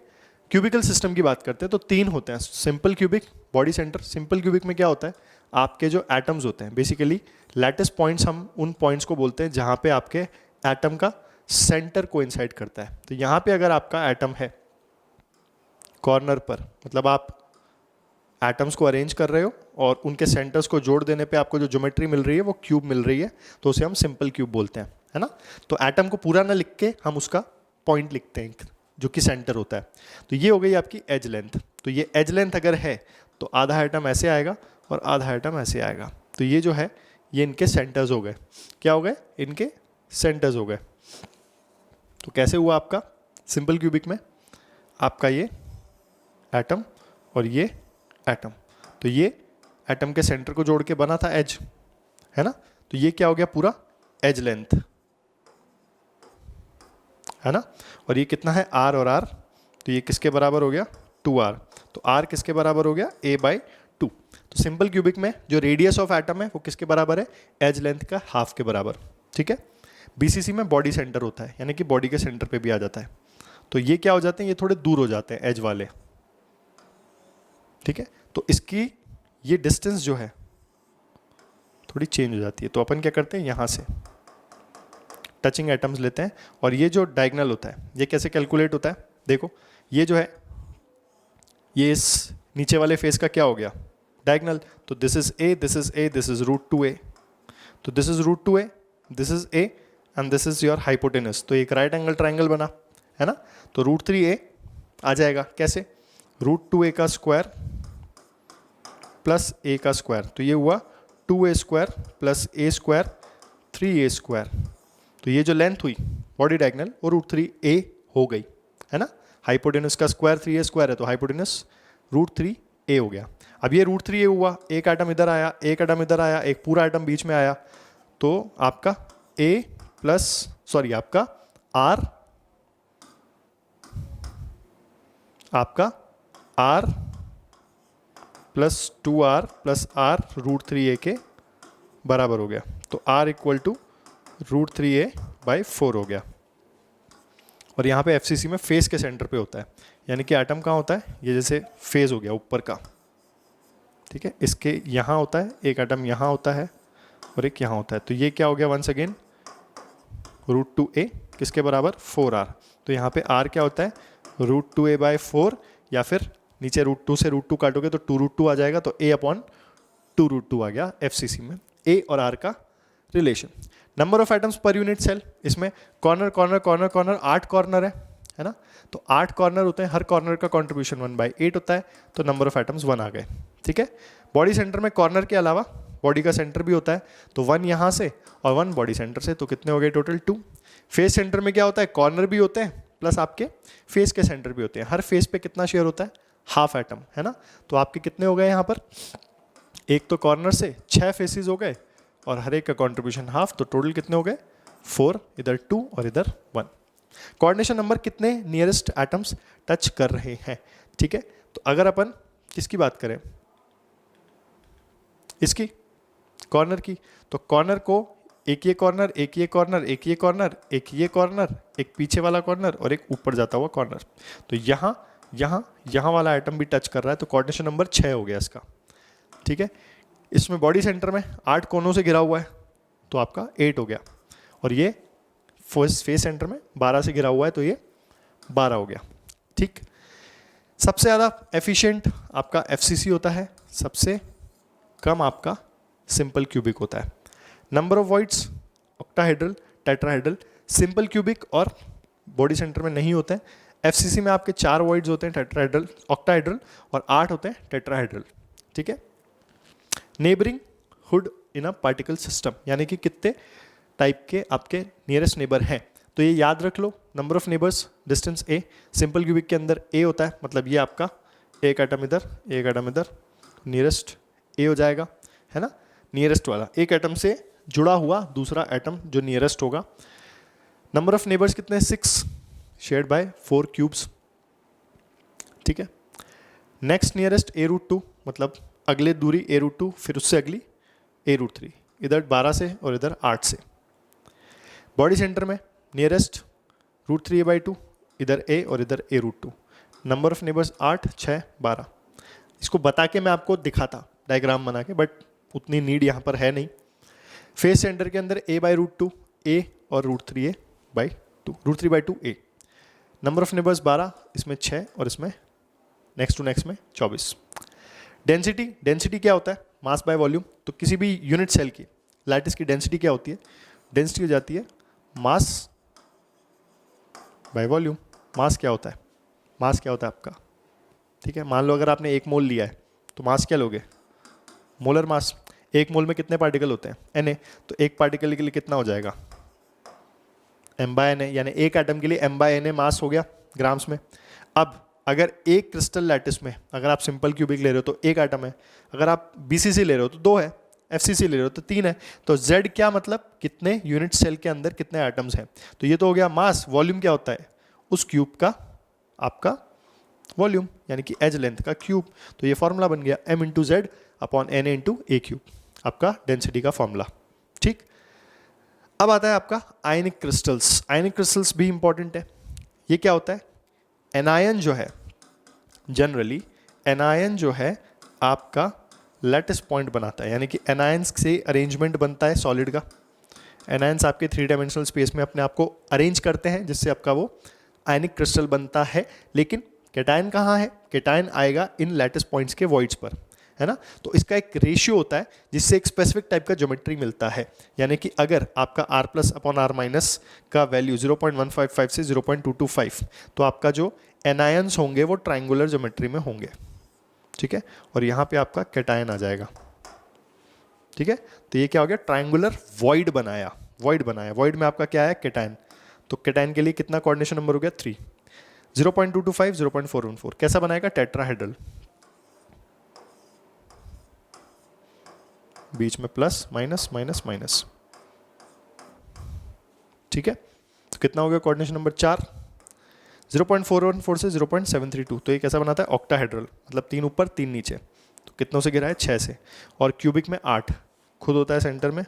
क्यूबिकल सिस्टम की बात करते हैं तो 3 होते हैं। Simple cubic, body centre. Simple cubic में क्या होता है, आपके जो एटम्स होते हैं, बेसिकली लैटिस पॉइंट्स, हम उन पॉइंट्स को बोलते हैं जहाँ पे आपके एटम का सेंटर कोइंसाइड करता है। तो यहाँ पे अगर आपका एटम है कॉर्नर पर, मतलब आप एटम्स को अरेंज कर रहे हो और उनके सेंटर्स को जोड़ देने पे आपको जो ज्योमेट्री मिल रही है वो क्यूब मिल रही है, तो उसे हम सिंपल क्यूब बोलते हैं, है ना। तो एटम को पूरा ना लिख के हम उसका पॉइंट लिखते हैं जो कि सेंटर होता है। तो ये हो गई आपकी एज लेंथ। तो ये एज लेंथ अगर है तो आधा एटम ऐसे आएगा और आधा एटम ऐसे आएगा। तो ये जो है ये इनके सेंटर्स हो गए। क्या हो गए, इनके सेंटर्स हो गए। तो कैसे हुआ आपका सिंपल क्यूबिक में, आपका ये एटम और ये एटम, तो ये एटम के सेंटर को जोड़ के बना था एज, है ना। तो ये क्या हो गया पूरा एज लेंथ, है ना। और ये कितना है आर और आर, तो ये किसके बराबर हो गया 2r। तो r किसके बराबर हो गया a/2। तो सिंपल क्यूबिक में जो रेडियस ऑफ एटम है वो किसके बराबर है, एज लेंथ का ½ के बराबर, ठीक है। बीसीसी में बॉडी सेंटर होता है, यानी कि बॉडी के सेंटर पे भी आ जाता है। तो ये क्या हो जाते हैं, ये थोड़े दूर हो जाते हैं एज वाले, ठीक है। तो इसकी ये डिस्टेंस जो है थोड़ी चेंज हो जाती है। तो अपन क्या करते हैं, यहाँ से टचिंग एटम्स लेते हैं और ये जो डायगोनल होता है ये कैसे कैलकुलेट होता है, देखो ये जो है ये इस नीचे वाले फेस का क्या हो गया, डायगोनल। तो this is a, this is a, this is √2a, तो this is √2a, this is A and this is your hypotenuse. तो एक राइट एंगल ट्राइंगल बना है ना। तो √3a आ जाएगा कैसे, √2a का स्क्वायर प्लस a का स्क्वायर, तो ये हुआ 2a square plus a square 3a square. तो ये जो लेंथ हुई बॉडी डायगोनल वो √3a हो गई है ना। हाइपोटेनस का स्क्वायर 3a स्क्वायर है तो हाइपोटेनस √3a हो गया। अब ये √3a हुआ, एक एटम इधर आया, एक एटम इधर आया, एक पूरा एटम बीच में आया, तो आपका a प्लस सॉरी आपका r, आपका r plus 2r plus r √3a के बराबर हो गया। तो r इक्वल टू √3a/4 हो गया। और यहाँ पे FCC में फेस के सेंटर पे होता है, यानी कि एटम कहाँ होता है, ये जैसे फेस हो गया ऊपर का, ठीक है। इसके यहाँ होता है, एक एटम यहाँ होता है और एक यहाँ होता है। तो ये क्या हो गया, वंस अगेन √2a किसके बराबर, 4r। तो यहाँ पे r क्या होता है, √2a/4, या फिर नीचे √2 से √2 काटोगे तो 2√2 आ जाएगा, तो a/2√2 आ गया FCC में a और r का relation. Number of atoms per unit cell, इसमें corner corner corner corner 8 corner है ना। तो 8 कॉर्नर होते हैं, हर कॉर्नर का कंट्रीब्यूशन 1/8 होता है, तो नंबर ऑफ एटम्स 1 आ गए, ठीक है। बॉडी सेंटर में कॉर्नर के अलावा बॉडी का सेंटर भी होता है, तो 1 यहाँ से और 1 बॉडी सेंटर से, तो कितने हो गए टोटल 2। फेस सेंटर में क्या होता है, कॉर्नर भी होते हैं प्लस आपके फेस के सेंटर भी होते हैं। हर फेस पे कितना शेयर होता है, हाफ एटम है ना। तो आपके कितने हो गए यहाँ पर, एक तो कॉर्नर से 6 फेसेस हो गए और हर एक का कंट्रीब्यूशन हाफ, तो टोटल कितने हो गए 4, इधर 2 और इधर 1। कोऑर्डिनेशन नंबर कितने नियरेस्ट एटम्स टच कर रहे हैं, ठीक है। तो अगर अपन किसकी बात करें, इसकी कॉर्नर की, तो कॉर्नर को एक ये कॉर्नर, एक ये कॉर्नर, एक ये कॉर्नर, एक ये कॉर्नर, एक पीछे वाला कॉर्नर और एक ऊपर जाता हुआ कॉर्नर, तो यहाँ यहाँ यहाँ वाला आइटम भी टच कर रहा है, तो कोऑर्डिनेशन नंबर 6 हो गया इसका, ठीक है। इसमें बॉडी सेंटर में 8 कोनों से घिरा हुआ है, तो आपका 8 हो गया। और ये फेस सेंटर में 12 से घिरा हुआ है, तो ये 12 हो गया, ठीक। सबसे ज़्यादा एफिशिएंट आपका FCC होता है, सबसे कम आपका सिंपल क्यूबिक होता है। Number of voids octahedral, tetrahedral, simple cubic और बॉडी सेंटर में नहीं होते हैं। FCC में आपके 4 वॉइड्स होते हैं टेट्राहेड्रल, ऑक्टाहेड्रल, और 8 होते हैं टेट्राहेड्रल, ठीक है। Neighbouring hood in a particle system, यानी कि कितने टाइप के आपके नियरेस्ट नेबर हैं, तो ये याद रख लो। Number of neighbours, distance a, simple cubic के अंदर a होता है, मतलब ये आपका एक एटम इधर, एक एटम इधर, नियरेस्ट a हो जाएगा, है ना। नियरेस्ट वाला एक एटम से जुड़ा हुआ दूसरा एटम जो नियरेस्ट होगा। नंबर ऑफ नेबर्स कितने, 6 शेयर्ड बाय 4 क्यूब्स, ठीक है। नेक्स्ट नियरेस्ट a√2, मतलब अगले दूरी a√2, फिर उससे अगली a√3, इधर 12 से और इधर 8 से। बॉडी सेंटर में नियरेस्ट √3a/2, इधर a और इधर a√2। Number of neighbours 8, 6, 12। इसको बता के मैं आपको दिखाता डायग्राम बना के, बट उतनी नीड यहाँ पर है नहीं। फेस सेंटर के अंदर a/√2, a और √3a/2, √3/2a। Number of neighbours 12, इसमें 6 और इसमें नेक्स्ट टू नेक्स्ट में 24। डेंसिटी, डेंसिटी क्या होता है, मास बाय वॉल्यूम। तो किसी भी यूनिट सेल की लैटिस की डेंसिटी क्या होती है, डेंसिटी हो जाती है मास बाय वॉल्यूम। मास क्या होता है, मास क्या होता है आपका, ठीक है। मान लो अगर आपने 1 मोल लिया है तो मास क्या लोगे, मोलर मास। 1 मोल में कितने पार्टिकल होते हैं, Na, तो एक पार्टिकल के लिए कितना हो जाएगा, m/Na, यानी एक एटम के लिए m/Na मास हो गया ग्राम्स में। अब अगर एक क्रिस्टल लैटिस में अगर आप सिंपल क्यूबिक ले रहे हो तो एक एटम है, अगर आप BCC ले रहे हो तो 2 है, FCC ले रहे हो तो 3 है। तो Z क्या मतलब कितने यूनिट सेल के अंदर कितने एटम्स हैं, तो ये तो हो गया मास। वॉल्यूम क्या होता है, उस क्यूब का आपका वॉल्यूम, यानी कि एज लेंथ का क्यूब। तो ये फॉर्मूला बन गया m/Z/Na/A3, आपका डेंसिटी का फॉर्मूला, ठीक। अब आता है आपका आयनिक क्रिस्टल्स। आयनिक क्रिस्टल्स भी इंपॉर्टेंट है। ये क्या होता है, एनायन जो है जनरली, एनायन जो है आपका लैटिस पॉइंट बनाता है, यानी कि एनायंस से अरेंजमेंट बनता है सॉलिड का। एनायंस आपके 3 डायमेंशनल स्पेस में अपने आप को अरेंज करते हैं जिससे आपका वो आयनिक क्रिस्टल बनता है। लेकिन कैटायन कहाँ है? कैटायन आएगा इन लैटिस पॉइंट्स के वॉइड्स पर, है ना। तो इसका एक रेशियो होता है जिससे एक स्पेसिफिक टाइप का ज्योमेट्री मिलता है। यानी कि अगर आपका R plus upon R minus का वैल्यू 0.155 से 0.225, तो आपका जो एनायंस होंगे वो ट्राइंगुलर ज्योमेट्री में होंगे, ठीक है। और यहाँ पे आपका कैटायन आ जाएगा, ठीक है। तो ये क्या हो गया? ट्राइंगुलर वॉइड बनाया, वॉइड बनाया। वॉइड में आपका क्या है? कैटायन। तो कैटायन के लिए कितना कोऑर्डिनेशन नंबर हो गया? 3। 0.225, 0.414 कैसा बनाएगा? टेट्राहेड्रल, बीच में प्लस माइनस माइनस माइनस, ठीक है। तो कितना हो गया कोऑर्डिनेशन नंबर? 4। 0.414 से 0.732, तो ये कैसा बनाता है? ऑक्टाहेड्रल, मतलब 3 ऊपर 3 नीचे। तो कितनों से गिरा है? 6 से। और क्यूबिक में 8 खुद होता है सेंटर में,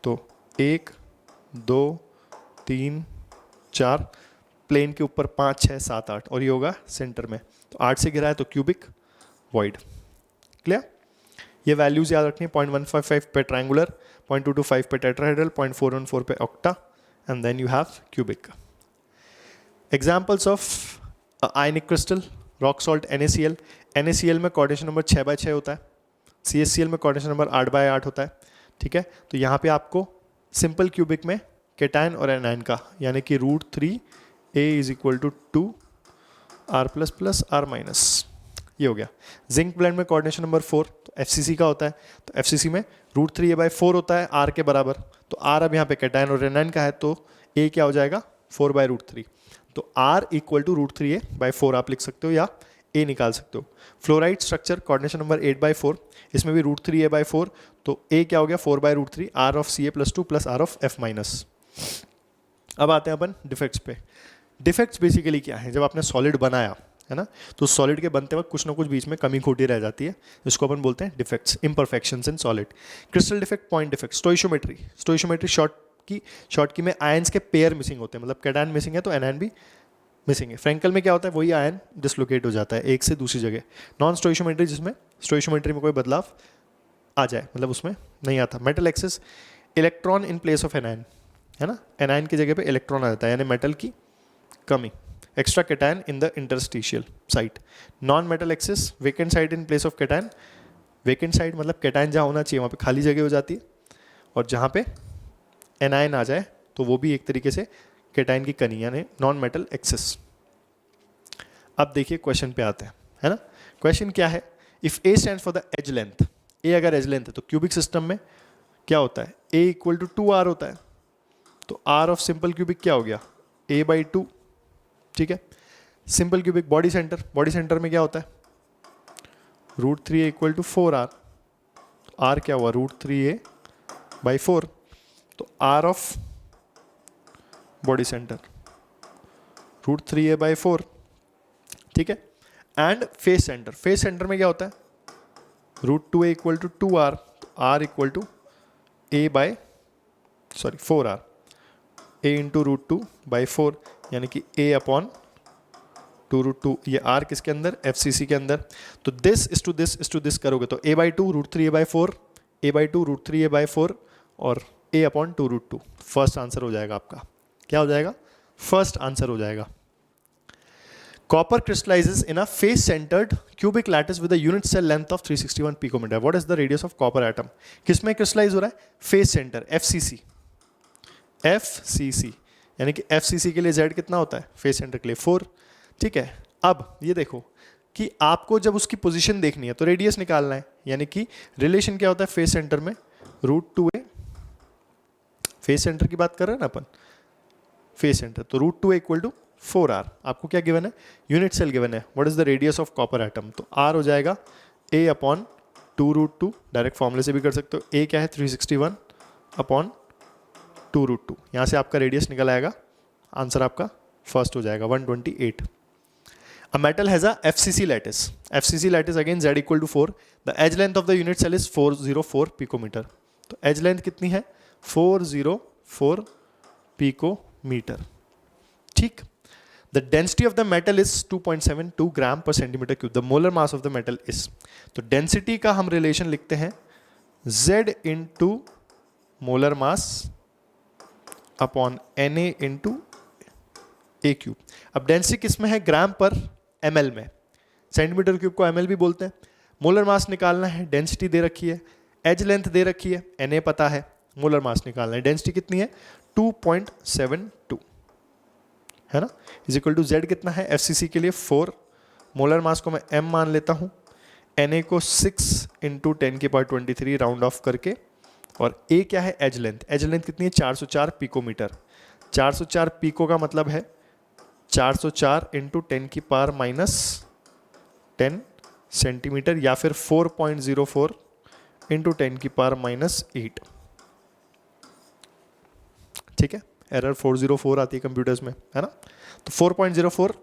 तो 1 2 3 4, प्लेन के ऊपर 5 6 7 8, और ये होगा सेंटर में। तो 8 से गिरा है तो क्यूबिक, वॉइड। क्लियर? ये वैल्यूज याद रखनी है। 0.155 पे ट्रायंगुलर, 0.225 पे टेट्राहेड्रल, 0.414 पे octa, and then you have cubic. Examples of ionic crystal, rock salt NaCl। NaCl में कोऑर्डिनेशन नंबर 6/6 होता है। CaCl में कोऑर्डिनेशन नंबर 8/8 होता है, ठीक है। तो यहाँ पे आपको सिंपल क्यूबिक में कैटायन और एनायन का, यानी कि √3A = 2 R++ R-, ये हो गया। जिंक ब्लेंड में कोऑर्डिनेशन नंबर 4, तो FCC का होता है। तो FCC में √3A/4 होता है R के बराबर। तो R अब यहाँ पे कैटायन और एनायन का है, तो A क्या हो जाएगा? 4/√3। तो R = √3A/4 आप लिख सकते हो या A निकाल सकते हो। फ्लोराइड स्ट्रक्चर कोऑर्डिनेशन नंबर 8/4, इसमें भी √3A/4, तो A क्या हो गया? 4/√3 R of Ca+2 + R of F-। अब आते हैं अपन डिफेक्ट्स पे। डिफेक्ट्स बेसिकली क्या है? जब आपने सॉलिड बनाया है ना, तो सॉलिड के बनते वक्त कुछ ना कुछ बीच में कमी खोटी रह जाती है, जिसको अपन बोलते हैं defects, imperfections in solid. Crystal defect, point defect, stoichiometry. Stoichiometry short की में आयंस के पेयर मिसिंग होते हैं, मतलब कैटायन मिसिंग है तो एनायन भी मिसिंग है। फ्रैंकल में क्या होता है? वही आयन डिसलोकेट हो जाता है एक से दूसरी जगह। नॉन स्टोइशियोमेट्री, जिसमें स्टोइशियोमेट्री में कोई बदलाव आ जाए, मतलब उसमें नहीं आता। Metal access, electron in place of anion, है ना, एनायन की जगह पे इलेक्ट्रॉन आ जाता है, यानी मेटल की कमी। Extra cation in the interstitial site. Non metal access, vacant site in place of cation. Vacant site मतलब कैटायन जहाँ होना चाहिए वहाँ पे खाली जगह हो जाती है, और जहाँ पे एनायन आ जाए तो वो भी एक तरीके से कैटायन की कमी, यानी नॉन मेटल एक्सेस। अब देखिए क्वेश्चन पे आते हैं, है ना। क्वेश्चन क्या है? If A stands for the edge length, A अगर एज लेंथ है तो क्यूबिक सिस्टम में क्या होता है? A = 2R होता है। तो R ऑफ सिंपल क्यूबिक क्या हो गया? A/2, ठीक है। Simple cubic body centre, body centre में क्या होता है? √3A = 4R। R क्या हुआ? √3A/4। तो R of body centre √3A/4, ठीक है। And face centre, face centre में क्या होता है? √2A = 2R। तो R = 4R, A × √2/4, यानी कि A/2√2। ये R किसके अंदर? FCC के अंदर। तो दिस इस टू दिस करोगे तो A/2 √3A/4, A/2 √3A/4 और A/2√2। फर्स्ट आंसर हो जाएगा आपका। क्या हो जाएगा? फर्स्ट आंसर हो जाएगा। Copper crystallizes in a face-centered cubic lattice with a unit cell length of 361 picometer. What is the radius of copper atom? किसमें crystallize हो रहा है? Face center, FCC। FCC, यानी कि FCC के लिए Z कितना होता है? फेस सेंटर के लिए 4, ठीक है। अब ये देखो कि आपको जब उसकी पोजीशन देखनी है तो रेडियस निकालना है, यानी कि रिलेशन क्या होता है फेस सेंटर में? √2A, फेस सेंटर की बात कर रहे हैं ना अपन, फेस सेंटर, तो √2A = 4R। आपको क्या गिवन है? यूनिट सेल गिवन है। What is the radius of copper atom? तो R हो जाएगा A/2√2। डायरेक्ट फॉर्मूले से भी कर सकते हो। A क्या है? 361/2√2। यहाँ से आपका रेडियस निकल आएगा, आंसर आपका फर्स्ट हो जाएगा 128। A metal has a FCC lattice. FCC lattice again Z = 4. The edge length of the unit cell is 404 picometer. तो edge length कितनी है? 404 picometer, ठीक। The density of the metal is 2.72 gram per centimetre cube, the molar mass of the metal is. तो density का हम relation लिखते हैं Z into molar mass upon Na into A cube. अब density किस में है? ग्राम पर ml में, सेंटीमीटर क्यूब को ml भी बोलते हैं। मोलर मास निकालना है, डेंसिटी दे रखी है, एज लेंथ दे रखी है, Na पता है, मोलर मास निकालना है, डेंसिटी कितनी है 2.72 है ना, इज इक्वल टू Z कितना है FCC के लिए 4, मोलर मास को मैं m मान लेता हूँ, Na को 6 इंटू 10⁻23 राउंड ऑफ करके, और A क्या है एज लेंथ, एज लेंथ कितनी है 404 पिकोमीटर, 404 पिको का मतलब है 404 इंटू 10⁻⁻10 सेंटीमीटर, या फिर 4.04 इंटू 10⁻⁻8। ठीक है, एरर 404 आती है कंप्यूटर्स में, है ना। तो 4.04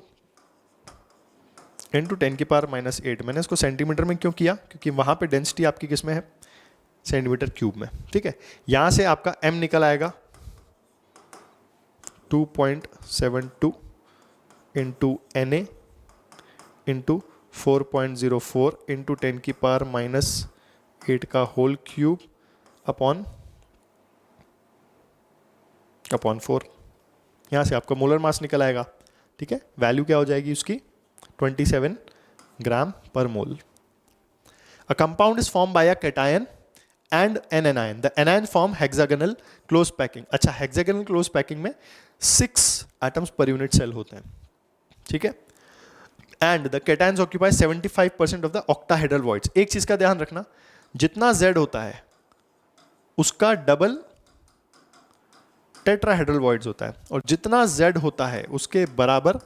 इंटू 10⁻⁻8, मैंने इसको सेंटीमीटर में क्यों किया, क्योंकि वहां पे डेंसिटी आपकी किस में है, सेंटीमीटर क्यूब में। ठीक है, यहां से आपका m निकल आएगा 2.72 इंटू Na इंटू 4.04 इंटू 10⁻⁻8 का होल क्यूब अपॉन 4। यहाँ से आपका मोलर मास निकल आएगा। ठीक है, वैल्यू क्या हो जाएगी उसकी 27 gram per mole. A compound is form by a cation and an anion, the anion form hexagonal close packing. अच्छा, हेक्सागोनल क्लोज पैकिंग में 6 एटम्स पर यूनिट सेल होते हैं। ठीक है, and the cations occupy 75% of the octahedral voids. एक चीज का ध्यान रखना, जितना Z होता है उसका डबल टेट्राहेड्रल वॉइड्स होता है, और जितना Z होता है उसके बराबर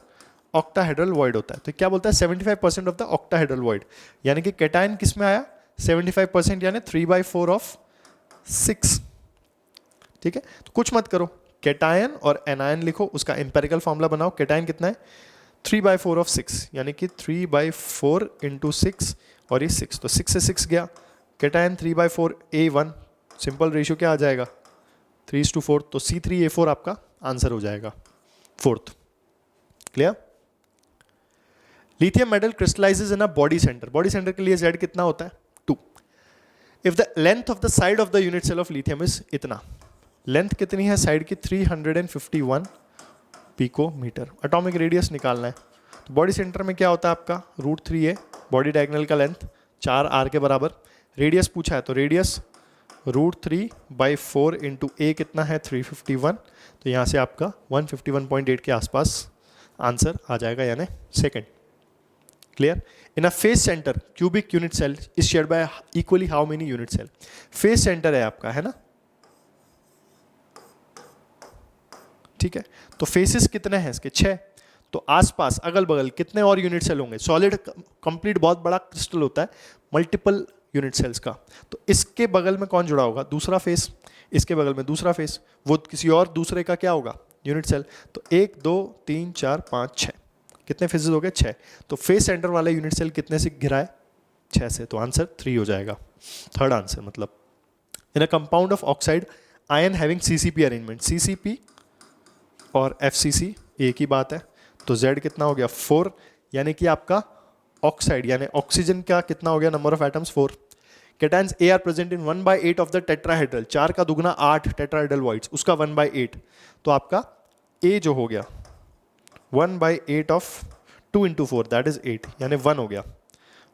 ऑक्टाहेड्रल वॉइड होता है। तो क्या बोलता है 75% ऑफ द ऑक्टाहेड्रल वॉइड, यानी कि कैटायन किस में आया 75%, यानी 3/4 ऑफ 6। ठीक है, तो कुछ मत करो, कैटायन और एनायन लिखो, उसका एम्पेरिकल फॉर्मूला बनाओ। कैटायन कितना है 3/4 ऑफ 6, यानी कि 3/4 इंटू 6, और ये 6, तो 6 से 6 गया, कैटायन 3/4 A1, सिंपल रेशियो क्या आ जाएगा 3:4, तो C3A4 आपका आंसर हो जाएगा, fourth. Clear. Lithium metal crystallizes in a body centre, body centre के लिए Z कितना होता है 2। If the length of the side of the unit cell of lithium is इतना, लेंथ कितनी है साइड की 351 पिकोमीटर, एटॉमिक रेडियस निकालना है। तो बॉडी सेंटर में क्या होता है आपका √3 है, बॉडी डायगोनल का लेंथ 4r के बराबर, रेडियस पूछा है तो रेडियस √3/4 इंटू A कितना है 351, तो यहाँ से आपका 151.8 के आसपास आंसर आ जाएगा, यानी second. Clear. In a face centre cubic unit cell is shared by equally how many unit cell, face centre है आपका, है ना। ठीक है, तो फेसेस कितने हैं इसके 6, तो आसपास अगल बगल कितने और यूनिट सेल होंगे, सॉलिड कंप्लीट बहुत बड़ा क्रिस्टल होता है, मल्टीपल यूनिट सेल्स का, तो इसके बगल में कौन जुड़ा होगा दूसरा फेस, इसके बगल में दूसरा फेस, वो किसी और दूसरे का क्या होगा यूनिट सेल। तो 1 2 3 4 5 6, कितने फेसेस हो गए 6, तो फेस सेंटर वाला यूनिट सेल कितने से घिरा है 6 से, तो आंसर 3 हो जाएगा, थर्ड आंसर। मतलब in a compound of oxide ion having CCP arrangement, CCP और FCC एक ही बात है, तो Z कितना हो गया 4, यानी कि आपका ऑक्साइड यानी ऑक्सीजन का कितना हो गया number of atoms 4। Cations A are present in 1/8 of the tetrahedral, 4 का दुगना 8 टेट्राहेड्रल वॉइड्स, उसका 1/8, तो आपका A जो हो गया 1/8 ऑफ 2 इंटू 4 दैट इज 8, यानी 1 हो गया।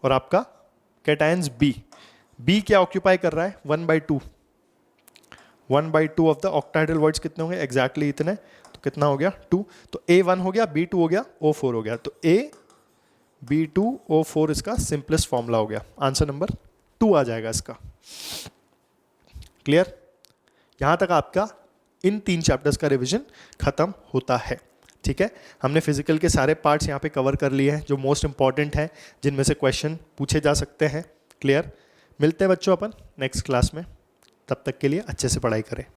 और आपका कैटायंस B क्या ऑक्यूपाई कर रहा है 1/2 ऑफ द ऑक्टाहेड्रल वॉइड्स कितने होंगे एग्जैक्टली इतने, तो कितना हो गया 2, तो A1 हो गया, B2 हो गया, O4 हो गया, तो A B2O4 इसका सिंपलेस्ट फॉर्मूला हो गया, आंसर नंबर 2 आ जाएगा इसका। क्लियर। यहां तक आपका इन 3 चैप्टर्स का रिवीजन खत्म होता है। ठीक है, हमने फिजिकल के सारे पार्ट्स यहाँ पे कवर कर लिए हैं जो मोस्ट इंपॉर्टेंट हैं, जिनमें से क्वेश्चन पूछे जा सकते हैं। क्लियर। मिलते हैं बच्चों अपन नेक्स्ट क्लास में, तब तक के लिए अच्छे से पढ़ाई करें।